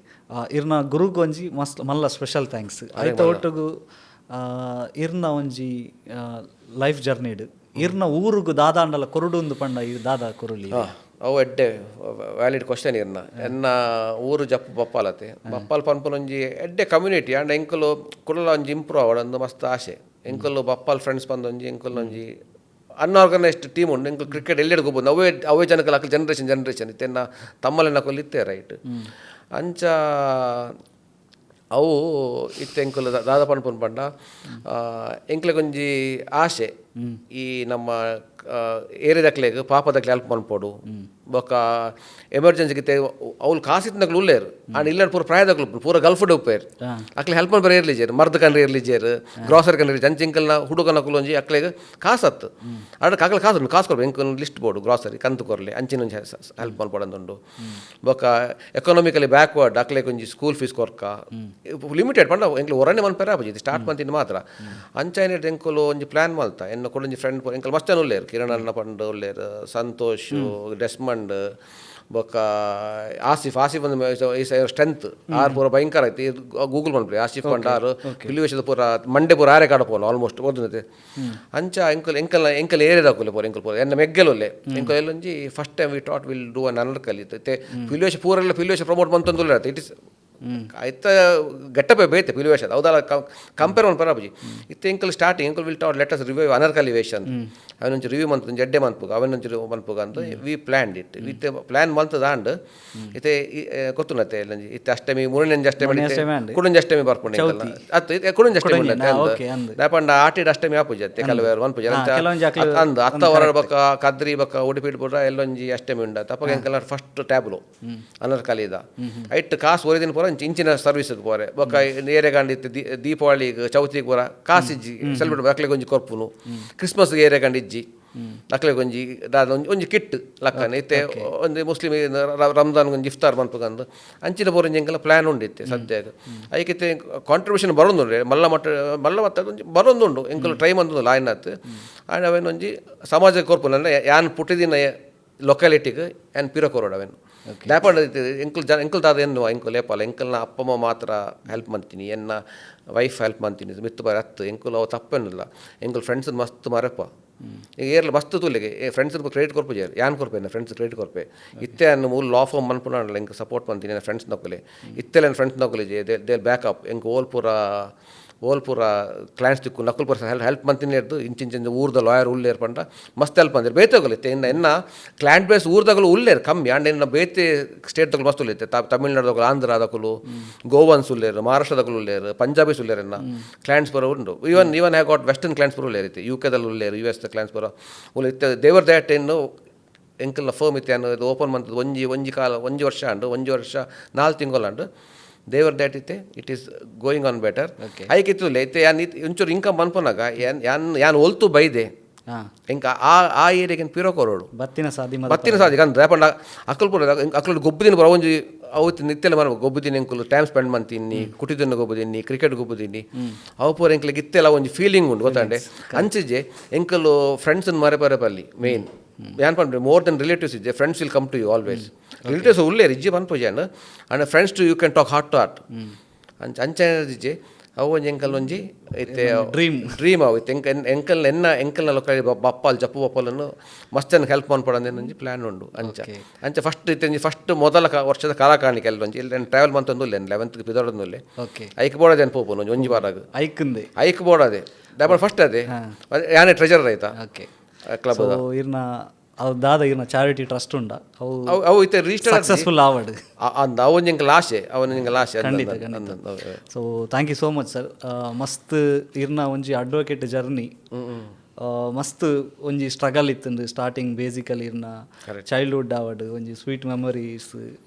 ಇರ್ನ ಗುರುಗ್ ಒಂಜಿ ಮಸ್ತ್ ಮಲ್ಲ ಸ್ಪೆಷಲ್ ಥ್ಯಾಂಕ್ಸ್ ಆಯ್ತ ಒಟ್ಟಿಗೂ ಇರ್ನ ಒಂಜಿ ಲೈಫ್ ಜರ್ನಿಡ್ ಇರ್ನ ಊರುಗು ದಾದಾಂಡಲ ಕೊರುಡುಂದು ಪಂಡ ಈ ದಾದಾ ಕೊರುಲಿ ಅವು ಎಡ್ಡೆ ವ್ಯಾಲಿಡ್ ಕ್ವಶನ್ ಇರ್ನ ಎನ್ನ ಊರು ಜಪ್ಪು ಬಪ್ಪಾಲತೆ ಬಪ್ಪಾಲ್ ಪನ್ಪನೊಂಜಿ ಎಡ್ಡೆ ಕಮ್ಯುನಿಟಿ ಆಂಡ್ ಎಂಕಲು ಕುಡಲ ಒಂಜಿ ಇಂಪ್ರೂವ್ ಆವಡೊಂದು ಮಸ್ತ್ ಆಸೆ ಎಂಕಲ್ಲು ಬಪ್ಪಾಲ್ ಫ್ರೆಂಡ್ಸ್ ಬಂದೊಂಜಿ ಎಂಕಲ್ಲೊಂಜಿ ಅನ್ಆರ್ಗನೈಸ್ಡ್ ಟೀಮ್ ಉಂಡು ಎಂಕಲ್ ಕ್ರಿಕೆಟ್ ಎಲ್ಲೆಡೆ ಹೋಗ್ಬೋದು ಅವೇ ಜನಕಲ್ ಅಕ್ಕಲ್ ಜನ್ರೇಷನ್ ಇತ್ತೆನ್ನ ತಮ್ಮಲೆನ ಕೊಲ್ಲಿ ಇತ್ತೆ ರೈಟ್ ಅಂಚ ಅವು ಇತ್ತು ಎಂಕುಲು ದಾದ ಪನ್ಪುನ್ ಪಂಡ ಎಂಕ್ಲೆಗೊಂಜಿ ಆಸೆ ಈ ನಮ್ಮ ಏರಿಯಾದಕ್ಲೆಗ್ ಪಾಪದಕ್ಲೆ ಹೆಲ್ಪ್ ಮನ್ಪೋಡು ಬೊಕ್ಕ ಎಮರ್ಜೆನ್ಸಿಗೆ ಅವ್ಲು ಕಾಸಿತ್ನಕ್ಲು ಉಲ್ಲೇರು ಆಂಡ್ ಇಲ್ಲ ಪೂರ ಪ್ರಾಯದಕ್ಲು ಪೂರ ಗಲ್ಫ್ಡ್ ಉಪ್ಪೇರು ಅಕ್ಲೆ ಹೆಲ್ಪ್ ಮನ್ಪರ ಇರ್ಲಿಜೇರು ಮರ್ದ ಕಂಡ್ರೆ ಇರ್ಲಿಜೇರು ಗ್ರಾಸರಿ ಕಂಡ್ರೆ ಅಂಚ ಎಂಕಲ್ನ ಹುಡುಗನಕ್ಲು ಒಂಜಿ ಅಕ್ಲೆಗ್ ಕಾಸತ್ತು ಅಡ್ ಕಾಕಲ್ ಕಾಸು ಕೊಡ್ಬೇಕು ಎಂಕಲ್ ಲಿಸ್ಟ್ ಬೋರ್ಡು ಗ್ರಾಸರಿ ಕಂತು ಕೊರಲಿ ಅಂಚಿನೊಂಜಿ ಹೆಲ್ಪ್ ಮನ್ಪಡೊಂದುಂಡು ಬೊಕ್ಕ ಎಕನಾಮಿಕಲಿ ಬ್ಯಾಕ್ವರ್ಡ್ ಅಕ್ಲೆಗ್ ಒಂಜಿ ಸ್ಕೂಲ್ ಫೀಸ್ ಕೊರ್ಕ ಲಿಮಿಟೆಡ್ ಪಂಡ ಎಂಕ್ಲು ಹೊರನೆ ಮನ್ಪರ ಆಪುಜಿ ಸ್ಟಾರ್ಟ್ ಮಂತಿನ ಮಾತ್ರ ಅಂಚ ಏನಿಟ್ಟು ಎಂಕುಲು ಒಂಜಿ ಪ್ಲಾನ್ ಮಲ್ತ ಎನ್ನ ಕೊಡೊಂಜಿ ಫ್ರೆಂಡ್ ಎಂಕಲ್ ಮಸ್ತೇನು ಉಲ್ಲೇರು ಕಿರಣ್ ಅಣ್ಣ ಪಂಡು ಉಲ್ಲೇರು ಸಂತೋಷ್ ಡೆಸ್ಮಂಡ್ ಬೊಕ್ಕ ಆಸಿಫ್ ಒಂದು ಸ್ಟ್ರೆಂತ್ ಆರು ಪೂರ ಭಯಂಕರ ಐತಿ ಗೂಗಲ್ ಮನ್ಪ್ರಿ ಆಸಿಫ್ ಪಂಡ ಆರು ಪಿಲಿವೇಶದ ಪೂರ ಮಂಡೆ ಪೂರ ಆರೆ ಕಾಡಪೋನು ಆಲ್ಮೋಸ್ಟ್ ಓದುನತೆ ಅಂಚ ಎಂಕಲ್ ಏರಿಯಾದಾಕುಲೆ ಪೂರ ಎಂಕಲ್ ಪೂರ ಎನ್ನ ಮೆಗ್ಗೆಲೊಲ್ಲೆ ಎಂಕಲ್ ಎಲ್ಲೊಂಜಿ first time we thought will do ಅನ್ ಅನರ್ ಕಲಿತೆ ಪಿಲಿವೇಶ ಪೂರೆಲ್ಲ ಪಿಲಿವೇಶ ಪ್ರಮೋಟ್ ಮಂತೊಂದುಲ್ಲ ಇಟ್ ಇಸ್ ಆಯ್ತ ಗಟ್ಟಪೆ ಬೇತೆ ಪಿಲಿವೇಶ ಹೌದಲ್ಲ ಕಂಪೇರ್ ಒಂದು ಪರಾಬಜಿ ಇತ್ತು ಎಂಕಲ್ ಸ್ಟಾರ್ಟಿಂಗ್ ಎಂಕಲ್ will thought let us review ಅನರ್ಕಲಿವೇಶನ್ ಅವನೊಂಚು ರಿವ್ಯೂ ಮಂತ್ ಎಡ್ಡೆ ಮನ್ಪುಗ ಅವನೊಂಚು ಮನ್ಪುಗ ಅಂತ ವಿ ಪ್ಲ್ಯಾನ್ಡ್ ಇಟ್ ಇತ್ತೆ ಪ್ಲ್ಯಾನ್ ಮಂತದ ಆಂಡ್ ಇತ್ತೆ ಗೊತ್ತುನತ್ತೆ ಎಲ್ಲಂಜಿ ಇತ್ತೆ ಅಷ್ಟಮಿ ಮೂರನೇ ಅಷ್ಟಮಿ ಕುಡಂಜಿ ಅಷ್ಟಮಿ ಬರ್ಪುಂಡು ಅತ್ತು ಕುಡಂಜಿ ಅಷ್ಟಮಿ ದಾಪಂಡ ಆಟಿಡ್ ಅಷ್ಟಮಿ ಆಪುಜಿ ಅತ್ತೆ ಕೆಲವೇರು ಮನ್ಪುಜ ಅಂದು ಅತ್ತ ಹೊರ ಬಕ್ಕ ಕದ್ರಿ ಬಕ್ಕ ಉಡುಪಿ ಪುರ ಎಲ್ಲೊಂಜಿ ಅಷ್ಟಮಿ ಉಂಡ ತಪ್ಪಗ ಎಂಕಲ್ ಫಸ್ಟ್ ಟ್ಯಾಬ್ಲು ಅನರ್ಕಲಿದ ಐಟ್ ಕಾಸು ಒರಿದಿನ ಪೂರ ಇಂಚಿನ ಸರ್ವಿಸ್ಗೆ ಪೋರೆ ಬೊಕ್ಕ ಏರೆಗಂಡಿತ್ತು ದೀಪಾವಳಿಗೆ ಚೌತಿಗೆ ಪೂರ ಕಾಸಿಜ್ಜಿ ಸೆಲೆಬ್ರೇಟ್ ಅಕ್ಲೆಗೆ ಒಂಜಿ ಕೊರ್ಪುನು ಕ್ರಿಸ್ಮಸ್ಗೆ ಏರೆಗಂಡಿಜ್ಜಿ ಅಕ್ಲೆಗೆ ಒಂಜಿ ದಾದ ಒಂಜಿ ಕಿಟ್ ಲಕ್ಕನೆ ಇತ್ತೆ ಒಂದು ಮುಸ್ಲಿಮ್ ರಂಜಾನ್ಗೆ ಒಂದು ಇಫ್ತಾರ್ ಮನ್ಪುಗಂದು ಅಂಚಿನ ಪೂರ ಎಂಕಲ್ಲ ಪ್ಲ್ಯಾನ್ ಉಂಡಿತ್ತೆ ಸದ್ಯಕ್ಕೆ ಅದಕ್ಕೆ ಕಾಂಟ್ರಿಬ್ಯೂಷನ್ ಬರೋದುಂಡು ಮಲ್ಲ ಮತ್ತೆ ಬರೋದುಂಡು ಎಂಕಲ್ ಟ್ರೈ ಮಂದು ಲಾಯ್ನತ್ತು ಆ್ಯಂಡ್ ಅವೇನೊಂಜಿ ಸಮಾಜಕ್ಕೆ ಕೊರ್ಪುನ ಅಂದರೆ ಯಾನ್ ಪುಟ್ಟಿದಿನ ಲೊಕ್ಯಾಲಿಟಿಗೆ ಆ್ಯಂಡ್ ಪಿರ ಕೊರೋಡು ಅವೇನು ದಾಪಂಡ ಎಂಕಲ್ ದಾದ ಎನ್ನುವ ಎಂಕಲ್ ಏಪಲ್ಲ ಎಂಕಲ್ನ ಅಪ್ಪಮ್ಮ ಮಾತ್ರ ಹೆಲ್ಪ್ ಮಾಡ್ತೀನಿ ಎನ್ನ ವೈಫ್ ಹೆಲ್ಪ್ ಮಾಡ್ತೀನಿ ಮಿತ್ತು ಬರ ಹತ್ತು ಎಂಕಲ್ ಅವು ತಪ್ಪೇನಿಲ್ಲ ಎಂಕಲ್ ಫ್ರೆಂಡ್ಸ್ ಮಸ್ತ್ ಮರಪ್ಪ ಈಗ ಏರ್ಲ ಮಸ್ತ್ ತುಲ್ಲಿಗೆ ಫ್ರೆಂಡ್ಸ್ ಕ್ರೆಡಿಟ್ ಕೊರ್ಪುಜಾರು ಯಾನ್ ಕೊರ್ಪೆ ಫ್ರೆಂಡ್ಸ್ ಕ್ರೆಡಿಟ್ ಕೊರ್ಪೆ ಇತ್ತೆ ಅನ್ನು ಮೂಲ ಲಾ ಫಾರ್ಮ್ ಮನ್ಪುನಾಡಲ್ಲ ಎಂಕ ಸಪೋರ್ಟ್ ಮಾಡ್ತೀನಿ ನನ್ನ ಫ್ರೆಂಡ್ಸ್ ನಕ್ಕಲೆ ಇತ್ತೆಲ್ಲ ನನ್ನ ಫ್ರೆಂಡ್ಸ್ ನಕ್ಕಲೆ ದೇ ಬ್ಯಾಕಪ್ ಎಂಕ ಓಲ್ಪುರ ಕ್ಲೈಂಟ್ಸ್ ತಿಕ್ಕು ನಕಲ್ ಪರ್ಸನ್ ಹೆಲ್ಪ್ ಮಂತಿನ ಇರ್ದು ಇಂಚಿಂಚಿಂದ ಊರ್ದ ಲಾಯರ್ ಉಳ್ಳೇರ್ ಪಂಡ ಮಸ್ತ್ ಹೆಲ್ಪ್ ಅಂದಿರು ಬೇತೋಗಲಿತ್ತೆ ಎನ್ನ ಕ್ಲೈಂಟ್ ಬೇಸ್ ಊರ್ದಾಗಲು ಉಳ್ಳೇರು ಕಮ್ಮಿ ಆ್ಯಂಡ್ ಎನ್ನ ಬೇತೆ ಸ್ಟೇಟ್ದಾಗಲು ಮಸ್ತ್ ಉಳಿತೆ ತಮಿಳ್ನಾಡ್ದಾಗಲು ಆಂಧ್ರದಾಗಲು ಗೋವನ್ಸ್ ಉಳ್ಳೇರು ಮಹಾರಾಷ್ಟ್ರದಾಗಲು ಉಳ್ಳೇರು ಪಂಜಾಬೀಸ್ ಉಳ್ಳೇರು ಎನ್ನ ಕ್ಲೈಂಟ್ಸ್ ಬರೋ ಉಂಡು even have got western clients ಬರೋ ಉಳ್ಳೇರಿತ್ತೆ UK ಉಳ್ಳೇರು US ಕ್ಲೈಂಟ್ಸ್ ಬರೋ ಉಳಿತೆ ದೇವರ್ ದ್ಯಾಟ್ ಏನು ಎಂಕಲ್ನ ಫರ್ಮ್ ಇತ್ತೆ ಅನ್ನೋದು ಓಪನ್ ಮಂತದ್ದು ಒಂಜಿ ವರ್ಷ ಅಂಡು 1 ವರ್ಷ 4 ತಿಂಗಳು ಅಂಡು ದೇವರ್ ದ್ಯಾಟ್ ಇತ್ತೆ it is going on better ಐಕ್ ಇತ್ತುಲೆ ಇತ್ತೆ ಯಾನ್ ಒಂಚೂರು ಇನ್ಕಮ್ ಅನ್ಪೋನಾಗ ಯಾನ್ ಒಲ್ತು ಬೈದೆ ಇಂಕ ಆ ಏರಿಯಾಗೆ ಪಿರೋ ಕೊರೋಡು ಬತ್ತಿನ ಸಾಧಿ ಕಂದ್ರೆ ಪಂಡ ಅಕ್ಕಲ್ ಪೂರ ಅಕ್ಕಲ್ ಗೊಬ್ಬದಿನ ಬರ ಒಂಜಿ ಅವತ್ತು ನಿತ್ತೆಲ್ಲ ಮರ ಗೊಬ್ಬದಿನ ಎಂಕುಲು ಟೈಮ್ ಸ್ಪೆಂಡ್ ಮಾಡ್ತೀನಿ ಕುಟಿದನ್ನು ಗೊಬ್ಬದಿನಿ ಕ್ರಿಕೆಟ್ ಗೊಬ್ಬದಿನಿ ಅವು ಪೂರ ಎಂಕ್ಲಿಗೆ ಇತ್ತೆಲ್ಲ ಒಂದು ಫೀಲಿಂಗ್ ಉಂಟು ಗೊತ್ತಾಂಡೆ ಅಂಚಿಜೆ ಎಂಕಲು ಫ್ರೆಂಡ್ಸ್ ಮರೆ ಬಲ್ಲಿ ಮೇನ್ ಯಾನ್ ಪಂಡ್ರೆ ಮೋರ್ ದೆನ್ ರಿಲೇಟಿವ್ಸ್ ಇಜ್ಜೆ friends will come to you always relatives ಉಳ್ಳೇ ಇಜ್ಜಿ ಪನ್ಪುಜೆ and friends to you can talk heart to heart ಅಂಚೆ ಅವು ಒಂಜಿ ಎಂಕಲ್ ಒಂಜಿ ಇತ್ತೆ ಡ್ರೀಮ್ ಅವು ಇತ್ತೆ ಎಂಕಲ್ನಲ್ಲ ಕಳಿ ಬಪ್ಪಲ್ ಜಪ್ಪು ಬಪ್ಪಲನ್ನು ಮಸ್ತ್ ಜನ ಹೆಲ್ಪ್ ಮಾಡ್ಕೊಡೋದೇನು ಒಂಜಿ ಪ್ಲ್ಯಾನ್ ಉಂಡು ಅಂಚೆ ಫಸ್ಟ್ ಇತ್ತೆ ಫಸ್ಟ್ ಮೊದಲ ವರ್ಷದ ಕಲಾಕಾಣಿಕೆ ಎಲ್ಲ ಒಂಜಿ ಇಲ್ಲಿ ಟ್ರಾವೆಲ್ ಮಂತೊಂದು ಇಲ್ಲ 11th ಪಿದೋಡೊಂದುಲ್ಲೆ ಐಕ್ ಬೋಡದೇನು ಪೋಪುನು ಒಂಜಿ ಬಾರಾಗ ಐಕ್ ಬೋಡದೆ ಡಬಲ್ ಫಸ್ಟ್ ಅದೇ ಯಾನೇ ಟ್ರೆಜರರ್ ಆಯ್ತಾ ಕ್ಲಬ್ ಇರ್ನ ಅವು ದಾದ ಇರ್ನ ಚಾರಿಟಿ ಟ್ರಸ್ಟ್ ಉಂಡ ಅವು ಇತ್ತೆ ರಿಜಿಸ್ಟರ್ ಸಕ್ಸಸ್ಫುಲ್ ಆವಡ್ ಅಂದ ಅವನಿಂಗೆ ಲಾಶೆ ಖಂಡಿತ so thank you so much sir ಮಸ್ತ್ ಇರ್ನ ಒಂಜಿ ಅಡ್ವೊಕೇಟ್ ಜರ್ನಿ ಮಸ್ತ್ ಒಂಜಿ ಸ್ಟ್ರಗಲ್ ಇತ್ತುಂಡು ಸ್ಟಾರ್ಟಿಂಗ್ ಬೇಸಿಕಲಿ ಇರ್ನ ಚೈಲ್ಡ್ಹುಡ್ ಆವಡ್ ಒಂಜಿ ಸ್ವೀಟ್ ಮೆಮೊರೀಸ್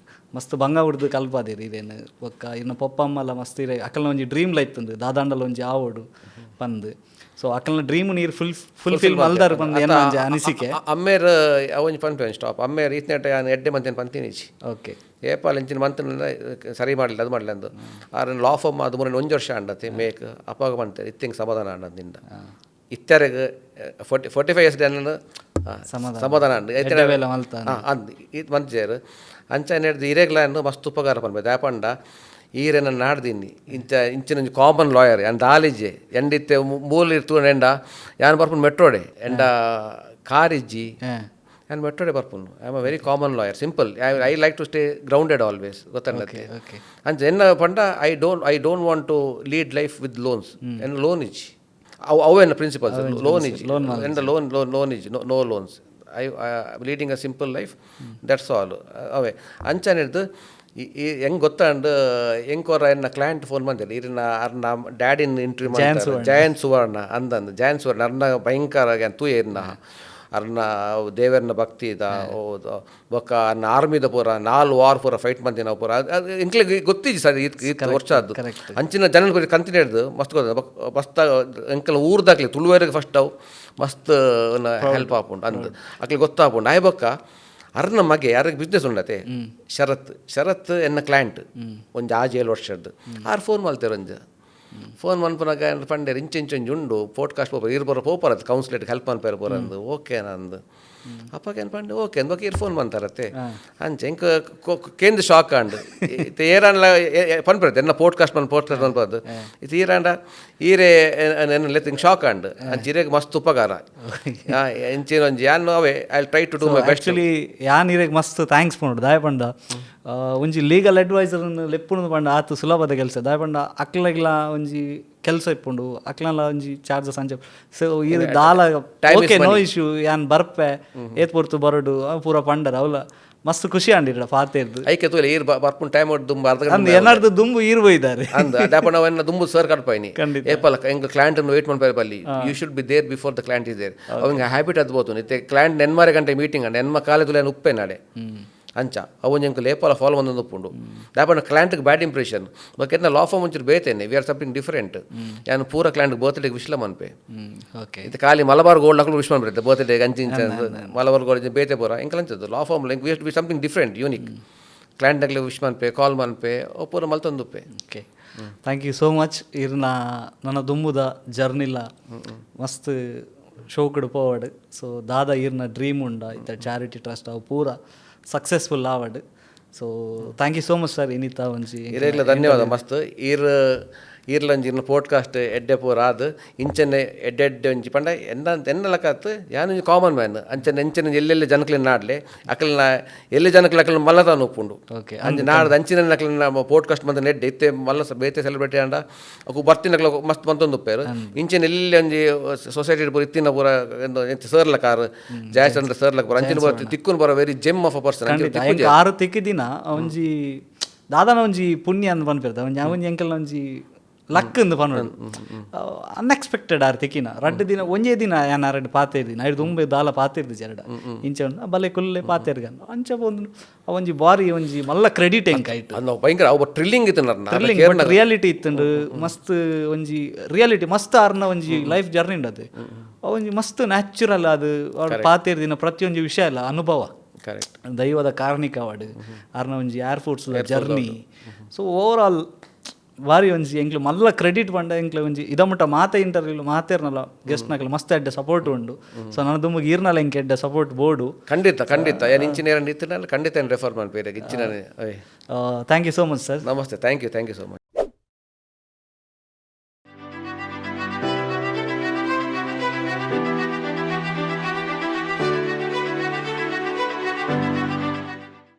ಮಸ್ತ್ ಬಂಗ ಹುಡ್ದು ಕಲ್ಪಾದಿರಿ ಇದೇನು ಒಕ್ಕ ಇನ್ನು ಪಪ್ಪ ಅಮ್ಮಲ್ಲ ಮಸ್ತ್ ಇರ ಅಕ್ಕಲ್ನ ಒಂಜಿ ಡ್ರೀಮ್ಲ ಇತ್ತುಂಡು ದಾದಾಂಡಲ ಒಂಜಿ ಆವಡು ಪಂದು ಸೊ ಅಕ್ಕಲ್ನ ಡ್ರೀಮ್ ನೀರು ಫುಲ್ಫಿಲ್ ಮಲ್ದಾರು ಬಂದು ಏನೋ ಒಂಜಿ ಅನಿಸಿಕೆ ಅಮ್ಮೇರ್ ಅವೊಂಜಿ ಪನ್ಪೆ ಸ್ಟಾಪ್ ಅಮ್ಮೇರ್ ಈತ್ನೆಟ ಎಡ್ಡೆ ಮಂತೇನು ಪಂತಿನಿಚ್ಚಿ ಓಕೆ ಏಪಾಲ್ ಎಂಚಿನ ಮಂತನ ಸರಿ ಮಾಡಲಿಲ್ಲ ಅದು ಮಾಡಲಿ ಅಂದು ಆರ ಲಾ ಫಾರ್ಮ್ ಅದು ಮೂರನೇ 1 ವರ್ಷ ಅಂಡತ್ತೆ ಮೇಕ್ ಅಪಾಗ ಮಾಡ್ತಾರೆ ಇತ್ತಿಂಗೆ ಸಮಾಧಾನ ಅಂಡದಿಂದ ಇತ್ತರೆಗೆ 45 ಇಯರ್ಸ್ ಡನ್ನ ಸಮಾಧಾನ ಅಂಡು ಅಂದು ಇದು ಮಂಚೇರು ಅಂಚೆ ನಡೆದು ಇರೆಗ್ಲಾಂಡು ಮಸ್ತ್ ಉಪಕಾರ ಪನ್ಬೇಕು ದ್ಯಾಪಂಡ ಈರೆನ ನಾಡ್ದಿನಿ ಇಂಚಿನ ಕಾಮನ್ ಲಾಯರ್ ಎಂಡ ಆಲಿಜೆ ಎಂಡಿತ್ತೆ ಮೂಲ ಇರ್ತುಂಡು ಎಂಡ ಯಾನ್ ಬರ್ಪುನು ಮೆಟ್ರೋಡೆ ಎಂಡ ಕಾರಿಜ್ಜಿ ಯಾನ್ ಮೆಟ್ರೋಡೆ ಬರ್ಪುನು I am a very common lawyer simple I like to stay grounded always ಗೊತ್ತಾಗತ್ತೆ ಅಂಚೆ ಎನ್ನ ಪಂಡ I don't want to lead life with loans ಎನ್ನ ಲೋನ್ ಇಜ್ಜಿ ಅವು ಎನ್ನ ಪ್ರಿನ್ಸಿಪಲ್ಸ್ ಲೋನ್ ಇಜ್ಜಿ ಎಂಡ ಲೋನ್ ಇಜ್ಜಿ no loans I leading a simple life that's all ಅವೇ ಅಂಚೆ ಹಿಡ್ದು ಹೆಂಗೆ ಗೊತ್ತಾಂಡು ಹೆಂಗೋರ ಎನ್ನ ಕ್ಲೈಂಟ್ ಫೋನ್ ಬಂದಿಲ್ಲ ಇರಿನ ಅರ್ನ ಡ್ಯಾಡಿನ ಇಂಟರ್ವ್ಯೂ ಮಾಡ್ತಾರೆ ಜಯಂತ್ ಸುವರ್ಣ ಅಂದಂದು ಜಯಂತ್ ಸುವರ್ಣ ಅರ್ನ ಭಯಂಕರ ತೂಯ ಇರ್ನ ಅರ್ನ ದೇವರನ ಭಕ್ತಿ ಇದ ಬೊಕ್ಕ ಅನ್ನ ಆರ್ಮಿದ ಪೂರ 4 ವಾರ್ ಪೂರ ಫೈಟ್ ಮಂದಿ ನಾವು ಪೂರ ಅದು ಇಂಕ್ಲಿಗೆ ಗೊತ್ತಿಜ್ಜಿ ಸರ್ ಇದು ವರ್ಷ ಅದು ಅಂಚಿನ ಜನ ಕಂತಿನ ಹಿಡ್ದು ಮಸ್ತ್ ಗೊತ್ತ ಮಸ್ತ್ ಎಂಕಲ್ ಊರ್ದಾಗ್ಲಿ ತುಳುವರಿಗೆ ಫಸ್ಟ್ ಅವು ಮಸ್ತ್ ಹೆಲ್ಪ್ ಆಪುಂಡು ಅಂದು ಅಕ್ಲಿ ಗೊತ್ತಾಪುಂಡು ಆಯ್ ಬೊಕ್ಕ ಅರ್ನ ಮಗೆ ಯಾರಿಗೆ ಬಿಸ್ನೆಸ್ ಉಂಡತೆ ಶರತ್ ಎನ್ನ ಕ್ಲೈಂಟ್ ಒಂದು 6-7 ವರ್ಷದ್ದು ಆರು ಫೋನ್ ಮಾಡ್ತಾರೆ ಒಂಜ ಫೋನ್ ಮನ್ಪುನಾಗ ಪಂಡೇರು ಇಂಚೊಂಜಿ ಉಂಡು ಪೋಡ್ಕಾಸ್ಟ್ ಪೋಪರ್ ಇರ್ಬರ ಪೋಪರದು ಕೌನ್ಸಿಲೇಟ್ ಹೆಲ್ಪ್ ಮನ್ಪೇರು ಬರಂದು ಓಕೆ ನಂದು ಅಪ್ಪಗೇನು ಪಂಡೆ ಓಕೆ ಅಂದ್ ಬಗ್ಗೆ ಫೋನ್ ಮಾಡ್ತಾರತ್ತೆ ಅಂಚೆ ಇಂಕ ಕೇಂದ್ರ ಶಾಕ್ ಅಂಡು ಏರಾಂಡ್ಲ ಪನ್ಪರತ್ತೆ ಎನ್ನ ಪೋಡ್ಕಾಸ್ಟ್ ಮನ್ಪದು ಇದು ಈರಾಂಡ ಈರೇ ಎನ್ನ ಹಿಂಗೆ ಶಾಕ್ ಅಂಡು ಅಂಚೆ ಇರೇಗೆ ಮಸ್ತ್ ಉಪಕಾರ ಇಂಚಿನ ಒಂಜಿ ಯಾನ್ ಅವೇ I try to do my best actually ಯಾನ್ ಇರೇಗೆ ಮಸ್ತ್ ಥ್ಯಾಂಕ್ಸ್ ಪಂಡು ದಾಯ ಪಂಡ ಒಂಜಿ ಲೀಗಲ್ ಅಡ್ವೈಸರ್ ಲೆಪ್ಪುಣದು ಪಂಡ ಆತು ಸುಲಭದ ಕೆಲಸ ದಾಯ ಪಂಡ ಅಕ್ಲಗ್ಲ ಒಂಜಿ ಕೆಲಸ ಇಪ್ಪುಂಡು ಅಕ್ಲಲ್ಲ ಒಂಜಿ ಚಾರ್ಜಸ್ ಅಂಚೆ ಸೊ ಇದು ದಾಲ ಓಕೆ ನೋ ಇಶ್ಯೂ ಯಾನ್ ಬರ್ಪೆ ಏತ್ ಪೊರ್ತು ಬರೋಡು ಪೂರ ಪಂಡರ ಅವಲ ಮಸ್ತ್ ಖುಷಿ ಅಂಡಿರ ಪಾತೆರ್ದು ಐಕೆ ತೋಲೆ ಈರ್ ಬರ್ಪುನ್ ಟೈಮ್ ಒಟ್ಟು ದುಂಬು ಅರ್ಧ ಅಂದ್ ಏನಾರ್ದು ದುಂಬು ಈರ್ ಬೈದಾರೆ ಅಂದ ದಾಪಣ ಅವನ್ನ ದುಂಬು ಸರ್ ಕಟ್ಪಾಯಿನಿ ಏಪಲ್ಲ ಎಂಗ ಕ್ಲೈಂಟ್ ಅನ್ನು ವೇಟ್ ಮಾಡ್ಬೇಕು ಬಲ್ಲಿ you should be there before the client is there ಅವಂಗೆ ಹ್ಯಾಬಿಟ್ ಅದ್ಬೋದು ಇತ್ತೆ ಕ್ಲೈಂಟ್ ನೆನ್ಮಾರೆ ಗಂಟೆ ಮೀಟಿಂಗ್ ಅಂಡ ಎನ್ಮ ಕಾಲೇಜ್ ಉಪ್ಪೆ ನಾಡೆ ಅಂಚ ಅವನಿಗೆ ಲೇಪಲ ಫಾಲೋ ಒಂದೊಂದು ಉಪ್ಪುಂಡು ದಾಪಣ್ಣ ಕ್ಲೈಂಟ್ಗೆ ಬ್ಯಾಡ್ ಇಂಪ್ರೆಷನ್ ಬಕೆಟ್ನ ಲಾ ಫಾರ್ಮ್ ಒಂಚೂರು ಬೇತೇನೆ ವಿ ಆರ್ ಸಮಥಿಂಗ್ ಡಿಫರೆಂಟ್ ಯಾನು ಪೂರ ಕ್ಲೈಂಟ್ಗೆ ಬರ್ತ್ಡೇಗೆ ವಿಶ್ಲ ಮನ್ಪೆ ಇದು ಖಾಲಿ ಮಲಬಾರ್ ಗೋಲ್ಡ್ ಹಾಕಲು ವಿಶ್ ಮಾಡ್ಬಿಡುತ್ತೆ ಬರ್ತ್ಡೇಗೆ ಅಂಚಿಂಚ ಮಲಬಾರ್ ಗೋಲ್ಡ್ ಬೇತೆ ಪೂರ ಹಿಂಗೆ ಅಂಚದ್ದು law firm we have to be something different unique ಕ್ಲೈಂಟ್ನಾಗಲಿ ವಿಶ್ ಮನ್ಪೆ ಕಾಲ್ ಮನ್ಪೆ ಪೂರ ಮಲ್ತೊಂದುಪ್ಪೆ okay thank you so much ಇರ್ನ ನನ್ನ ದುಂಬುದ ಜರ್ನಿಲ್ಲ ಮಸ್ತ್ ಶೋಕಡ್ ಪೋವಡ್ ಸೊ ದಾದ ಇರ್ನ ಡ್ರೀಮ್ ಉಂಡ ಇತ್ತ ಚಾರಿಟಿ ಟ್ರಸ್ಟ್ ಅವು ಪೂರ ಸಕ್ಸಸ್ಫುಲ್ ಆವಡ್ so thank you so much sir ಇನ್ನಿತ ಒಂಜಿ ಇರೇಗ್ಲ ಧನ್ಯವಾದ ಮಸ್ತ್ ಈರ್ಲಂಜಿ ಇರ್ನ ಪೋಡ್ಕಾಸ್ಟ್ ಎಡ್ಡೆ ಪೂರ ಆದ್ ಇಂಚನೆ ಎಡ್ಡೆ ಒಂಜಿ ಪಂಡ ಎನ್ನಲಕತ್ ಯಾನೊಂಜಿ ಕಾಮನ್ ಮ್ಯಾನ್ ಅಂಚನೆ ಎಂಚನೆ ಎಲ್ಲೆಲ್ಲಿ ಜನಕ್ಲಿನ ನಾಡ್ಲೆ ಅಕಲ್ನ ಎಲ್ಲಿ ಜನಕ್ಲ ಅಕಲ್ನ ಮಲ್ಲತಾನು ಉಪ್ಪುಂಡು ಓಕೆ ಅಂಚೆ ನಾಡ್ದು ಅಂಚಿನ ಅಕಲ್ನ ಪೋಡ್ಕಾಸ್ಟ್ ಮಂತ ನೆಡ್ಡೆ ಇತ್ತೆ ಮಲ್ಲ ಬೇತೆ ಸೆಲೆಬ್ರಿಟಿ ಅಂಡ ಅಕು ಬರ್ತಿನಕ್ಲ ಮಸ್ತ್ ಮಂತೊಂದು ಉಪ್ಪೇರು ಇಂಚಿನ ಎಲ್ಲಿ ಒಂಜಿ ಸೊಸೈಟಿ ಪೂರ ಇತ್ತಿನ ಪೂರ ಎಂತ ಸರ್ಲ ಕಾರ್ ಜಯಚಂದ್ರ ಸರ್ಲಕ್ ಪೂರ ಅಂಚಿನ ಬರ ತಿಕ್ಕುನ್ ಬರ very GeM of a person ಆರು ತಿಕ್ಕಿದಿನ ಒಂಜಿ ದಾದಾನ ಒಂಜಿ ಪುಣ್ಯ ಅಂದ್ ಪನ್ಪಿರ್ದ ಒಂಜಿ ಅವನ್ ಎಂಕಲ್ನ ಒಂಜಿ ಲಕ್ ಎಂದು ಪನ್ನೋಡು ಅನ್ಎಕ್ಸ್ಪೆಕ್ಟೆಡ್ ಆರ್ ತಿಕ್ಕಿನ ರಡ್ಡು ದಿನ ಒಂಜೇ ದಿನ ಯಾನ ರಡ್ಡು ಪಾತೇದಿ ಐದು ತುಂಬೆ ದಾಲ ಪಾತಿರ್ದು ಜರಡ ಇಂಚ ಬಲೆ ಕುಲ್ಲೆ ಪಾತೇರ್ಗನ್ ಅಂಚ ಬಂದು ಒಂಜಿ ಬಾರಿ ಒಂಜಿ ಮಲ್ಲ ಕ್ರೆಡಿಟ್ ಹೆಂಗ್ ಆಯ್ತು ಭಯಂಕರ ಅವ ಟ್ರಿಲ್ಲಿಂಗ್ ಥ್ರಿಲ್ಲಿಂಗ್ ರಿಯಾಲಿಟಿ ಇತ್ತಂಡು ಮಸ್ತ್ ಒಂಜಿ ರಿಯಾಲಿಟಿ ಮಸ್ತ್ ಆರ್ನ ಒಂಜಿ ಲೈಫ್ ಜರ್ನಿ ಅದು ಒಂಜಿ ಮಸ್ತ್ ನ್ಯಾಚುರಲ್ ಅದು ಅವ್ರು ಪಾತೇರ್ದಿನ ಪ್ರತಿಯೊಂದು ವಿಷಯ ಅಲ್ಲ ಅನುಭವ ದೈವದ ಕಾರಣಿಕ ಅವಾರ್ಡ್ ಆರ್ನ ಒಂಜಿ air force journey so over all ಬಾರಿ ಒಂಜಿ ಎಂಕ್ಲು ಮಲ್ಲ ಕ್ರೆಡಿಟ್ ಪಂಡ ಎಂಕ್ಲೆ ಒಂಜಿ ಇದಮುಟ್ಟ ಮಾತೆ ಇಂಟರ್ವ್ಯೂಲು ಮಾತೇರ್ನಲ್ಲ ಗೆಸ್ಟ್ನಕ್ಲು ಮಸ್ತ್ ಎಡ್ಡೆ ಸಪೋರ್ಟ್ ಉಂಡು ಸೊ ನನ್ನ ದುಮ್ಮಗೆ ಈರ್ನಲ್ಲ ಎಂಕ್ ಎಡ್ಡೆ ಸಪೋರ್ಟ್ ಬೋರ್ಡು ಖಂಡಿತ ಇಂಚಿನಿಯರ್ ನಿಂತಿನಲ್ಲಿ ಖಂಡಿತ ರೆಫರ್ ಮಾಡಿ ಬೇರೆ ಇಂಚಿನ thank you so much sir. ನಮಸ್ತೆ, ಥ್ಯಾಂಕ್ ಯು ಸೊ ಮಚ್.